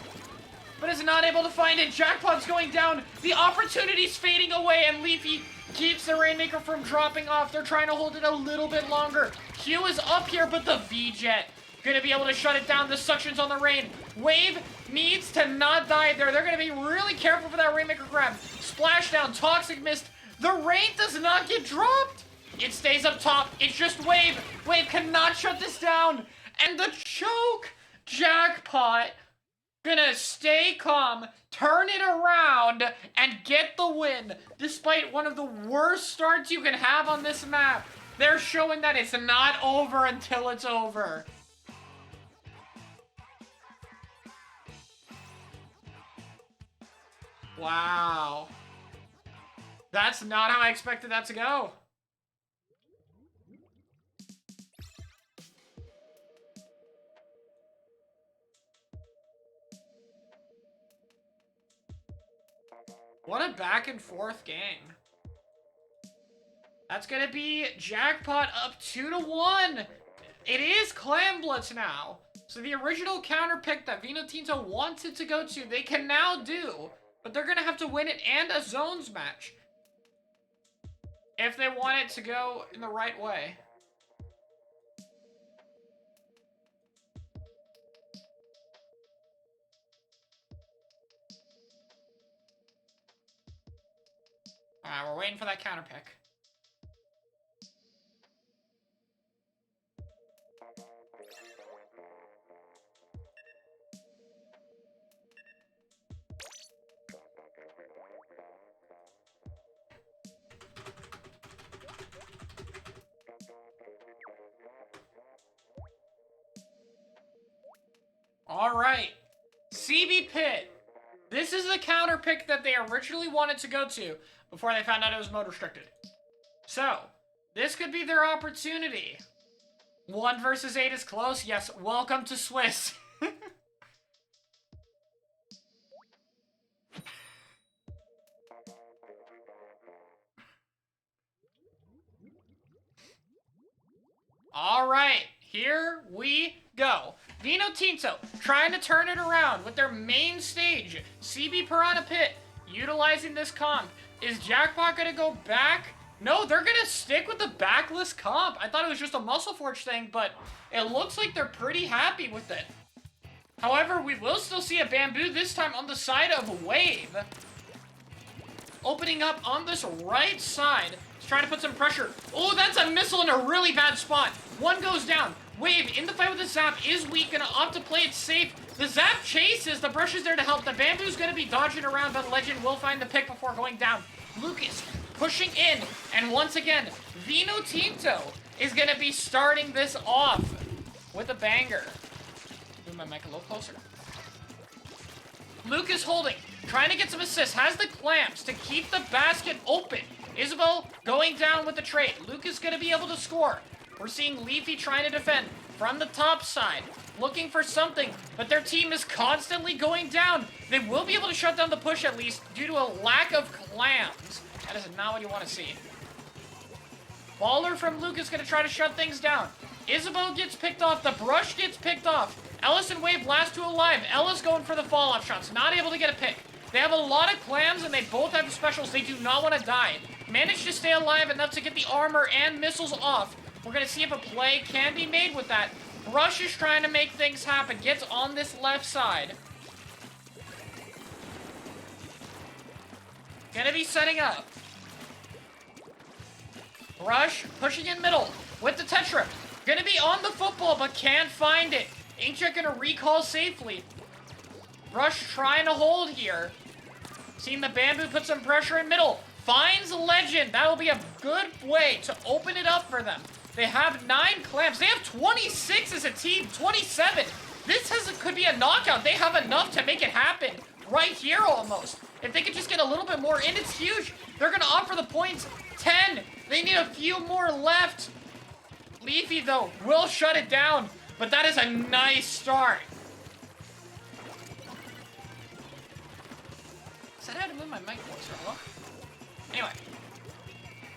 Speaker 1: but is not able to find it. Jackpot's going down. The opportunity's fading away, and Leafy keeps the Rainmaker from dropping off. They're trying to hold it a little bit longer. Q is up here, but the V-Jet gonna be able to shut it down. The suction's on the rain. Wave needs to not die there. They're gonna be really careful for that Rainmaker grab. Splashdown, Toxic Mist. The rain does not get dropped. It stays up top. It's just Wave. Wave cannot shut this down. And the choke. Jackpot gonna stay calm, turn it around, and get the win. Despite one of the worst starts you can have on this map. They're showing that it's not over until it's over. Wow. That's not how I expected that to go. What a back and forth game. That's gonna be Jackpot up 2-1. It is Clan Blitz now. So the original counter pick that Vino Tinto wanted to go to, they can now do. But they're gonna have to win it and a zones match if they want it to go in the right way. Alright, we're waiting for that counter pick. Alright. CB Pit. This is the counter pick that they originally wanted to go to before they found out it was mode restricted. So, this could be their opportunity. 1 versus 8 is close. Yes, welcome to Swiss. Alright, here we go. Vino Tinto trying to turn it around with their main stage. CB Piranha Pit utilizing this comp. Is Jackpot gonna go back? No, they're gonna stick with the backless comp. I thought it was just a Muscle Forge thing, but it looks like they're pretty happy with it. However, we will still see a Bamboo this time on the side of Wave. Opening up on this right side. He's trying to put some pressure. Oh, that's a missile in a really bad spot. One goes down. Wave in the fight with the Zap is weak, gonna opt to play it safe. The Zap chases, the Brush is there to help. The Bamboo's gonna be dodging around, but Legend will find the pick before going down. Lucas pushing in, and once again, Vino Tinto is gonna be starting this off with a banger. Move my mic a little closer. Lucas holding, trying to get some assists, has the clamps to keep the basket open. Isabel going down with the trade. Lucas gonna be able to score. We're seeing Leafy trying to defend from the top side, looking for something, but their team is constantly going down. They will be able to shut down the push at least due to a lack of clams. That is not what you want to see. Baller from Lucas gonna try to shut things down. Isabel gets picked off, the Brush gets picked off. Ellis and Wave last two alive. Ellis going for the fall-off shots, not able to get a pick. They have a lot of clams and they both have specials. They do not want to die. Managed to stay alive enough to get the armor and missiles off. We're going to see if a play can be made with that. Brush is trying to make things happen. Gets on this left side. Gonna be setting up. Brush pushing in middle with the Tetra. Gonna be on the football, but can't find it. Inkjet gonna recall safely. Brush trying to hold here. Seeing the Bamboo put some pressure in middle. Finds Legend. That will be a good way to open it up for them. They have 9 clamps. They have 26 as a team. 27. This could be a knockout. They have enough to make it happen right here almost. If they could just get a little bit more in, it's huge. They're going to offer the points. 10. They need a few more left. Leafy, though, will shut it down. But that is a nice start. Said I had to move my mic closer. Hello? Anyway.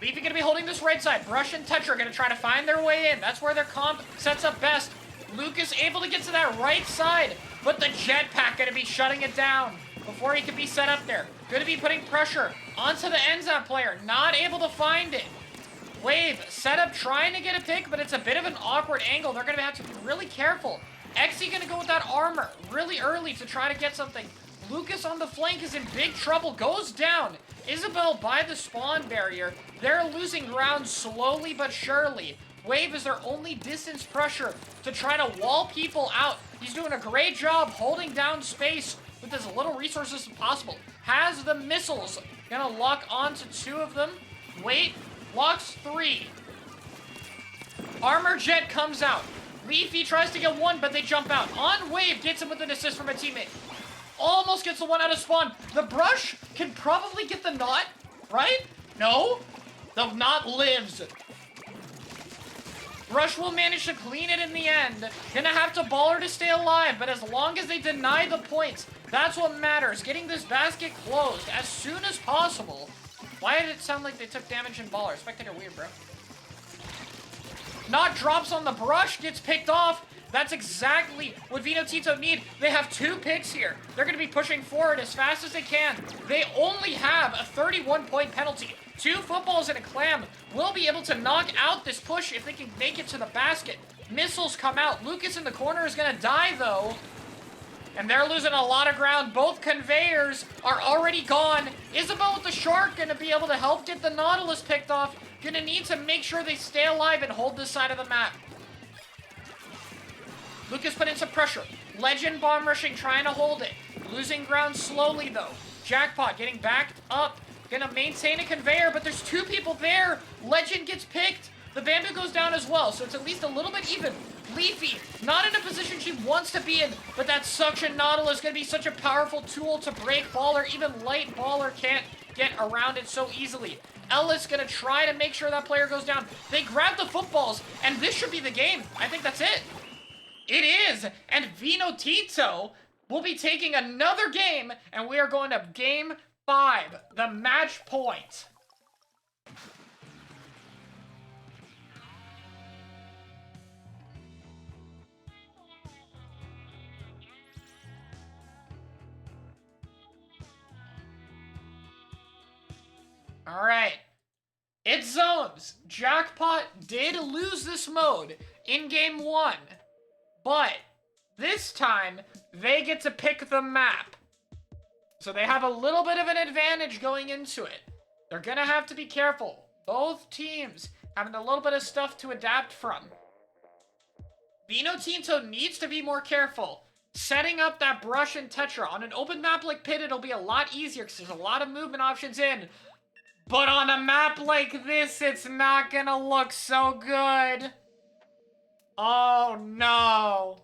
Speaker 1: Leafy gonna be holding this right side. Brush and Tetra are gonna try to find their way in. That's where their comp sets up best. Lucas able to get to that right side, but the jetpack gonna be shutting it down before he can be set up there. Gonna be putting pressure onto the Enzap player. Not able to find it. Wave set up trying to get a pick, but it's a bit of an awkward angle. They're gonna have to be really careful. Xe gonna go with that armor really early to try to get something. Lucas on the flank is in big trouble. Goes down. Isabel by the spawn barrier. They're losing ground slowly but surely. Wave is their only distance pressure to try to wall people out. He's doing a great job holding down space with as little resources as possible. Has the missiles. Gonna lock onto 2 of them. Wait. Locks 3. Armor Jet comes out. Leafy tries to get 1, but they jump out. On Wave gets him with an assist from a teammate. Almost gets the 1 out of spawn. The Brush can probably get the knot, right? No? The knot lives. Brush will manage to clean it in the end. Gonna have to baller to stay alive, but as long as they deny the points, that's what matters. Getting this basket closed as soon as possible. Why did it sound like they took damage in baller? Spectator weird, bro. Knot drops on the Brush, gets picked off. That's exactly what Vino Tinto need. They have 2 picks here. They're going to be pushing forward as fast as they can. They only have a 31-point penalty. 2 footballs and a clam will be able to knock out this push if they can make it to the basket. Missiles come out. Lucas in the corner is going to die, though. And they're losing a lot of ground. Both conveyors are already gone. Isabel with the Shark gonna be able to help get the Nautilus picked off. Gonna need to make sure they stay alive and hold this side of the map. Lucas put in some pressure. Legend bomb rushing, trying to hold it. Losing ground slowly, though. Jackpot getting backed up. Gonna maintain a conveyor, but there's two people there. Legend gets picked. The Bamboo goes down as well, so it's at least a little bit even. Leafy, not in a position she wants to be in, but that Suction Nautilus is gonna be such a powerful tool to break Baller. Even light Baller can't get around it so easily. Ellis gonna try to make sure that player goes down. They grab the footballs, and this should be the game. I think that's it. It is, and Vino Tito will be taking another game, and we are going to game 5, the match point. All right, it's zones. Jackpot did lose this mode in game 1, but this time they get to pick the map. So they have a little bit of an advantage going into it. They're gonna have to be careful. Both teams having a little bit of stuff to adapt from. Vino Tinto needs to be more careful. Setting up that brush and Tetra. On an open map like Pit, it'll be a lot easier because there's a lot of movement options in. But on a map like this, it's not gonna look so good. Oh no.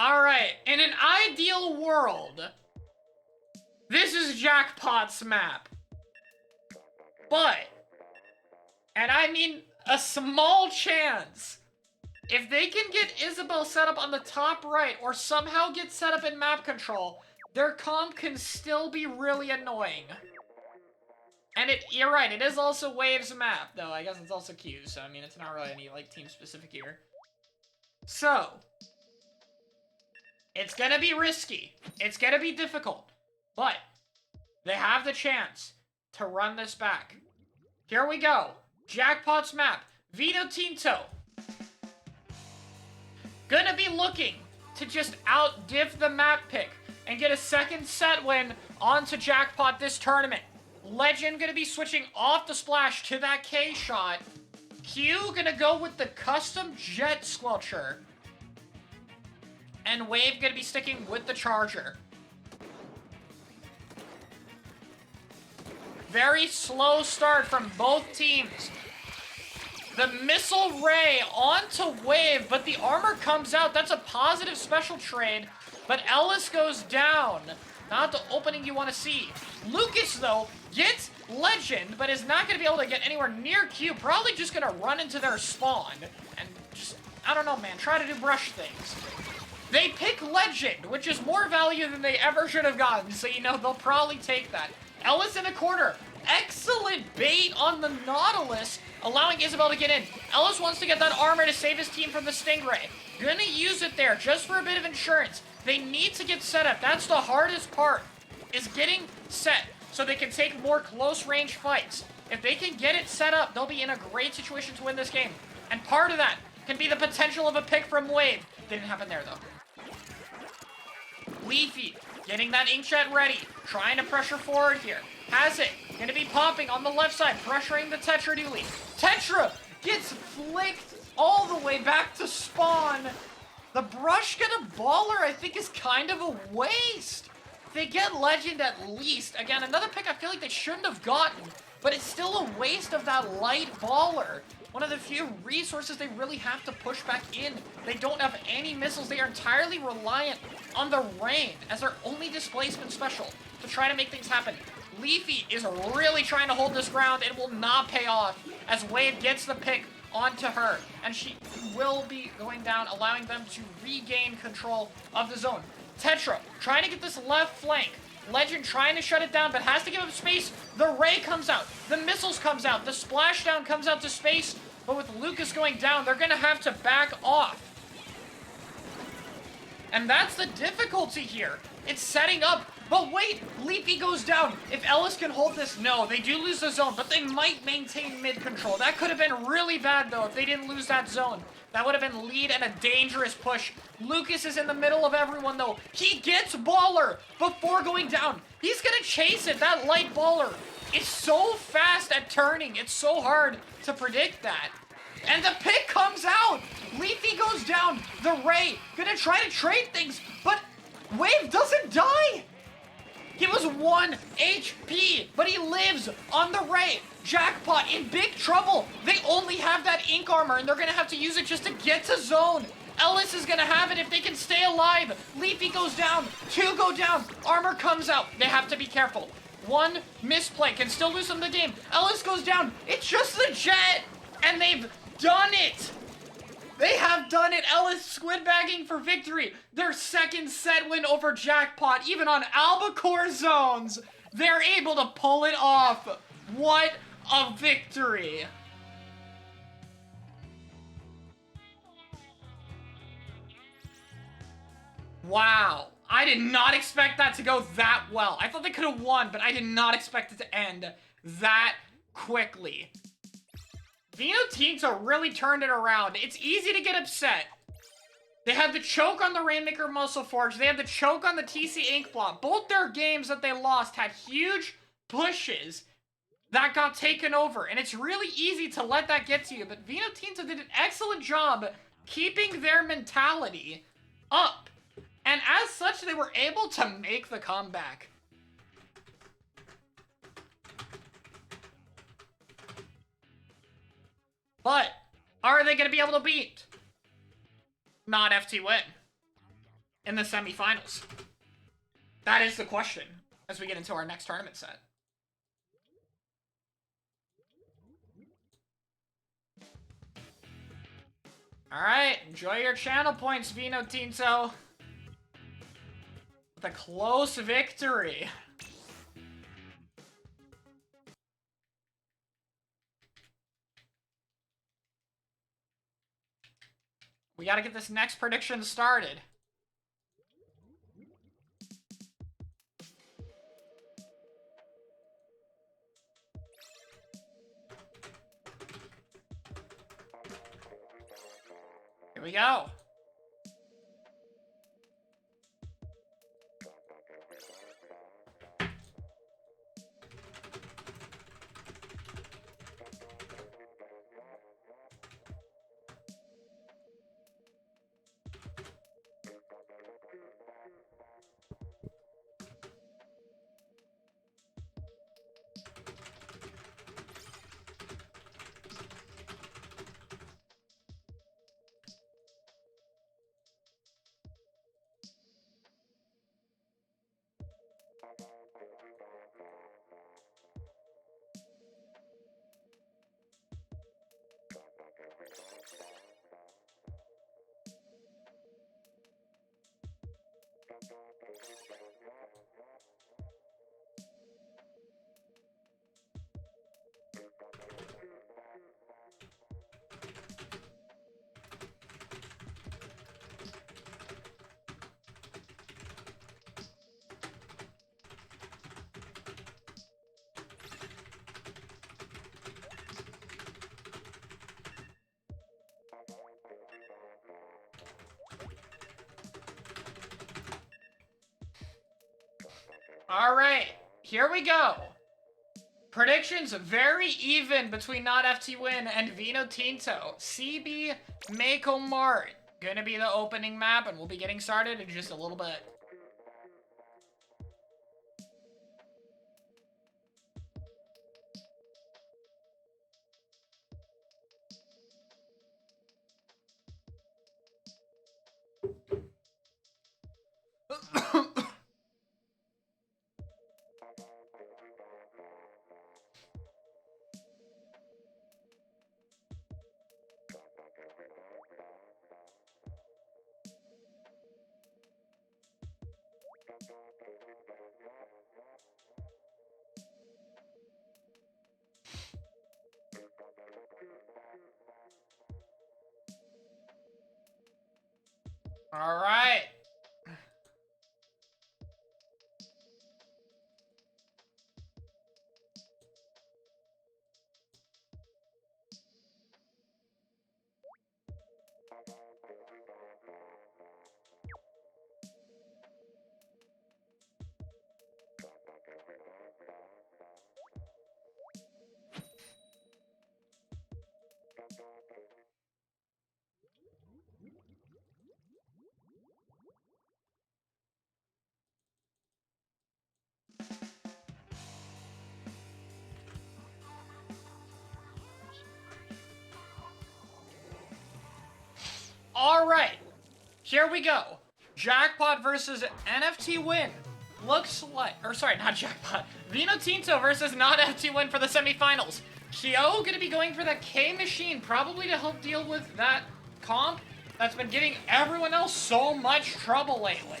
Speaker 1: Alright, in an ideal world, this is Jackpot's map. But, and I mean a small chance, if they can get Isabel set up on the top right or somehow get set up in map control, their comp can still be really annoying. And you're right, it is also Wave's map, though I guess it's also Q, so I mean it's not really any like team specific here. So, it's gonna be risky. It's gonna be difficult. But they have the chance to run this back. Here we go. Jackpot's map. Vino Tinto. Gonna be looking to just out-diff the map pick and get a second set win onto Jackpot this tournament. Legend gonna be switching off the splash to that K shot. Q gonna go with the custom jet squelcher. And Wave gonna be sticking with the charger. Very slow start from both teams. The missile ray onto Wave, but the armor comes out. That's a positive special trade, but Ellis goes down. Not the opening you want to see. Lucas, though, gets Legend, but is not going to be able to get anywhere near Q. Probably just going to run into their spawn and just, I don't know, man, try to do brush things. They pick Legend, which is more value than they ever should have gotten, so you know they'll probably take that. Ellis in a corner. Excellent bait on the Nautilus, allowing Isabel to get in. Ellis wants to get that armor to save his team from the Stingray. Gonna use it there just for a bit of insurance. They need to get set up. That's the hardest part, is getting set so they can take more close-range fights. If they can get it set up, they'll be in a great situation to win this game. And part of that can be the potential of a pick from Wave. Didn't happen there, though. Leafy, getting that inkjet ready. Trying to pressure forward here. Has it. Gonna be popping on the left side, pressuring the Tetra dually. Tetra gets flicked all the way back to spawn. The brush gonna Baller, I think, is kind of a waste. They get Legend at least. Again, another pick I feel like they shouldn't have gotten, but it's still a waste of that light Baller. One of the few resources they really have to push back in. They don't have any missiles. They are entirely reliant on the rain as their only displacement special to try to make things happen. Leafy is really trying to hold this ground. It will not pay off as Wave gets the pick onto her. And she will be going down, allowing them to regain control of the zone. Tetra trying to get this left flank. Legend trying to shut it down, but has to give up space. The ray comes out. The missiles comes out. The splashdown comes out to space. But with Lucas going down, they're going to have to back off. And that's the difficulty here. It's setting up But wait, Leafy goes down. If Ellis can hold this, no, they do lose the zone, but they might maintain mid control. That could have been really bad, though, if they didn't lose that zone. That would have been lead and a dangerous push. Lucas is in the middle of everyone, though. He gets Baller before going down. He's gonna chase it. That light Baller is so fast at turning. It's so hard to predict that. And the pick comes out. Leafy goes down. The Ray gonna try to trade things, but Wave doesn't die. He was 1 HP, but he lives on the Ray. Jackpot in big trouble. They only have that ink armor, and they're gonna have to use it just to get to zone. Ellis is gonna have it if they can stay alive. Leafy goes down. 2 go down. Armor comes out. They have to be careful. 1 misplay can still lose them the game. Ellis goes down. It's just the Jet, and they've done it. They have done it. Ellis squidbagging for victory. Their second set win over Jackpot, even on Albacore zones. They're able to pull it off. What a victory. Wow. I did not expect that to go that well. I thought they could have won, but I did not expect it to end that quickly. Vino Tinto really turned it around. It's easy to get upset. They had the choke on the Rainmaker Muscle Forge. They had the choke on the TC Inkblot. Both their games that they lost had huge pushes that got taken over. And it's really easy to let that get to you. But Vino Tinto did an excellent job keeping their mentality up. And as such, they were able to make the comeback. But are they going to be able to beat not FT Win in the semifinals? That is the question as we get into our next tournament set. Alright, enjoy your channel points, Vino Tinto. With a close victory. We gotta get this next prediction started. Here we go. All right, here we go. Predictions very even between Not FT Win and Vino Tinto. CB Mako Mart gonna be the opening map, and we'll be getting started in just a little bit. All right. Alright, here we go. Jackpot versus NFT Win. Looks like, or sorry, not Jackpot. Vino Tinto versus not FT Win for the semifinals. Kyo gonna be going for that K machine, probably to help deal with that comp that's been giving everyone else so much trouble lately.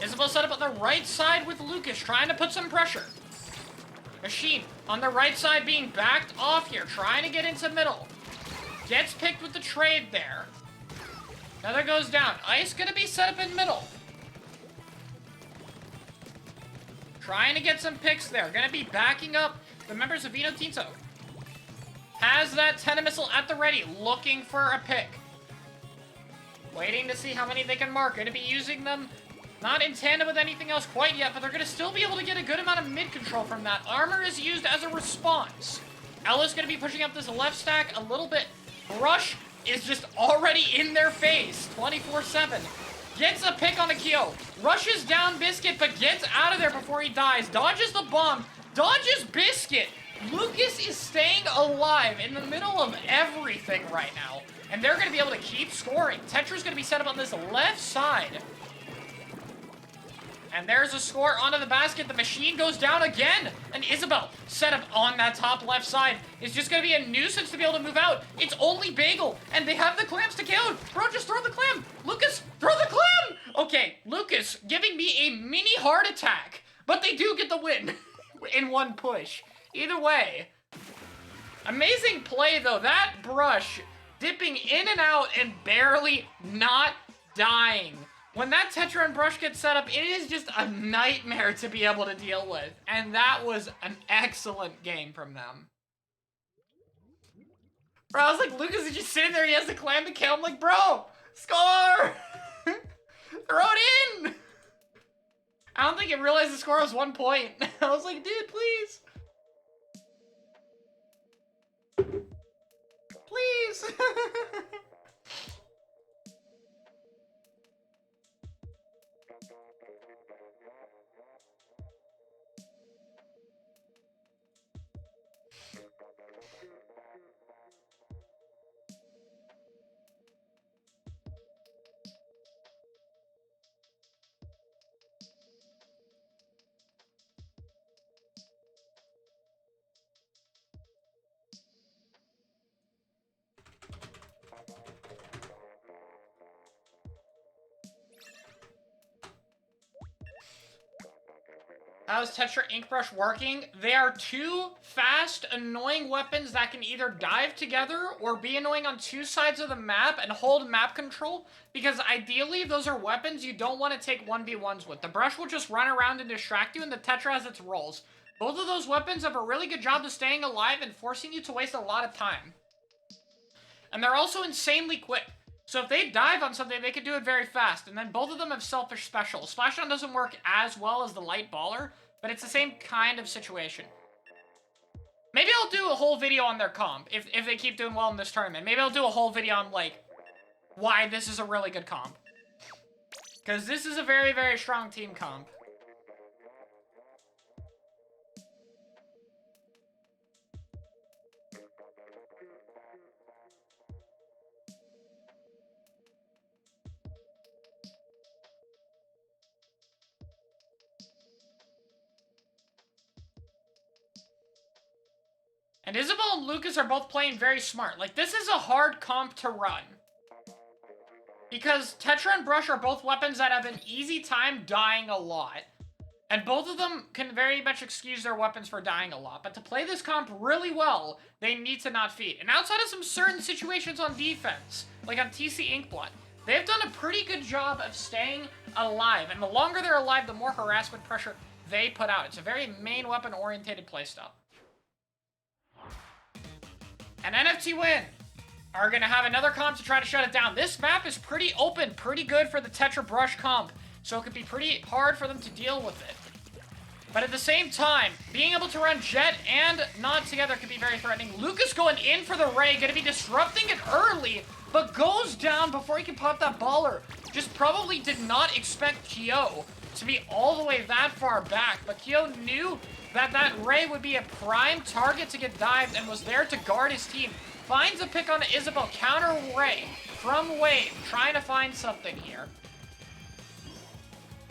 Speaker 1: Isabel set up on the right side with Lucas, trying to put some pressure. Machine on the right side being backed off here, trying to get into middle. Gets picked with the trade there. Another goes down. Ice gonna be set up in middle. Trying to get some picks there. Gonna be backing up the members of Vino Tinto. Has that Tena missile at the ready, looking for a pick. Waiting to see how many they can mark. Gonna be using them not in tandem with anything else quite yet, but they're gonna still be able to get a good amount of mid control from that. Armor is used as a response. Ella's gonna be pushing up this left stack a little bit. Brush is just already in their face, 24/7. Gets a pick on a Kyo. Rushes down Biscuit, but gets out of there before he dies. Dodges the bomb. Dodges Biscuit. Lucas is staying alive in the middle of everything right now. And they're going to be able to keep scoring. Tetra's going to be set up on this left side. And there's a score onto the basket. The machine goes down again. And Isabel, set up on that top left side, is just going to be a nuisance to be able to move out. It's only Bagel, and they have the clams to kill. Bro, just throw the clam. Lucas, throw the clam. Okay, Lucas giving me a mini heart attack. But they do get the win in one push. Either way. Amazing play, though. That brush dipping in and out and barely not dying. When that Tetra and Brush get set up, it is just a nightmare to be able to deal with. And that was an excellent game from them. Bro, I was like, Lucas is just sitting there, he has the clam to kill. I'm like, bro, score! Throw it in! I don't think he realized the score was 1 point. I was like, dude, please. Please! How's Tetra Ink Brush working? They are two fast, annoying weapons that can either dive together or be annoying on two sides of the map and hold map control, because ideally those are weapons you don't want to take 1v1s with. The Brush will just run around and distract you, and the Tetra has its rolls. Both of those weapons have a really good job of staying alive and forcing you to waste a lot of time. And they're also insanely quick. So if they dive on something, they can do it very fast. And then both of them have selfish specials. Splashdown doesn't work as well as the light baller, but it's the same kind of situation. Maybe I'll do a whole video on their comp, if they keep doing well in this tournament. Maybe I'll do a whole video on, like, why this is a really good comp. Because this is a very, very strong team comp. And Isabel and Lucas are both playing very smart. Like, this is a hard comp to run. Because Tetra and Brush are both weapons that have an easy time dying a lot. And both of them can very much excuse their weapons for dying a lot. But to play this comp really well, they need to not feed. And outside of some certain situations on defense, like on TC Inkblot, they've done a pretty good job of staying alive. And the longer they're alive, the more harassment pressure they put out. It's a very main weapon-oriented playstyle. And NFT Win are going to have another comp to try to shut it down. This map is pretty open, pretty good for the Tetra Brush comp, so it could be pretty hard for them to deal with it. But at the same time, being able to run Jet and Nod together can be very threatening. Lucas going in for the Ray, going to be disrupting it early, but goes down before he can pop that baller. Just probably did not expect Kyo to be all the way that far back, but Kyo knew that that Ray would be a prime target to get dived and was there to guard his team. Finds a pick on Isabel, counter Ray from Wave, trying to find something here.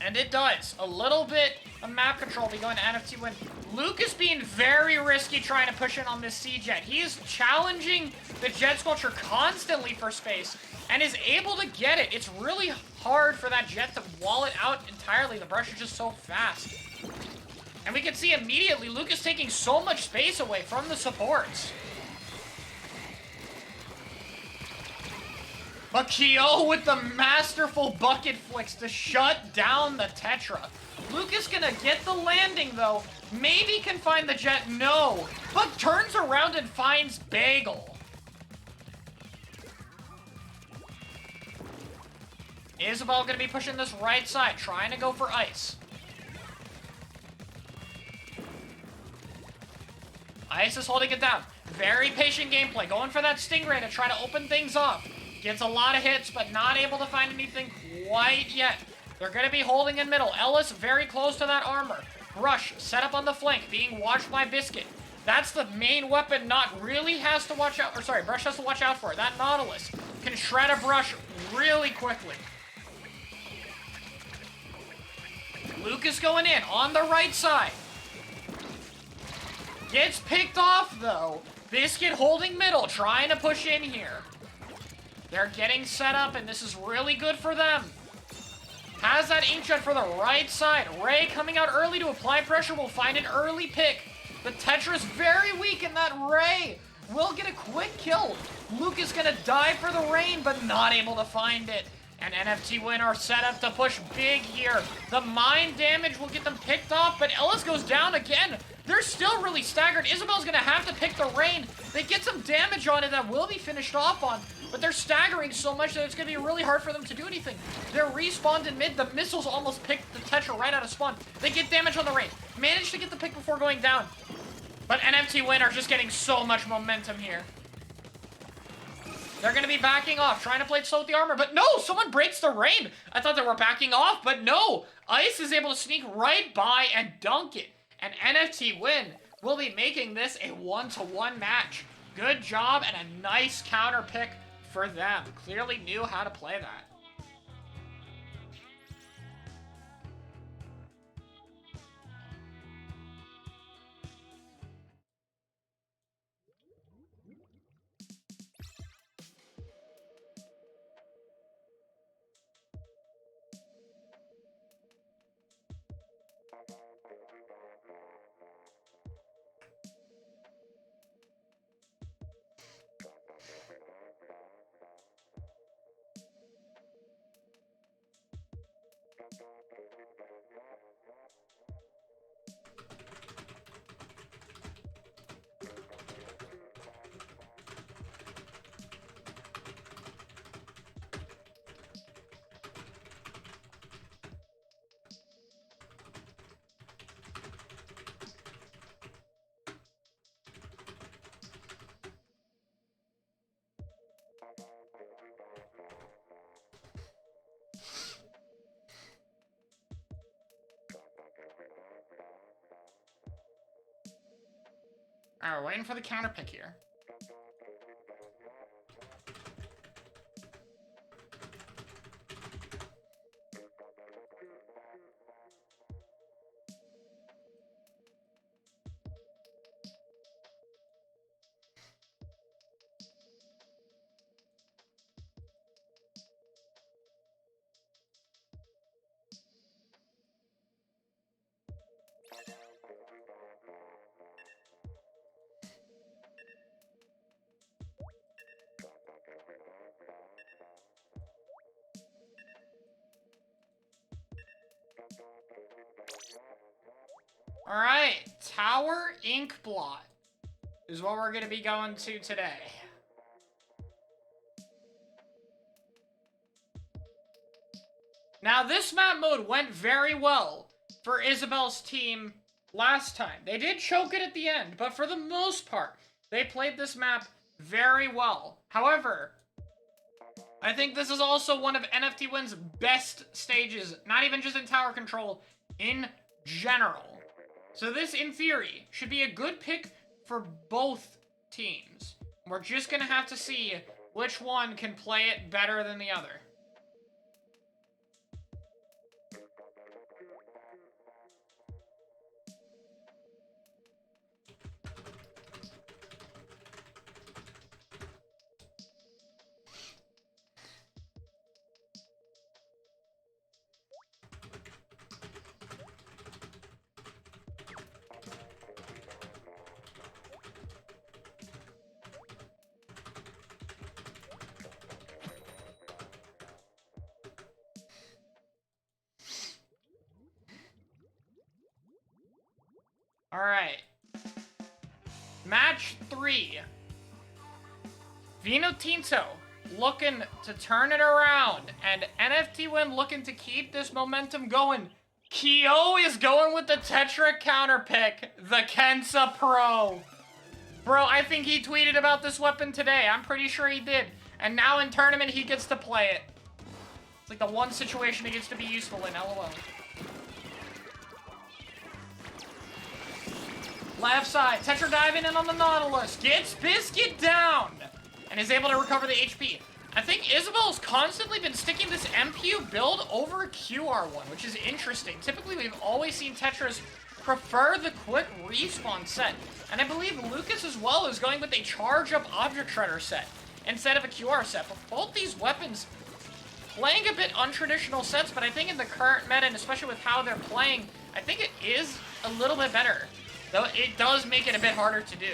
Speaker 1: And it does. A little bit of map control be going to NFT Win. Lucas being very risky trying to push in on this C-Jet. He is challenging the Jet Sculpture constantly for space and is able to get it. It's really hard for that Jet to wall it out entirely. The brush is just so fast. And we can see immediately Lucas taking so much space away from the supports. But Kyo with the masterful bucket flicks to shut down the Tetra. Lucas gonna get the landing though. Maybe can find the Jet, no. But turns around and finds Bagel. Isabel gonna be pushing this right side, trying to go for ice. Ice is holding it down. Very patient gameplay, going for that Stingray to try to open things up. Gets a lot of hits, but not able to find anything quite yet. They're going to be holding in middle. Ellis very close to that armor. Brush set up on the flank, being watched by Biscuit. That's the main weapon Not really has to watch out, or sorry, Brush has to watch out for. That Nautilus can shred a Brush really quickly. Lucas going in on the right side. Gets picked off, though. Biscuit holding middle, trying to push in here. They're getting set up, and this is really good for them. Has that Inkjet for the right side. Ray coming out early to apply pressure will find an early pick. The Tetra's very weak, and that Ray will get a quick kill. Lucas gonna dive for the rain, but not able to find it. And NFT Win are set up to push big here. The mine damage will get them picked off, but Ellis goes down again. They're still really staggered. Isabel's gonna have to pick the rain. They get some damage on it that will be finished off on, but they're staggering so much that it's gonna be really hard for them to do anything. They're respawned in mid. The missiles almost picked the Tetra right out of spawn. They get damage on the rain. Managed to get the pick before going down. But NFT Win are just getting so much momentum here. They're gonna be backing off, trying to play slow with the armor, but no! Someone breaks the rain! I thought they were backing off, but no! Ice is able to sneak right by and dunk it. And NFT Win will be making this a 1-to-1 match. Good job and a nice counter pick for them. Clearly knew how to play that. Alright, we're waiting for the counter pick here. Alright, Tower Ink Blot is what we're going to be going to today. Now, this map mode went very well for Isabel's team last time. They did choke it at the end, but for the most part, they played this map very well. However, I think this is also one of NFT Win's best stages, not even just in tower control, in general. So this, in theory, should be a good pick for both teams. We're just gonna have to see which one can play it better than the other. Alright. Match 3. Vino Tinto looking to turn it around. And NFT Win looking to keep this momentum going. Kyo is going with the Tetra counter pick. The Kensa Pro. Bro, I think he tweeted about this weapon today. I'm pretty sure he did. And now in tournament, he gets to play it. It's like the one situation he gets to be useful in, LOL. Left side, Tetra diving in on the Nautilus, gets Biscuit down, and is able to recover the HP. I think Isabel's constantly been sticking this MPU build over QR1, which is interesting. Typically, we've always seen Tetras prefer the quick respawn set, and I believe Lucas as well is going with a charge-up object shredder set instead of a QR set. But both these weapons playing a bit untraditional sets, but I think in the current meta, and especially with how they're playing, I think it is a little bit better. Though it does make it a bit harder to do.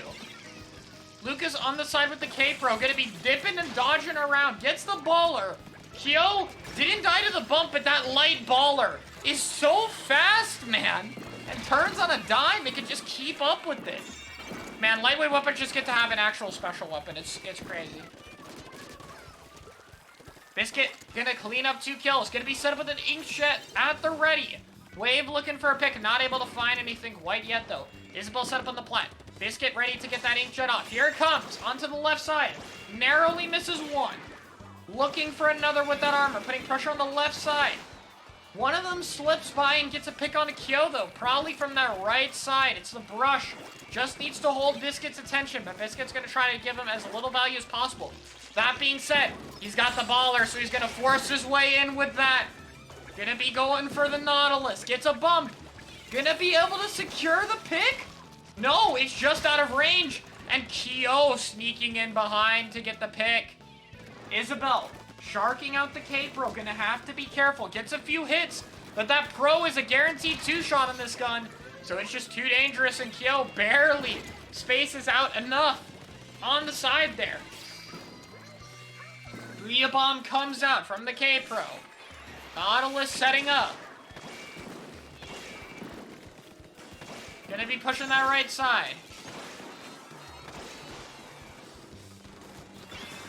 Speaker 1: Lucas on the side with the K-Pro, gonna be dipping and dodging around, gets the baller. Kyo didn't die to the bump, but that light baller is so fast, man. And turns on a dime, it can just keep up with it. Man, lightweight weapons just get to have an actual special weapon. It's crazy. Biscuit gonna clean up 2 kills, gonna be set up with an inkjet at the ready. Wave looking for a pick, not able to find anything quite yet though. Isabel set up on the plat. Biscuit ready to get that inkjet off. Here it comes, onto the left side. Narrowly misses one. Looking for another with that armor, putting pressure on the left side. One of them slips by and gets a pick on a Kyo though, probably from that right side. It's the brush. Just needs to hold Biscuit's attention, but Biscuit's gonna try to give him as little value as possible. That being said, he's got the baller, so he's gonna force his way in with that. Gonna be going for the Nautilus. Gets a bump. Gonna be able to secure the pick? No, it's just out of range. And Kyo sneaking in behind to get the pick. Isabel sharking out the K-Pro. Gonna have to be careful. Gets a few hits. But that Pro is a guaranteed 2-shot on this gun. So it's just too dangerous. And Kyo barely spaces out enough on the side there. Booyah Bomb comes out from the K-Pro. Nautilus setting up. Gonna be pushing that right side.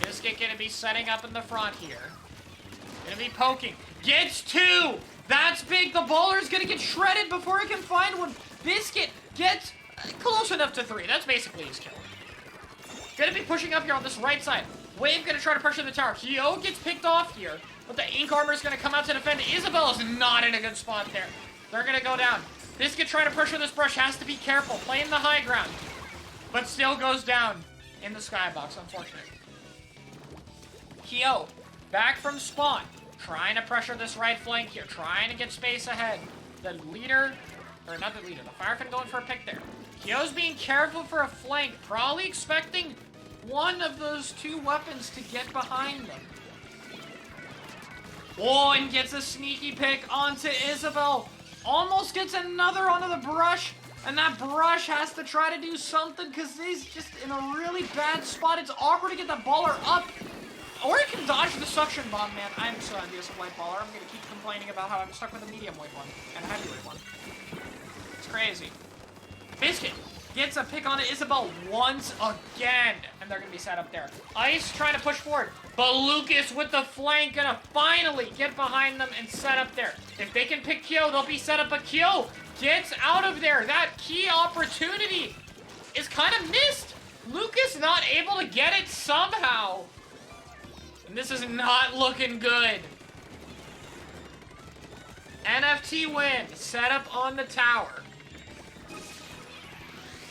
Speaker 1: Biscuit gonna be setting up in the front here. Gonna be poking. Gets 2! That's big! The baller's gonna get shredded before he can find one. Biscuit gets close enough to 3. That's basically his kill. Gonna be pushing up here on this right side. Wave gonna try to pressure the tower. Kyo gets picked off here. But the ink armor is going to come out to defend. Isabel is not in a good spot there. They're going to go down. Biscuit trying to pressure this brush. Has to be careful. Playing the high ground. But still goes down in the skybox. Unfortunate. Kyo back from spawn. Trying to pressure this right flank here. Trying to get space ahead. The leader, or not the leader, the Firefin going for a pick there. Kyo's being careful for a flank. Probably expecting one of those 2 weapons to get behind them. Oh, and gets a sneaky pick onto Isabel. Almost gets another onto the brush. And that brush has to try to do something because he's just in a really bad spot. It's awkward to get that baller up. Or he can dodge the suction bomb, man. I'm so envious of light baller. I'm going to keep complaining about how I'm stuck with a medium weight one and a heavyweight one. It's crazy. Biscuit gets a pick on Isabel once again. And they're going to be set up there. Ice trying to push forward. But Lucas with the flank gonna finally get behind them and set up there. If they can pick Kyo, they'll be set up. But Kyo gets out of there. That key opportunity is kind of missed. Lucas not able to get it somehow. This is not looking good. NFT win. Set up on the tower.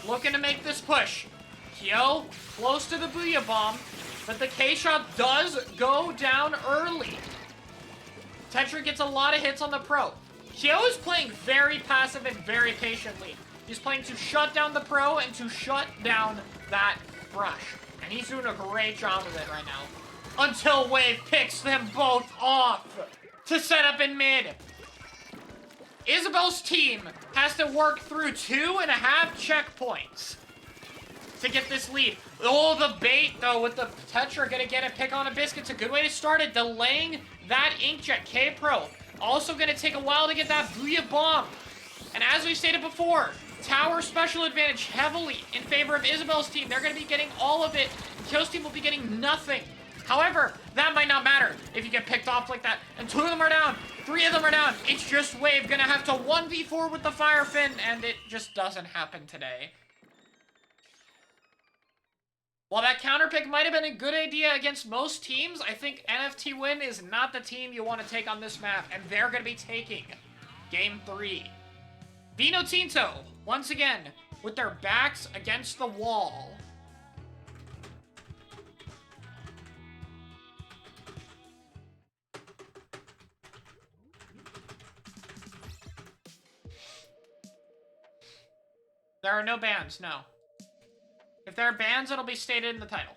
Speaker 1: Looking to make this push. Kyo close to the Booyah Bomb, but the K-Shot does go down early. Tetra gets a lot of hits on the Pro. Kyo is playing very passive and very patiently. He's playing to shut down the Pro and to shut down that Brush. And he's doing a great job of it right now. Until Wave picks them both off to set up in mid. Isabel's team has to work through 2.5 checkpoints to get this lead. Oh, the bait, though, with the Tetra gonna get a pick on a biscuit. It's a good way to start it. Delaying that Inkjet K-Pro. Also gonna take a while to get that Booyah Bomb. And as we stated before, tower special advantage heavily in favor of Isabel's team. They're gonna be getting all of it. Kyo's team will be getting nothing. However, that might not matter if you get picked off like that. And 2 of them are down. 3 of them are down. It's just Wave gonna have to 1v4 with the Fire Fin, and it just doesn't happen today. While that counter pick might have been a good idea against most teams, I think NFT Win is not the team you want to take on this map, and they're going to be taking Game 3. Vino Tinto, once again, with their backs against the wall. There are no bans, no. If there are bans, it'll be stated in the title.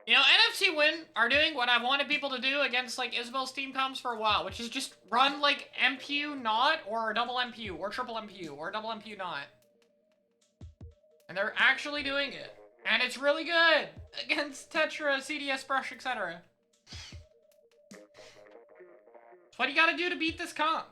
Speaker 1: You know, NFT Win are doing what I wanted people to do against, like, Isabel's team comps for a while, which is just run, like, MPU not, or double MPU, or triple MPU, or double MPU not. And they're actually doing it. And it's really good against Tetra, CDS, Brush, etc. It's what you gotta do to beat this comp.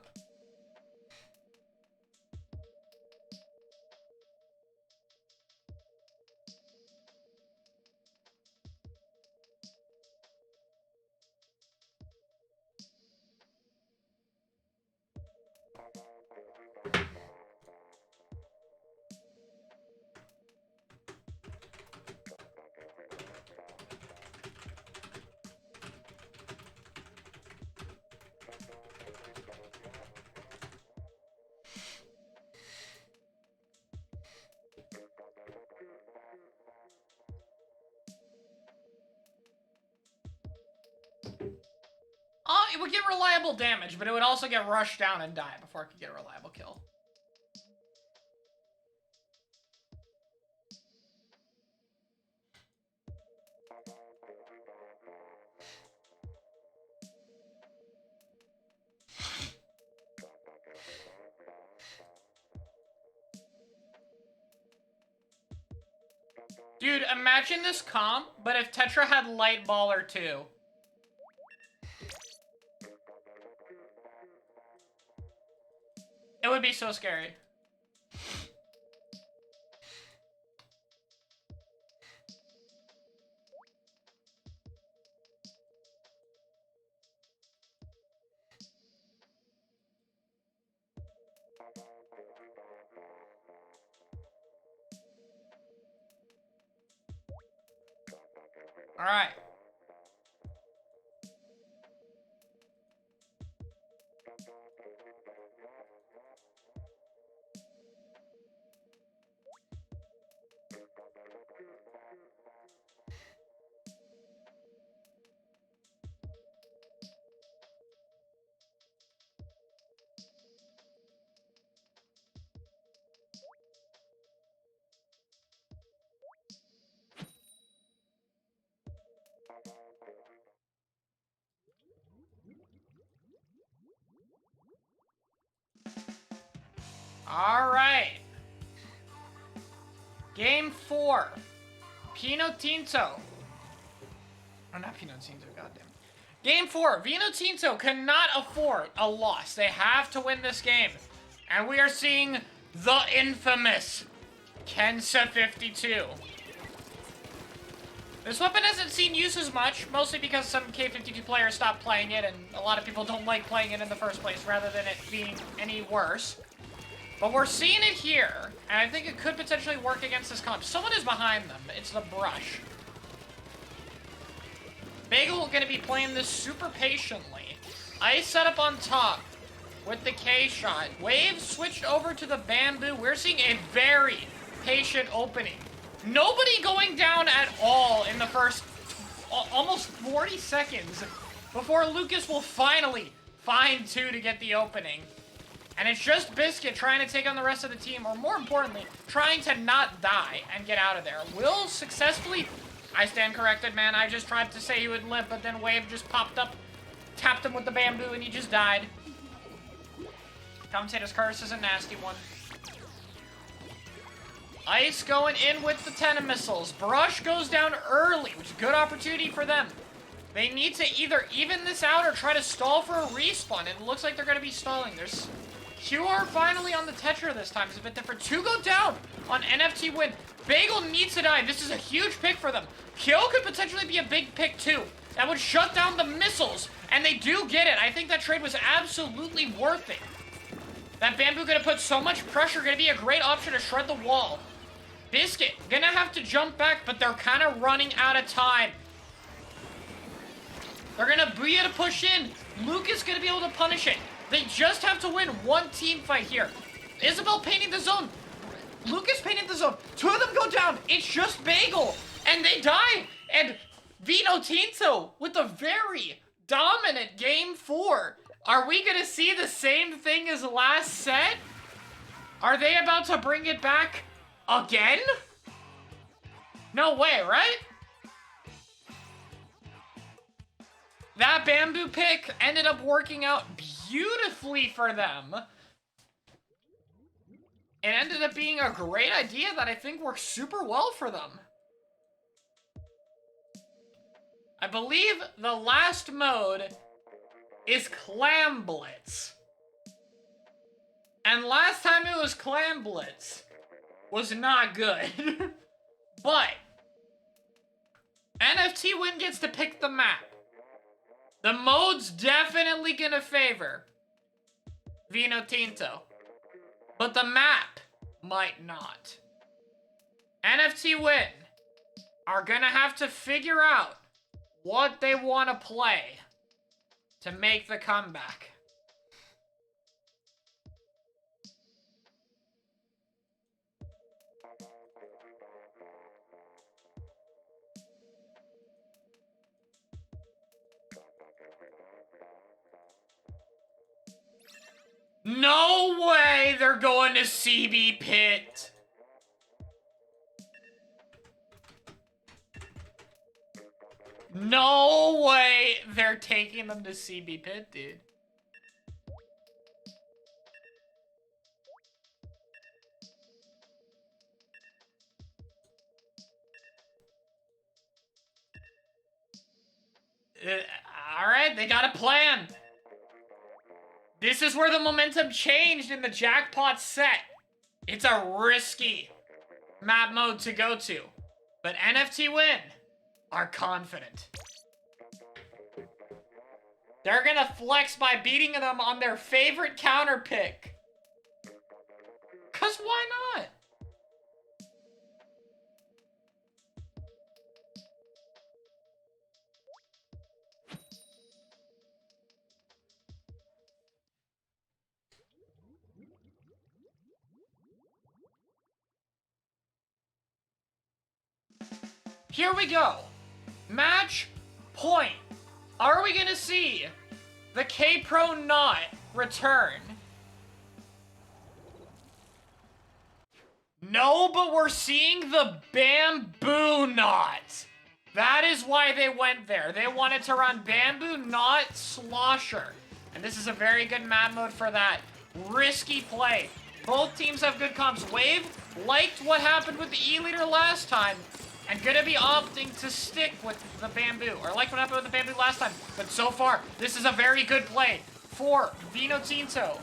Speaker 1: It would get reliable damage, but it would also get rushed down and die before it could get a reliable kill. Dude, imagine this comp, but if Tetra had Light Baller too. It would be so scary. All right. All right. Game 4. Pino Tinto. Oh, not Pino Tinto, goddamn. Game 4. Vino Tinto cannot afford a loss. They have to win this game. And we are seeing the infamous Kensa 52. This weapon hasn't seen use as much, mostly because some K52 players stopped playing it, and a lot of people don't like playing it in the first place, rather than it being any worse. But we're seeing it here, and I think it could potentially work against this comp. Someone is behind them. It's the brush. Bagel gonna be playing this super patiently. Ice set up on top with the K shot. Wave switched over to the bamboo. We're seeing a very patient opening. Nobody going down at all in the first almost 40 seconds before Lucas will finally find 2 to get the opening. And it's just Biscuit trying to take on the rest of the team, or more importantly, trying to not die and get out of there. Will successfully... I stand corrected, man. I just tried to say he would live, but then Wave just popped up, tapped him with the bamboo, and he just died. Commentator's curse is a nasty one. Ice going in with the Tenna missiles. Brush goes down early, which is a good opportunity for them. They need to either even this out or try to stall for a respawn. It looks like they're going to be stalling. There's QR finally on the Tetra this time. It's a bit different. 2 go down on NFT win. Bagel needs to die. This is a huge pick for them. Kill could potentially be a big pick too. That would shut down the missiles. And they do get it. I think that trade was absolutely worth it. That bamboo gonna put so much pressure. Gonna be a great option to shred the wall. Biscuit gonna have to jump back, but they're kind of running out of time. They're gonna be able to push in. Lucas gonna be able to punish it. They just have to win one team fight here. Isabel painting the zone. Lucas painting the zone. 2 of them go down. It's just Bagel. And they die. And Vino Tinto with a very dominant game 4. Are we going to see the same thing as last set? Are they about to bring it back again? No way, right? That bamboo pick ended up working out beautifully for them. It ended up being a great idea that I think works super well for them. I believe the last mode is Clam Blitz. And last time it was Clam Blitz was not good. But NFT Win gets to pick the map. The mode's definitely gonna favor Vino Tinto. But the map might not. NFT Win are gonna have to figure out what they want to play to make the comeback. No way they're going to CB Pit. No way they're taking them to CB Pit, dude. Alright, they got a plan. This is where the momentum changed in the jackpot set. It's a risky map mode to go to. But NFT Win are confident. They're gonna flex by beating them on their favorite counter pick. 'Cause why not? here we go. Match point. Are we gonna see the K-Pro Knot return? No, but we're seeing the Bamboo Knot. That is why they went there. They wanted to run Bamboo Knot Slosher. And this is a very good map mode for that. Risky play. Both teams have good comps. Wave liked what happened with the E-Leader last time, and gonna be opting to stick with the Bamboo, or like what happened with the Bamboo last time. But so far, this is a very good play for Vino Tinto.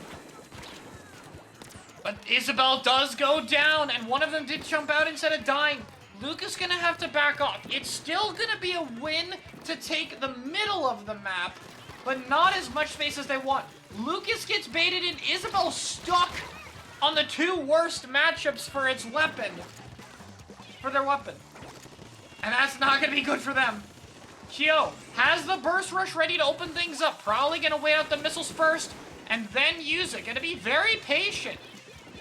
Speaker 1: But Isabel does go down, and one of them did jump out instead of dying. Lucas gonna have to back off. It's still gonna be a win to take the middle of the map, but not as much space as they want. Lucas gets baited in. Isabel stuck on the two worst matchups for its weapon. For their weapon. And that's not gonna be good for them. Kyo has the burst rush ready to open things up. Probably gonna wait out the missiles first and then use it. Gonna be very patient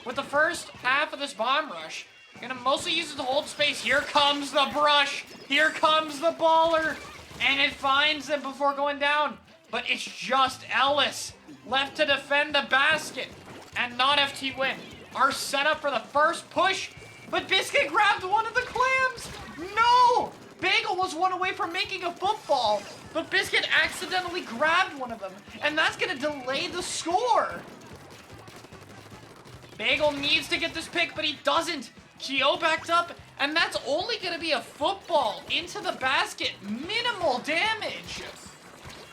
Speaker 1: with the first half of this bomb rush. Gonna mostly use it to hold space. Here comes the brush. Here comes the baller. And it finds them before going down. But it's just Ellis left to defend the basket. And not FT win. Our setup for the first push. But Biscuit grabbed one of the clams. No! Bagel was one away from making a football. But Biscuit accidentally grabbed one of them. And that's gonna delay the score. Bagel needs to get this pick, but he doesn't. Kyo backed up, and that's only gonna be a football into the basket. Minimal damage.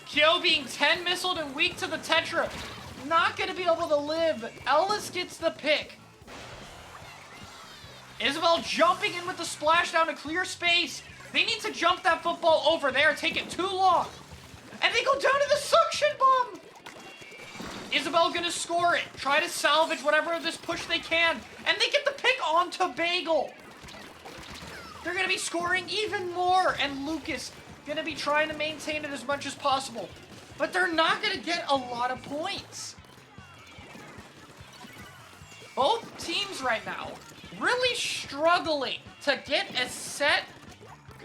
Speaker 1: Kyo being 10 missiled and weak to the Tetra. Not gonna be able to live. Ellis gets the pick. Isabel jumping in with the splashdown to clear space. They need to jump that football over there, taking too long. And they go down to the suction bomb. Isabel gonna score it. Try to salvage whatever of this push they can. And they get the pick onto Bagel. They're gonna be scoring even more. And Lucas gonna be trying to maintain it as much as possible. But they're not gonna get a lot of points. Both teams right now really struggling to get a set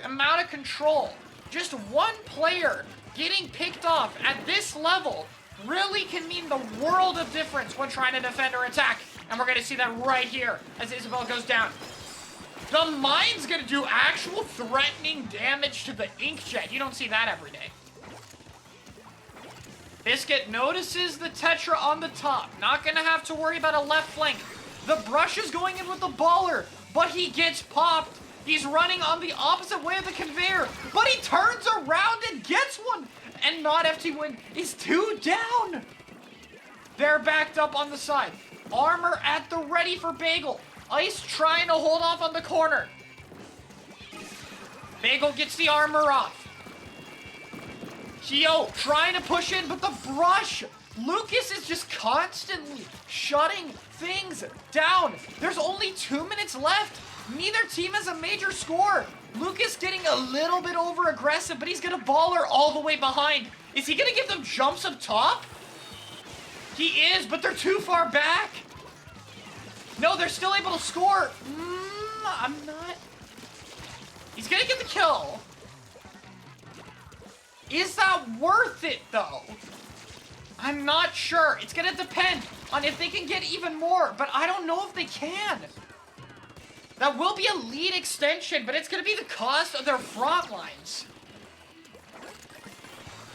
Speaker 1: amount of control. Just one player getting picked off at this level really can mean the world of difference when trying to defend or attack. And we're going to see that right here as Isabel goes down. The mine's going to do actual threatening damage to the Inkjet. You don't see that every day. Biscuit notices the Tetra on the top. Not going to have to worry about a left flank. The brush is going in with the baller, but he gets popped. He's running on the opposite way of the conveyor, but he turns around and gets one. And not FT win is 2 down. They're backed up on the side. Armor at the ready for Bagel. Ice trying to hold off on the corner. Bagel gets the armor off. Kyo trying to push in, but the brush. Lucas is just constantly shutting things down. There's only 2 minutes left. Neither team has a major score. Lucas getting a little bit over aggressive, but he's gonna baller all the way behind. Is he gonna give them jumps up top? He is, but they're too far back. No, they're still able to score. I'm not. He's gonna get the kill. Is that worth it, though? I'm not sure. It's gonna depend on if they can get even more, but I don't know if they can. That will be a lead extension, but it's gonna be the cost of their front lines.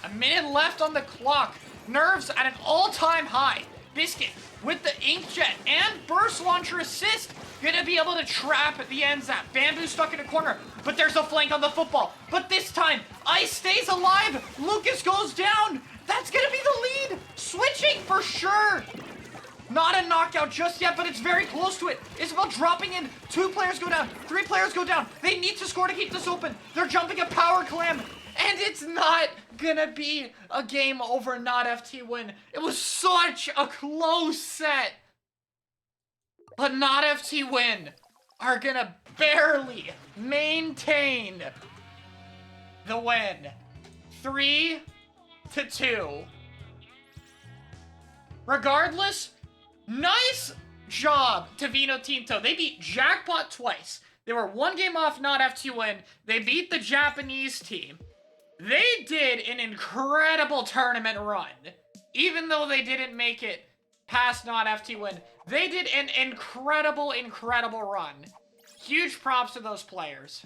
Speaker 1: A minute left on the clock. Nerves at an all-time high. Biscuit with the Inkjet and Burst Launcher assist. Gonna be able to trap at the end zap. Bamboo stuck in a corner, but there's a flank on the football. But this time, Ice stays alive. Lucas goes down. That's gonna be the lead. Switching for sure. Not a knockout just yet, but it's very close to it. Isabel dropping in. 2 players go down. 3 players go down. They need to score to keep this open. They're jumping a power clam. And it's not gonna be a game over, not FT win. It was such a close set. But not FT win are gonna barely maintain the win. 3-2. Regardless, nice job to Vino Tinto. They beat Jackpot twice. They were one game off not F2 win. They beat the Japanese team. They did an incredible tournament run. Even though they didn't make it past not F2 win, they did an incredible, incredible run. Huge props to those players.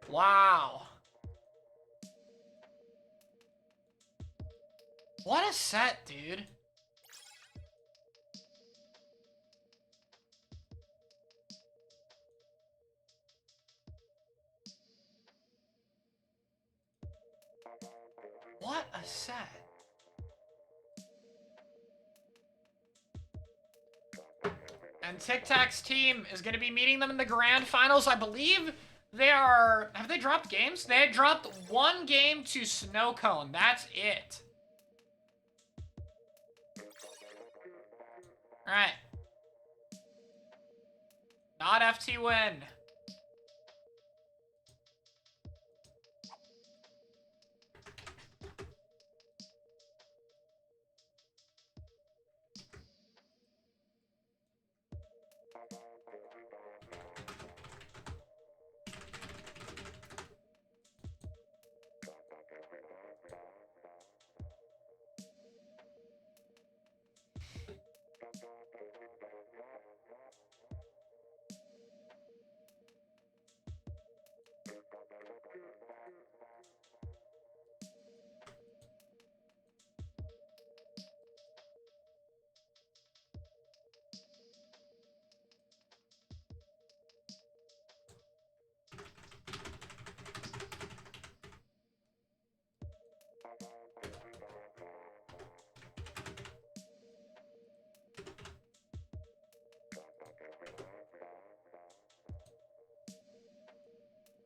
Speaker 1: Wow. What a set, dude. What a set. And Tic Tac's team is going to be meeting them in the grand finals. I believe they are... Have they dropped games? They had dropped one game to Snow Cone. That's it. Alright. Not FT win.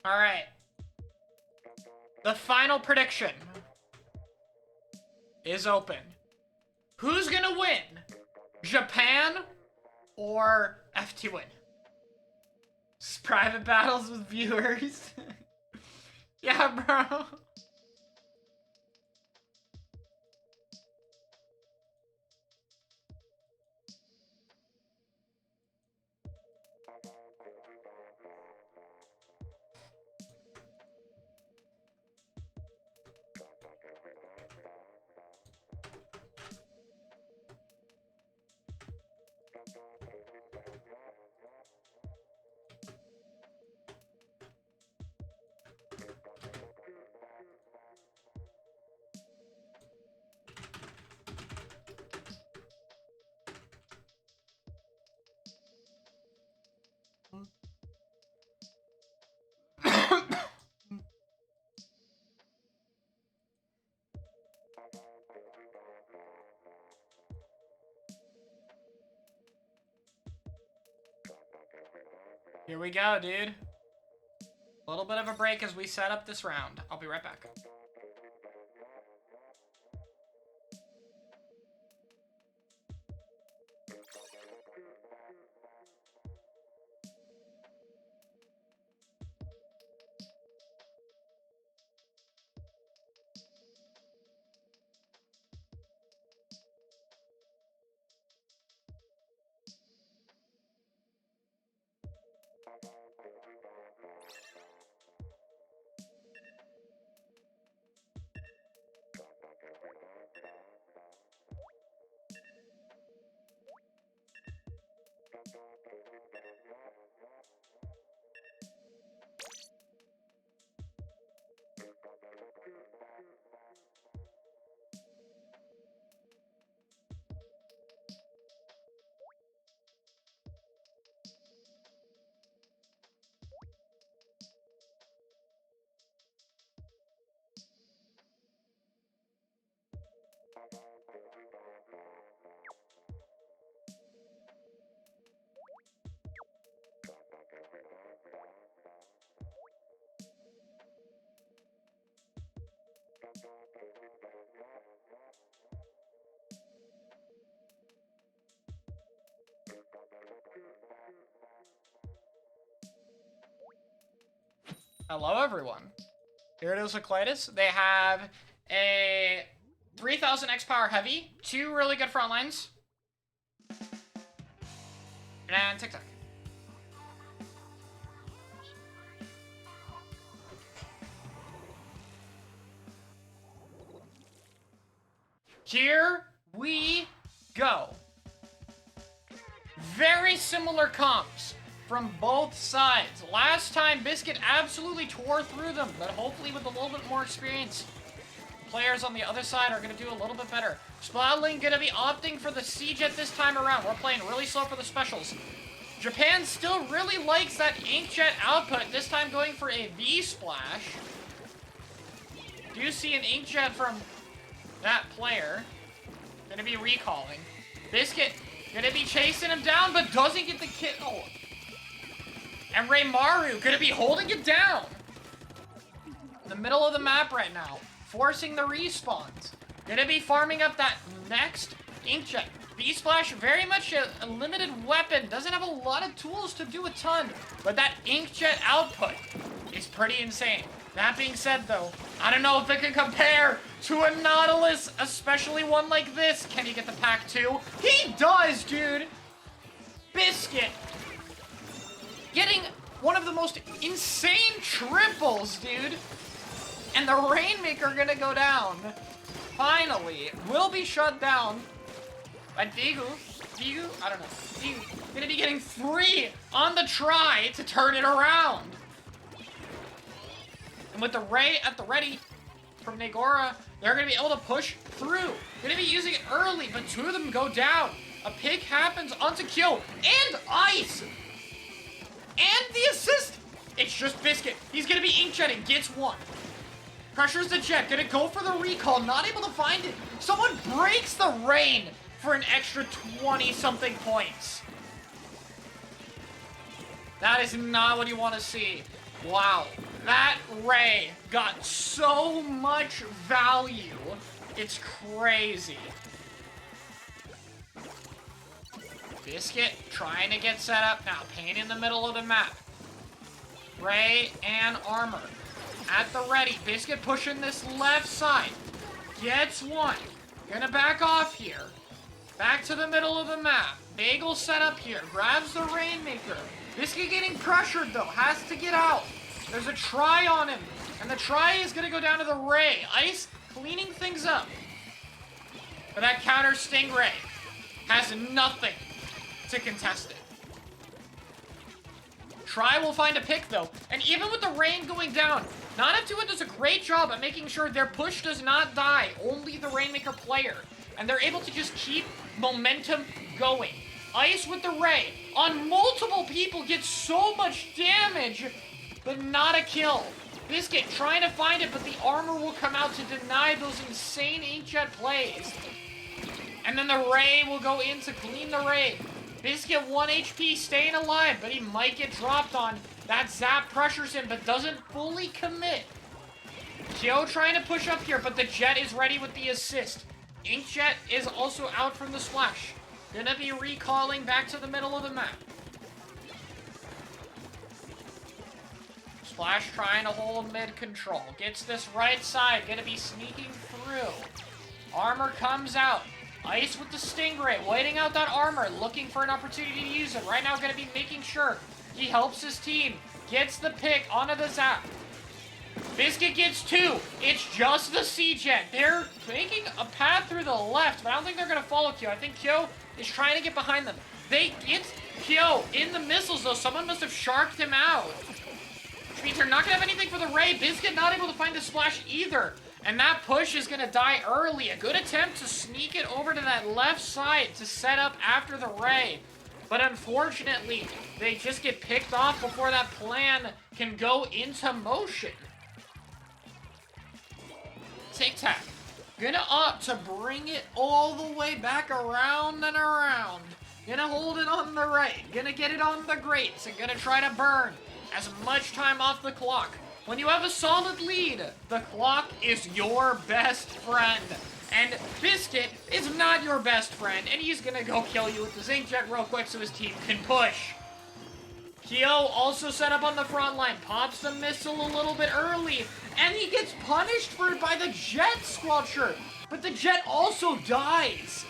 Speaker 1: Alright. The final prediction is open. Who's gonna win? Japan or FT win? Just private battles with viewers? Yeah, bro. Here we go, dude. A little bit of a break as we set up this round. I'll be right back. Hello, everyone. Here it is with Clytus. They have a 3000 X power heavy, 2 really good front lines, and TikTok. Here we go. Very similar comps from both sides. Last time, Biscuit absolutely tore through them, but hopefully with a little bit more experience, players on the other side are going to do a little bit better. Splatling going to be opting for the Siege at this time around. We're playing really slow for the specials. Japan still really likes that Inkjet output, this time going for a V-Splash. Do you see an Inkjet from that player? Going to be recalling. Biscuit going to be chasing him down, but doesn't get the kill. And Reimaru going to be holding it down. In the middle of the map right now, forcing the respawns. Going to be farming up that next Inkjet. V-Splash, very much a limited weapon. Doesn't have a lot of tools to do a ton. But that Inkjet output is pretty insane. That being said, though, I don't know if it can compare to a Nautilus, especially one like this. Can he get the pack 2? He does, dude! Biscuit getting one of the most insane triples, dude. And the Rainmaker gonna go down. Finally, will be shut down by Digu. I don't know. Digu gonna be getting 3 on the try to turn it around. And with the Ray at the ready from Negora, they're gonna be able to push through. Gonna be using it early, but 2 of them go down. A pick happens onto Kyo and Ice. And the assist! It's just Biscuit. He's gonna be inkjetting, gets 1. Pressures the Jet, gonna go for the recall, not able to find it. Someone breaks the rain for an extra 20-something points. That is not what you want to see. Wow, that Ray got so much value. It's crazy. Biscuit trying to get set up now. Pain in the middle of the map. Ray and Armor at the ready. Biscuit pushing this left side. Gets 1. Gonna back off here. Back to the middle of the map. Bagel set up here. Grabs the Rainmaker. Biscuit getting pressured though. Has to get out. There's a try on him. And the try is gonna go down to the Ray. Ice cleaning things up. But that counter Stingray has nothing to contest it. Try will find a pick though, and even with the rain going down, Nana2 does a great job at making sure their push does not die, only the Rainmaker player, and they're able to just keep momentum going. Ice with the Ray on multiple people gets so much damage, but not a kill. Biscuit trying to find it, but the armor will come out to deny those insane inkjet plays. And then the Ray will go in to clean the Ray. Biscuit 1 HP staying alive, but he might get dropped on. That zap pressures him, but doesn't fully commit. Kyo trying to push up here, but the Jet is ready with the assist. Inkjet is also out from the splash. Gonna be recalling back to the middle of the map. Splash trying to hold mid control. Gets this right side, gonna be sneaking through. Armor comes out. Ice with the Stingray, waiting out that armor, looking for an opportunity to use it. Right now, going to be making sure he helps his team. Gets the pick onto the zap. Biscuit gets 2. It's just the C-Jet. They're making a path through the left, but I don't think they're going to follow Kyo. I think Kyo is trying to get behind them. They get Kyo in the missiles, though. Someone must have sharked him out. Which means they're not going to have anything for the Ray. Biscuit not able to find the splash either. And that push is going to die early. A good attempt to sneak it over to that left side to set up after the Ray. But unfortunately, they just get picked off before that plan can go into motion. Tic-Tac. Gonna opt to bring it all the way back around and around. Gonna hold it on the right. Gonna get it on the grates. And gonna try to burn as much time off the clock. When you have a solid lead, the clock is your best friend. And Biscuit is not your best friend, and he's gonna go kill you with the Zinc Jet real quick so his team can push. Kyo also set up on the front line, pops the missile a little bit early, and he gets punished for it by the Jet Squelcher. But the Jet also dies.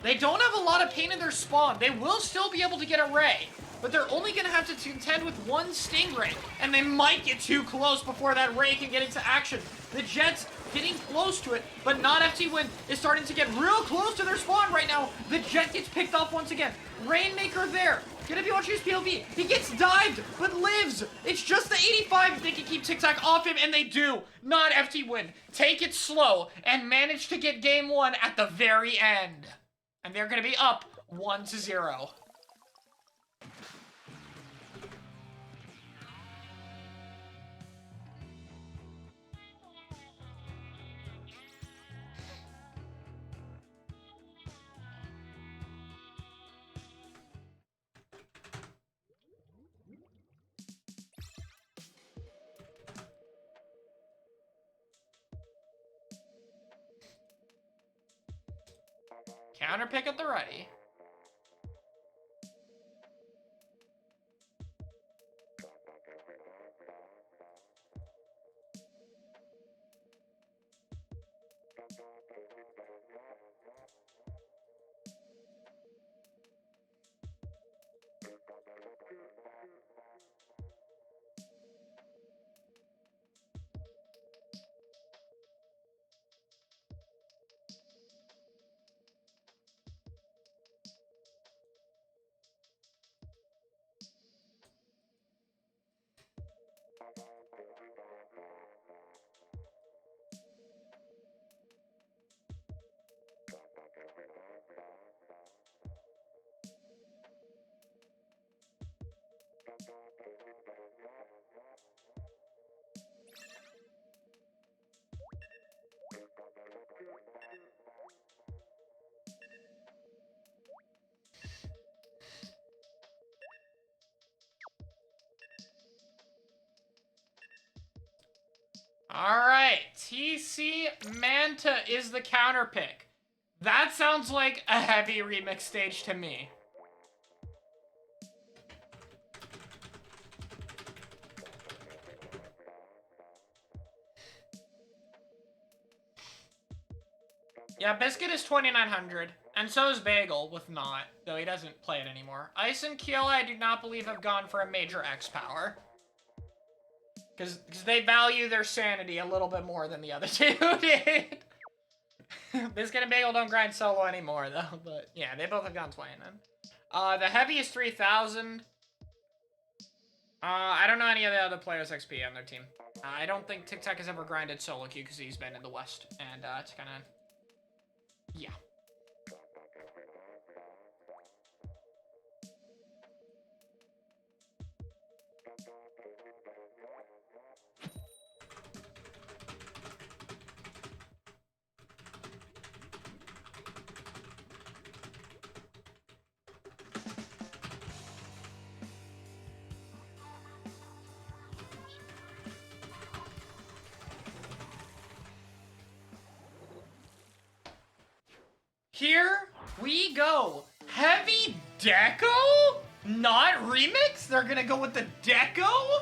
Speaker 1: They don't have a lot of pain in their spawn. They will still be able to get a Ray, but they're only going to have to contend with one Stingray, and they might get too close before that Ray can get into action. The Jet's getting close to it, but not FT Win is starting to get real close to their spawn right now. The Jet gets picked off once again. Rainmaker there. Gonna be watching his POV. He gets dived, but lives. It's just the 85 if they can keep Tic Tac off him, and they do. Not FT Win. Take it slow and manage to get game 1 at the very end. And they're gonna be up 1-0. Counter pick at the ready. Alright, TC Manta is the counter pick. That sounds like a heavy remix stage to me. Yeah, Biscuit is 2,900, and so is Bagel with Not, though he doesn't play it anymore. Ice and Keel, I do not believe have gone for a major X power. Because they value their sanity a little bit more than the other two did. Biscuit and Bagel don't grind solo anymore, though. But, yeah, they both have gone 29. The Heavy is 3,000. I don't know any of the other players' XP on their team. I don't think Tic Tac has ever grinded solo queue because he's been in the West. And, it's kind of... yeah. Here we go. Heavy Deco? Not remix? They're gonna go with the Deco?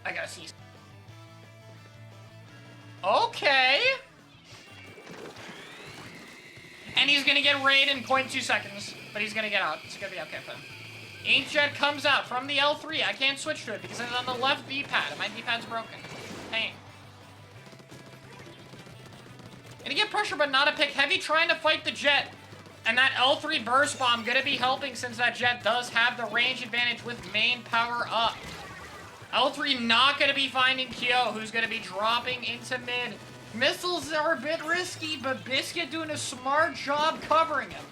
Speaker 1: I gotta see. Okay. And he's gonna get raid in 0.2 seconds, but he's gonna get out. It's gonna be okay for him. Inkjet comes out from the L3. I can't switch to it because it's on the left D-pad, and my D-pad's broken. Pain. Gonna get pressure, but not a pick. Heavy trying to fight the Jet. And that L3 burst bomb gonna be helping since that Jet does have the range advantage with main power up. L3 not gonna be finding Kyo, who's gonna be dropping into mid. Missiles are a bit risky, but Biscuit doing a smart job covering him.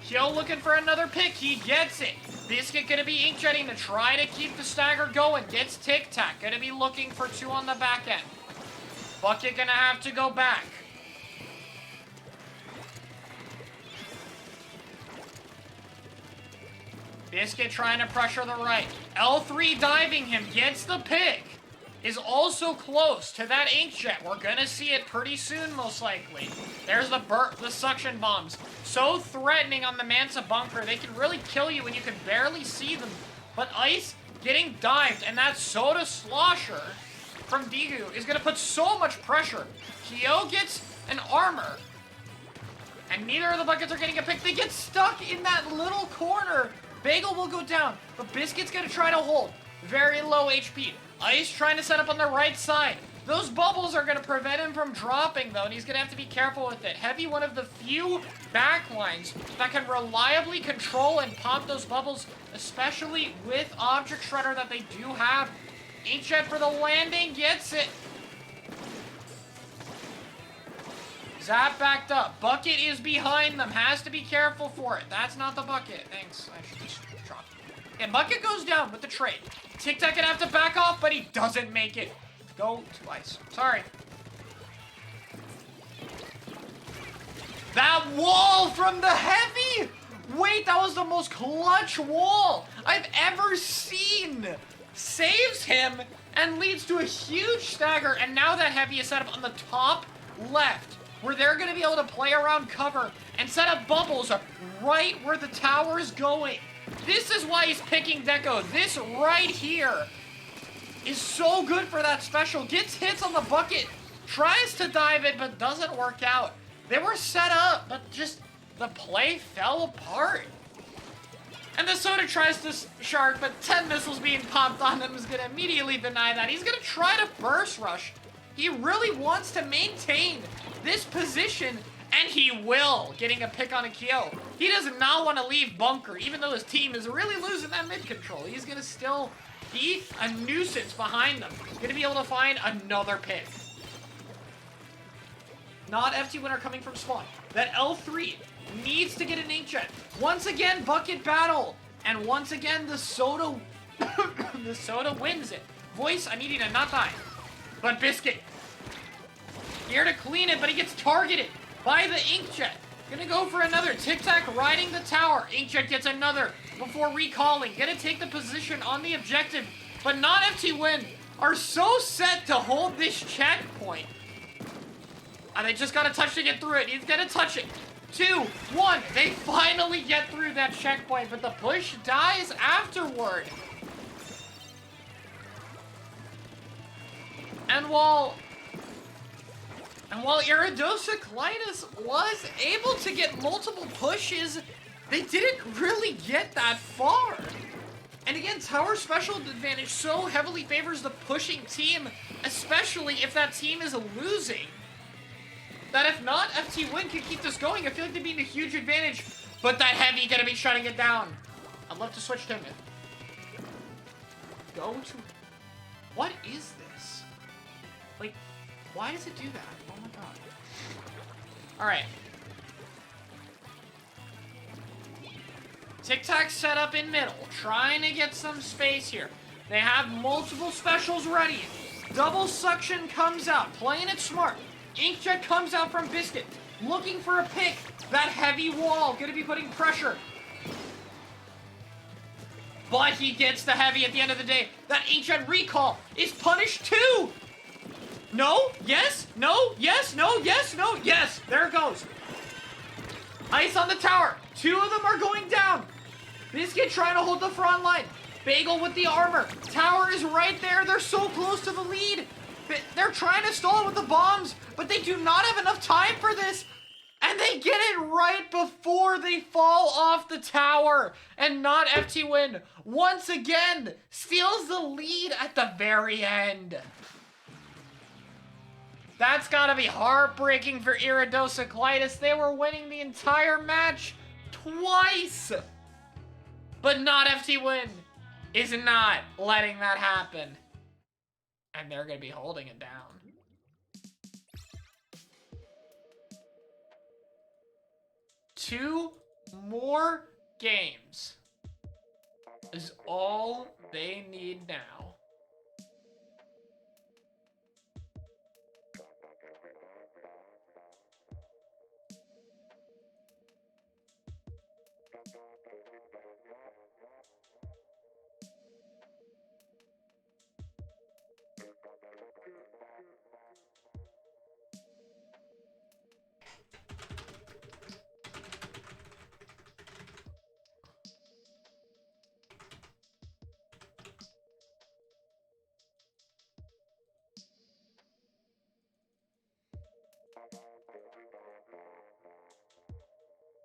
Speaker 1: Kyo looking for another pick. He gets it. Biscuit gonna be inkjetting to try to keep the stagger going. Gets Tic Tac. Gonna be looking for 2 on the back end. Bucket gonna have to go back. Biscuit trying to pressure the right. L3 diving him, gets the pick. is also close to that inkjet. We're gonna see it pretty soon, most likely. There's the suction bombs. So threatening on the Mansa bunker. They can really kill you when you can barely see them. But Ice getting dived, and that soda slosher from Digu is gonna put so much pressure. Kyo gets an armor, and neither of the buckets are getting a pick. They get stuck in that little corner. Bagel will go down, but Biscuit's gonna try to hold. Very low HP. Ice trying to set up on the right side. Those bubbles are gonna prevent him from dropping, though, and he's gonna have to be careful with it. Heavy, one of the few backlines that can reliably control and pop those bubbles, especially with Object Shredder that they do have. Inkjet for the landing, gets it. Zap backed up. Bucket is behind them. Has to be careful for it. That's not the bucket. Thanks. I should just drop it. And Bucket goes down with the trade. Tic Tac gonna have to back off, but he doesn't make it. Go to Ice. Sorry. That wall from the Heavy! Wait, that was the most clutch wall I've ever seen. Saves him and leads to a huge stagger. And now that Heavy is set up on the top left, where they're going to be able to play around cover and set up bubbles right where the tower is going. This is why he's picking Deco. This right here is so good for that special. Gets hits on the bucket, tries to dive it, but doesn't work out. They were set up, but just the play fell apart. And the Soda tries to shark, but 10 missiles being popped on him is going to immediately deny that. He's going to try to burst rush. He really wants to maintain this position, and he will, getting a pick on a Kyo. He does not want to leave bunker, even though his team is really losing that mid control. He's going to still be a nuisance behind them. Going to be able to find another pick. Not FT winner coming from spawn. That L3 needs to get an inkjet. Once again, bucket battle. And once again, the Soda the Soda wins it. Voice, I need you to not die. But Biscuit, here to clean it, but he gets targeted by the inkjet. Gonna go for another. Tic Tac riding the tower. Inkjet gets another before recalling. Gonna take the position on the objective, but not FT Win are so set to hold this checkpoint. And they just gotta touch to get through it. He's gonna touch it. 2, 1. They finally get through that checkpoint, but the push dies afterward. And while Iridosa Clytus was able to get multiple pushes, they didn't really get that far. And again, tower special advantage so heavily favors the pushing team, especially if that team is losing, that if not, FT Win could keep this going. I feel like they'd be in a huge advantage, but that Heavy gonna be shutting it down. I'd love to switch to him. Go to... What is this? Like, why does it do that? Oh my god. Alright. Tic Tac set up in middle, trying to get some space here. They have multiple specials ready. Double suction comes out, playing it smart. Inkjet comes out from Biscuit, looking for a pick. That Heavy wall, gonna be putting pressure. But he gets the Heavy at the end of the day. That Inkjet recall is punished too. No, yes, no, yes, no, yes, no, yes. There it goes. Ice on the tower. 2 of them are going down. Biscuit trying to hold the front line. Bagel with the armor. Tower is right there. They're so close to the lead. They're trying to stall it with the bombs, but they do not have enough time for this. And they get it right before they fall off the tower. And not FT Win, once again, steals the lead at the very end. That's gotta be heartbreaking for Iridosa Clytus. They were winning the entire match twice. But not FT Win is not letting that happen. And they're gonna be holding it down. 2 more games is all they need now.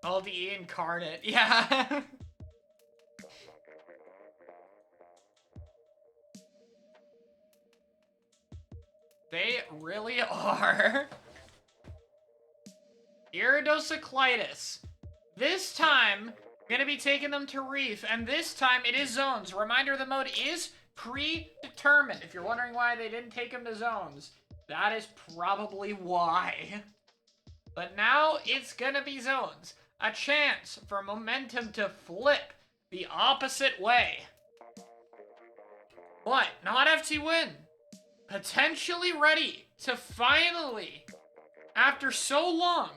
Speaker 1: LDE incarnate. Yeah. They really are. Iridocyclitis. This time, gonna be taking them to Reef, and this time it is zones. Reminder, the mode is predetermined. If you're wondering why they didn't take them to zones, that is probably why. But now it's gonna be zones. A chance for momentum to flip the opposite way. But not FT win. Potentially ready to finally, after so long,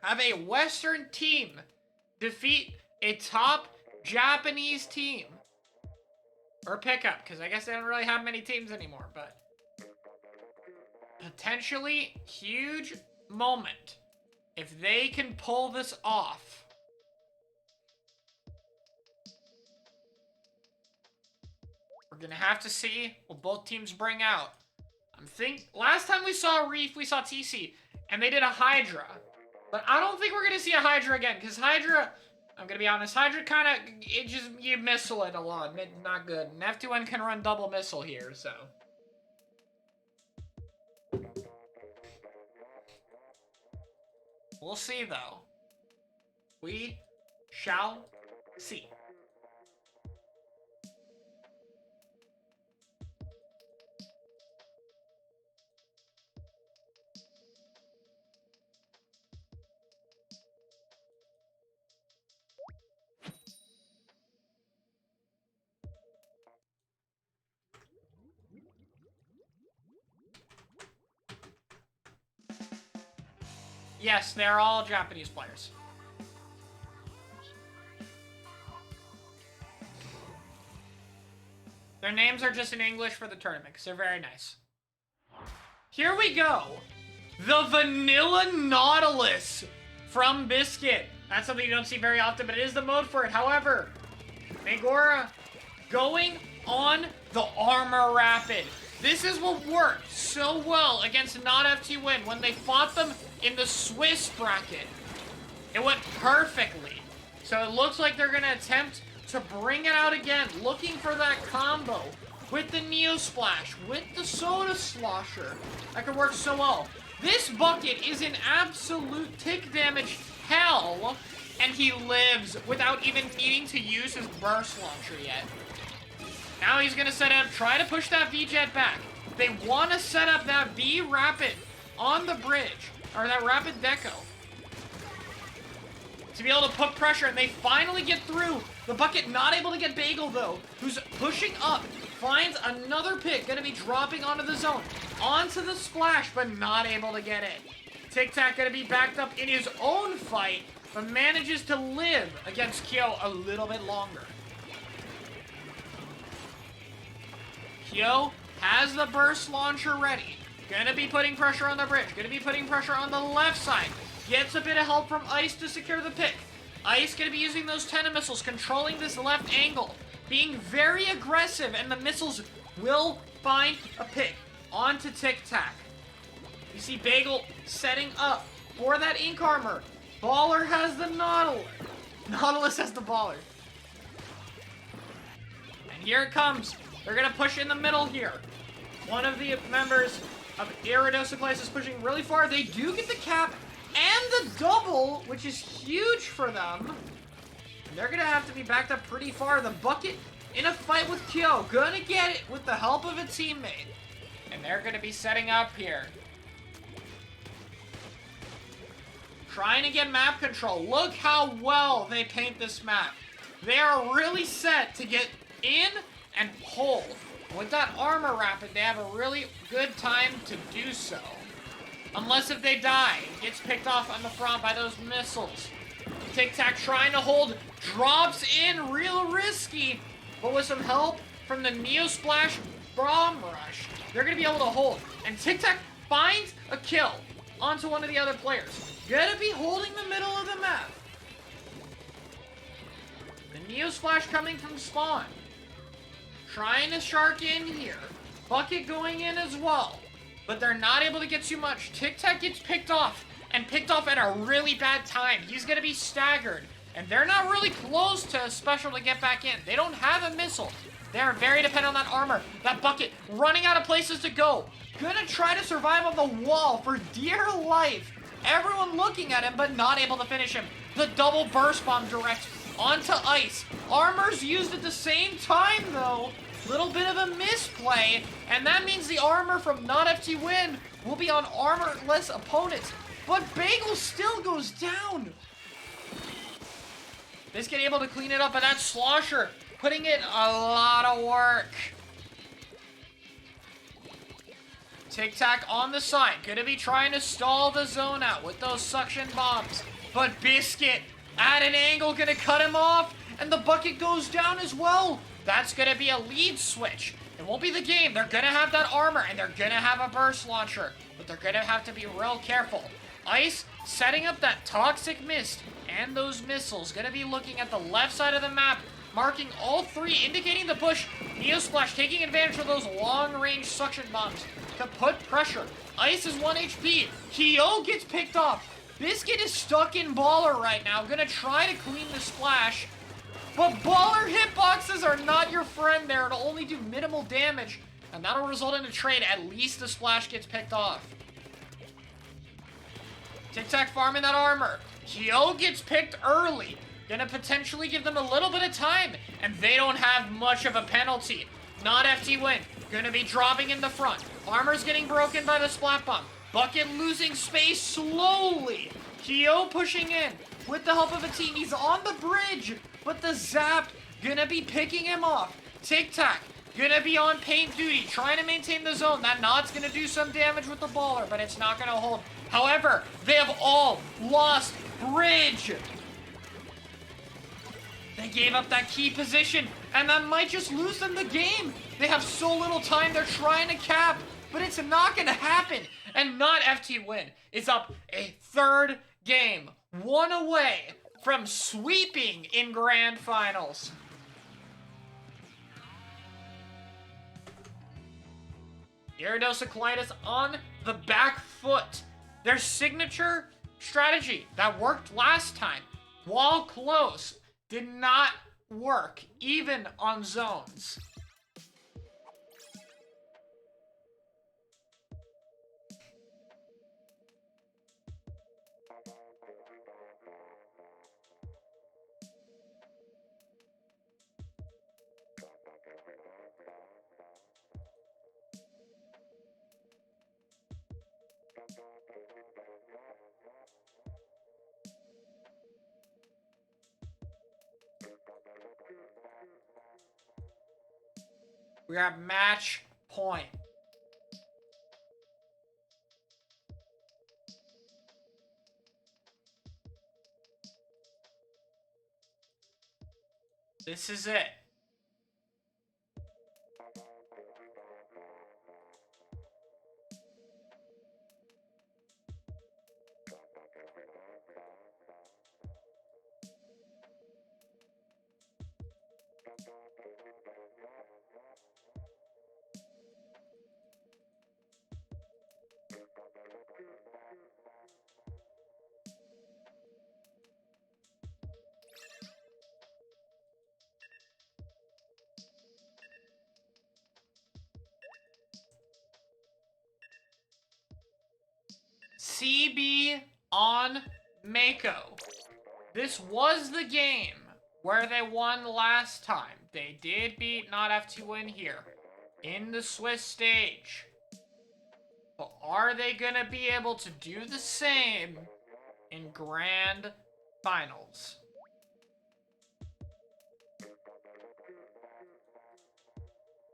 Speaker 1: have a Western team defeat a top Japanese team. Or pickup, because I guess they don't really have many teams anymore, but potentially huge moment if they can pull this off. We're gonna have to see what both teams bring out. Last time we saw Reef, we saw TC, and they did a Hydra. But I don't think we're gonna see a Hydra again, because Hydra, I'm gonna be honest, Hydra kinda, you missile it a lot, not good. And F2N can run double missile here, so. We'll see, though. We shall see. Yes, they're all Japanese players. Their names are just in English for the tournament, because they're very nice. Here we go. The Vanilla Nautilus from Biscuit. That's something you don't see very often, but it is the mode for it. However, Megora going on the Armor Rapid. This is what worked so well against not FT Win when they fought them in the Swiss bracket. It went perfectly. So it looks like they're going to attempt to bring it out again, looking for that combo with the Neo Splash, with the Soda Slosher. That could work so well. This bucket is in absolute tick damage hell, and he lives without even needing to use his burst launcher yet. Now he's going to set up, try to push that V-Jet back. They want to set up that V-Rapid on the bridge, or that Rapid Deco, to be able to put pressure, and they finally get through. The bucket not able to get Bagel, though, who's pushing up, finds another pick, going to be dropping onto the zone, onto the splash, but not able to get it. Tic Tac going to be backed up in his own fight, but manages to live against Kyo a little bit longer. Kyo has the burst launcher ready. Gonna be putting pressure on the bridge. Gonna be putting pressure on the left side. Gets a bit of help from Ice to secure the pick. Ice gonna be using those Tenna missiles, controlling this left angle. Being very aggressive, and the missiles will find a pick onto Tic Tac. You see Bagel setting up for that Ink Armor. Baller has the Nautilus. Nautilus has the Baller. And here it comes. They're gonna push in the middle here. One of the members of Iridocyclitis is pushing really far. They do get the cap and the double, which is huge for them. And they're gonna have to be backed up pretty far. The bucket in a fight with Kyo, gonna get it with the help of a teammate. And they're gonna be setting up here. Trying to get map control. Look how well they paint this map. They are really set to get in and hold. With that Armor Rapid, they have a really good time to do so. Unless if they die, gets picked off on the front by those missiles. Tic Tac trying to hold, drops in, real risky, but with some help from the Neo Splash Bomb Rush, they're gonna be able to hold. And Tic Tac finds a kill onto one of the other players. Gonna be holding the middle of the map. The Neo Splash coming from spawn. Trying to shark in here. Bucket going in as well. But they're not able to get too much. Tic Tac gets picked off. and picked off at a really bad time. He's gonna be staggered. And they're not really close to a special to get back in. They don't have a missile. They're very dependent on that armor. That bucket running out of places to go. Gonna try to survive on the wall for dear life. Everyone looking at him, but not able to finish him. The double burst bomb direct onto ice. Armor's used at the same time, though. Little bit of a misplay, and that means the armor from Not FT Win will be on armorless opponents. But Bagel still goes down. Biscuit able to clean it up, but that Slosher putting in a lot of work. Tic Tac on the side, gonna be trying to stall the zone out with those suction bombs. But Biscuit at an angle gonna cut him off, and the bucket goes down as well. That's gonna be a lead switch. It won't be the game. They're gonna have that armor, and they're gonna have a burst launcher, but they're gonna have to be real careful. Ice setting up that toxic mist and those missiles. Gonna be looking at the left side of the map, marking all three, indicating the push. Neo Splash taking advantage of those long-range suction bombs to put pressure. Ice is 1 HP. Kyo gets picked off. Biscuit is stuck in Baller right now. Gonna try to clean the splash. But Baller hitboxes are not your friend there. It'll only do minimal damage. And that'll result in a trade. At least the splash gets picked off. Tic Tac farming that armor. Kyo gets picked early. Gonna potentially give them a little bit of time. And they don't have much of a penalty. Not FT Win. Gonna be dropping in the front. Armor's getting broken by the splat bomb. Bucket losing space slowly. Kyo pushing in with the help of a team. He's on the bridge. But the Zap gonna be picking him off. Tic Tac gonna be on paint duty, trying to maintain the zone. That Nod's gonna do some damage with the Baller, but it's not gonna hold. However, they have all lost bridge. They gave up that key position, and that might just lose them the game. They have so little time, they're trying to cap, but it's not gonna happen. And Not FT Win is up a third game, one away from sweeping in grand finals. Iridocyclitis on the back foot. Their signature strategy that worked last time, while close, did not work, even on zones. We are at match point. This is it. CB on Mako. This was the game where they won last time. They did beat Not FT Win here in the Swiss stage. But are they gonna be able to do the same in grand finals?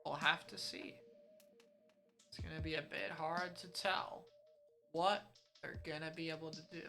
Speaker 1: We'll have to see. It's gonna be a bit hard to tell what they're gonna be able to do.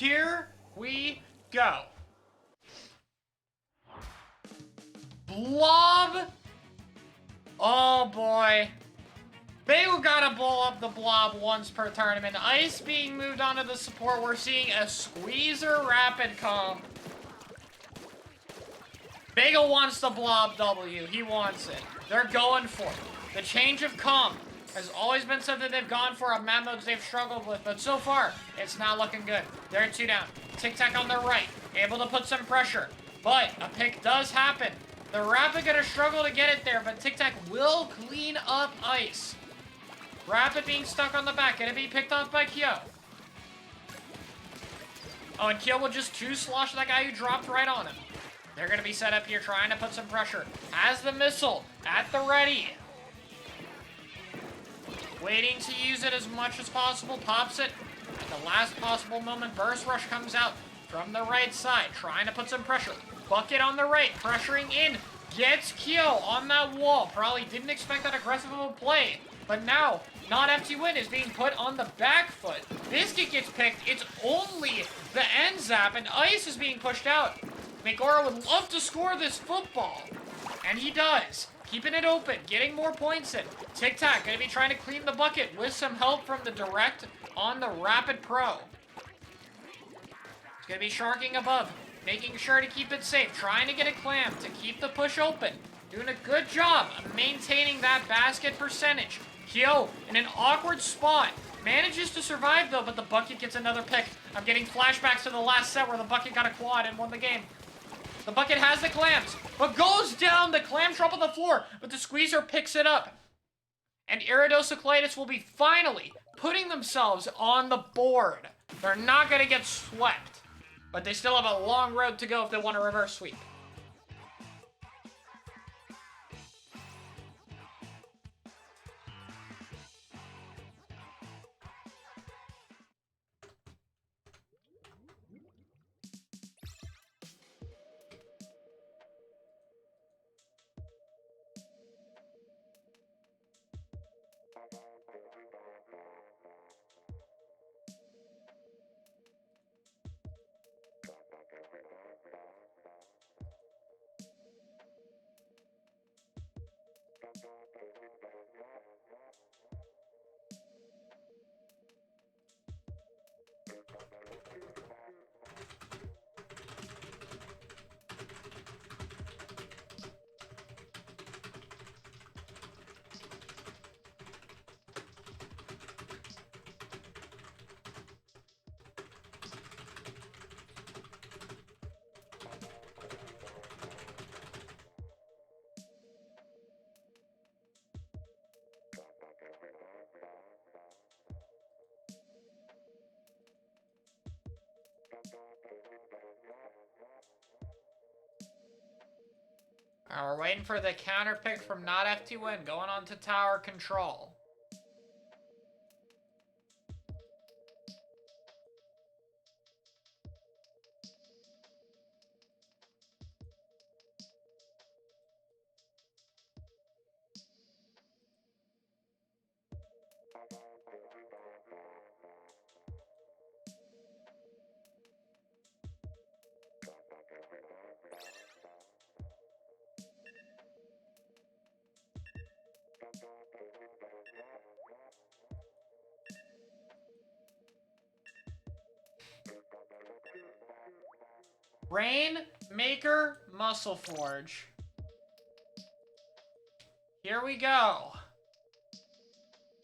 Speaker 1: Here we go. Blob. Oh boy. They gotta blow up the blob once per tournament. Ice being moved onto the support. We're seeing a squeezer rapid comp. Bagel wants the blob W. He wants it. They're going for it. The change of comp has always been something they've gone for on map modes they've struggled with, but so far, it's not looking good. They're 2 down. Tic Tac on their right, able to put some pressure, but a pick does happen. The Rapid gonna struggle to get it there, but Tic Tac will clean up Ice. Rapid being stuck on the back, gonna be picked off by Kyo. Oh, and Kyo will just 2-slosh that guy who dropped right on him. They're gonna be set up here trying to put some pressure. Has the missile at the ready. Waiting to use it as much as possible. Pops it at the last possible moment. Burst Rush comes out from the right side. Trying to put some pressure. Bucket on the right. Pressuring in. Gets Kyo on that wall. Probably didn't expect that aggressive of a play. But now, not FT Win is being put on the back foot. Biscuit gets picked. It's only the end zap. And Ice is being pushed out. Megora would love to score this football. And he does. Keeping it open, getting more points in. Tic Tac gonna be trying to clean the bucket with some help from the direct on the Rapid Pro. It's gonna be sharking above, making sure to keep it safe, trying to get a clam to keep the push open. Doing a good job of maintaining that basket percentage. Kyo in an awkward spot. Manages to survive though, but the bucket gets another pick. I'm getting flashbacks to the last set where the bucket got a quad and won the game. The bucket has the clams, but goes down. The clams drop on the floor, but the squeezer picks it up. And Iridocyclitis will be finally putting themselves on the board. They're not going to get swept, but they still have a long road to go if they want a reverse sweep. We're waiting for the counter pick from not FT Win, going on to tower control. Rainmaker Muscle Forge. Here we go.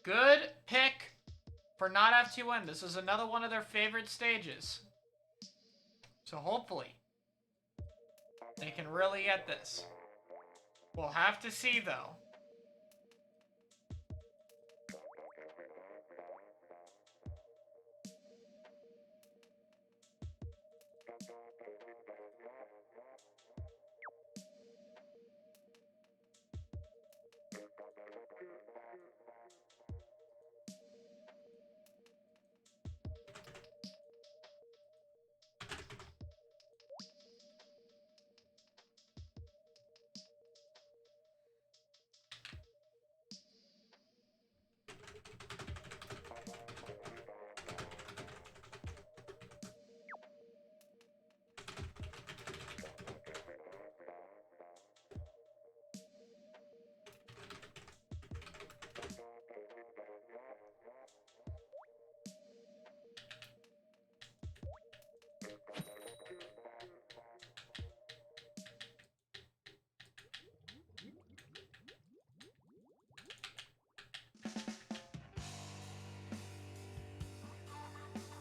Speaker 1: Good pick for not FT Win. This is another one of their favorite stages. So hopefully they can really get this. We'll have to see though.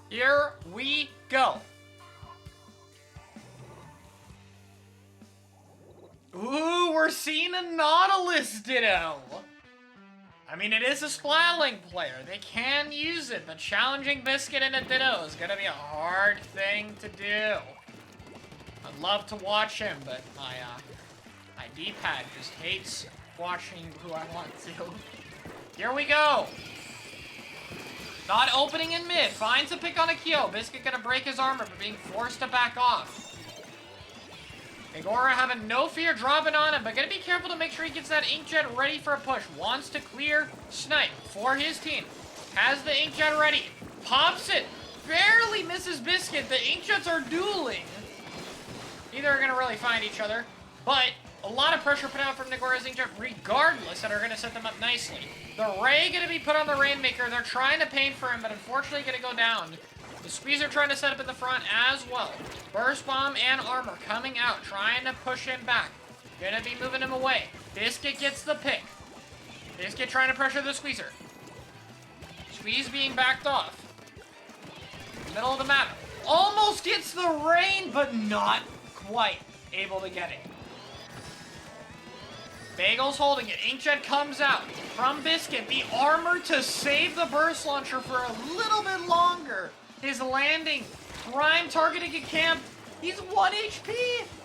Speaker 1: Here we go. Ooh, we're seeing a Nautilus Ditto. I mean, it is a Splatling player. They can use it, but challenging Biscuit in a Ditto is gonna be a hard thing to do. I'd love to watch him, but my D-pad just hates watching who I want to. Here we go. Not opening in mid. Finds a pick on a Kyo. Biscuit gonna break his armor, but being forced to back off. Agora having no fear dropping on him, but gonna be careful to make sure he gets that Inkjet ready for a push. Wants to clear Snipe for his team. Has the Inkjet ready. Pops it. Barely misses Biscuit. The Inkjets are dueling. Neither are gonna really find each other, but a lot of pressure put out from Nagora's Inkjet regardless that are gonna set them up nicely. The Ray gonna be put on the Rainmaker. They're trying to paint for him, but unfortunately gonna go down. The Squeezer trying to set up in the front as well. Burst Bomb and Armor coming out, trying to push him back. Gonna be moving him away. Biscuit gets the pick. Biscuit trying to pressure the Squeezer. Squeeze being backed off. Middle of the map. Almost gets the rain, but not quite able to get it. Bagel's holding it. Inkjet comes out from Biscuit. The armor to save the burst launcher for a little bit longer. His landing. Prime targeting a camp. He's 1 HP.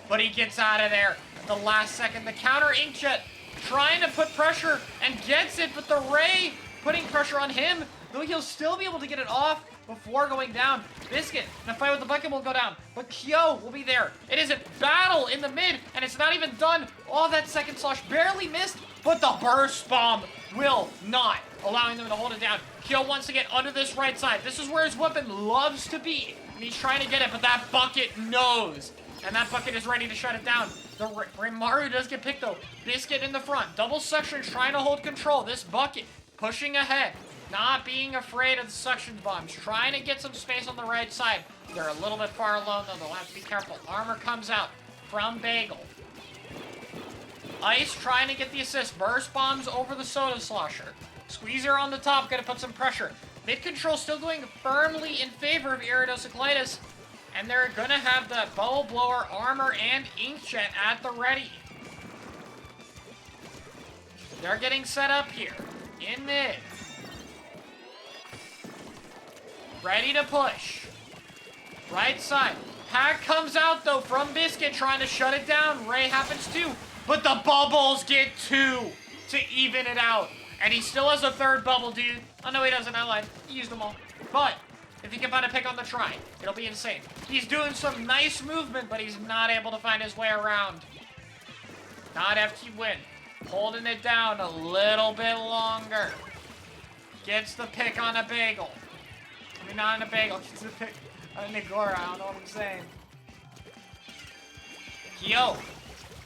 Speaker 1: But he gets out of there at the last second. The counter Inkjet trying to put pressure and gets it, but the Ray putting pressure on him, though he'll still be able to get it off before going down. Biscuit in a fight with the bucket will go down, but Kyo will be there. It is a battle in the mid, and it's not even done. Oh, that second slash barely missed, but the burst bomb will not, allowing them to hold it down. Kyo wants to get under this right side. This is where his weapon loves to be, and he's trying to get it, but that bucket knows, and that bucket is ready to shut it down. The Rimaru does get picked, though. Biscuit in the front. Double suction trying to hold control. This bucket pushing ahead. Not being afraid of the suction bombs. Trying to get some space on the right side. They're a little bit far alone, though. They'll have to be careful. Armor comes out from Bagel. Ice trying to get the assist. Burst bombs over the Soda Slosher. Squeezer on the top. Gonna put some pressure. Mid control still going firmly in favor of Iridocyclitis. And they're gonna have the Bubble Blower, Armor, and Inkjet at the ready. They're getting set up here. In mid. Ready to push. Right side. Pack comes out, though, from Biscuit, trying to shut it down. Ray happens too. But the bubbles get 2 to even it out. And he still has a third bubble, dude. Oh, no, he doesn't. I lied. He used them all. But if he can find a pick on the try, it'll be insane. He's doing some nice movement, but he's not able to find his way around. Not FT win. Holding it down a little bit longer. Gets the pick on a Bagel. I mean, not on a Bagel. Gets the pick on Nagora. I don't know what I'm saying. Kyo.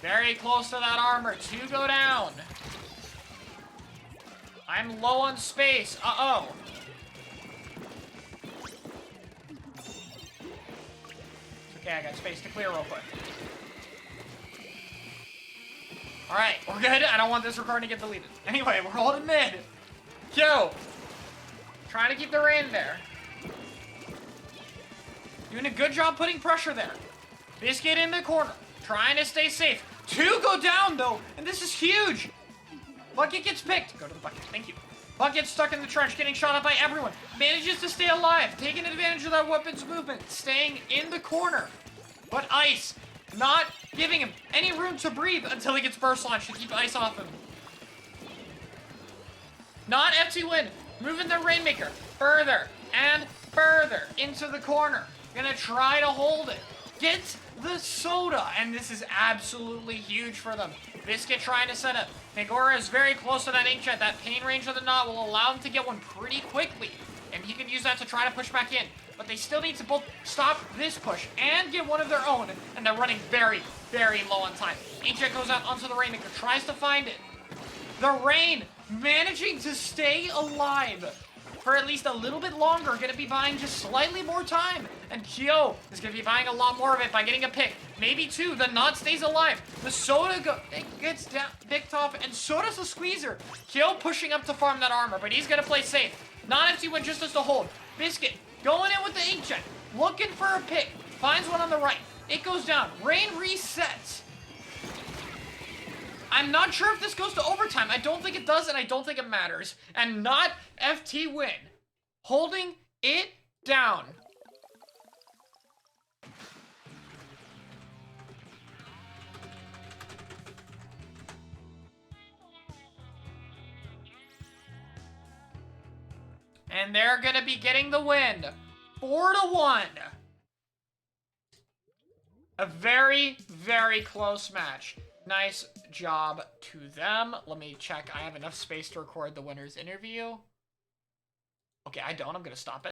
Speaker 1: Very close to that armor. 2 go down. I'm low on space. Uh-oh. Okay, I got space to clear real quick. Alright, we're good. I don't want this recording to get deleted. Anyway, we're holding mid. Kyo. Trying to keep the rain there. Doing a good job putting pressure there. Biscuit in the corner. Trying to stay safe. 2 go down, though. And this is huge. Bucket gets picked. Go to the bucket. Thank you. Bucket stuck in the trench, getting shot at by everyone. Manages to stay alive. Taking advantage of that weapon's movement. Staying in the corner. But Ice not giving him any room to breathe until he gets burst launch to keep Ice off him. Not FT win. Moving the Rainmaker further and further into the corner. Gonna try to hold it. Gets the soda, and this is absolutely huge for them. Biscuit trying to set up. Nagora is very close to that Inkjet. That pain range of the knot will allow him to get one pretty quickly, and he can use that to try to push back in. But they still need to both stop this push and get one of their own, and they're running very, very low on time. Inkjet goes out onto the Rainmaker, tries to find it. The Rain managing to stay alive for at least a little bit longer. Gonna be buying just slightly more time. And Kyo is gonna be buying a lot more of it by getting a pick. Maybe 2. The knot stays alive. The soda gets down, picked off, and so does the Squeezer. Kyo pushing up to farm that armor, but he's gonna play safe. Not empty win, just as to hold. Biscuit Going in with the 8-gen. Looking for a pick. Finds one on the right. It goes down. Rain resets. I'm not sure if this goes to overtime. I don't think it does, and I don't think it matters. And not FT win. Holding it down. And they're gonna be getting the win. 4-1. A very, very close match. Nice job to them. Let me check. I have enough space to record the winner's interview. Okay, I don't. I'm gonna stop it.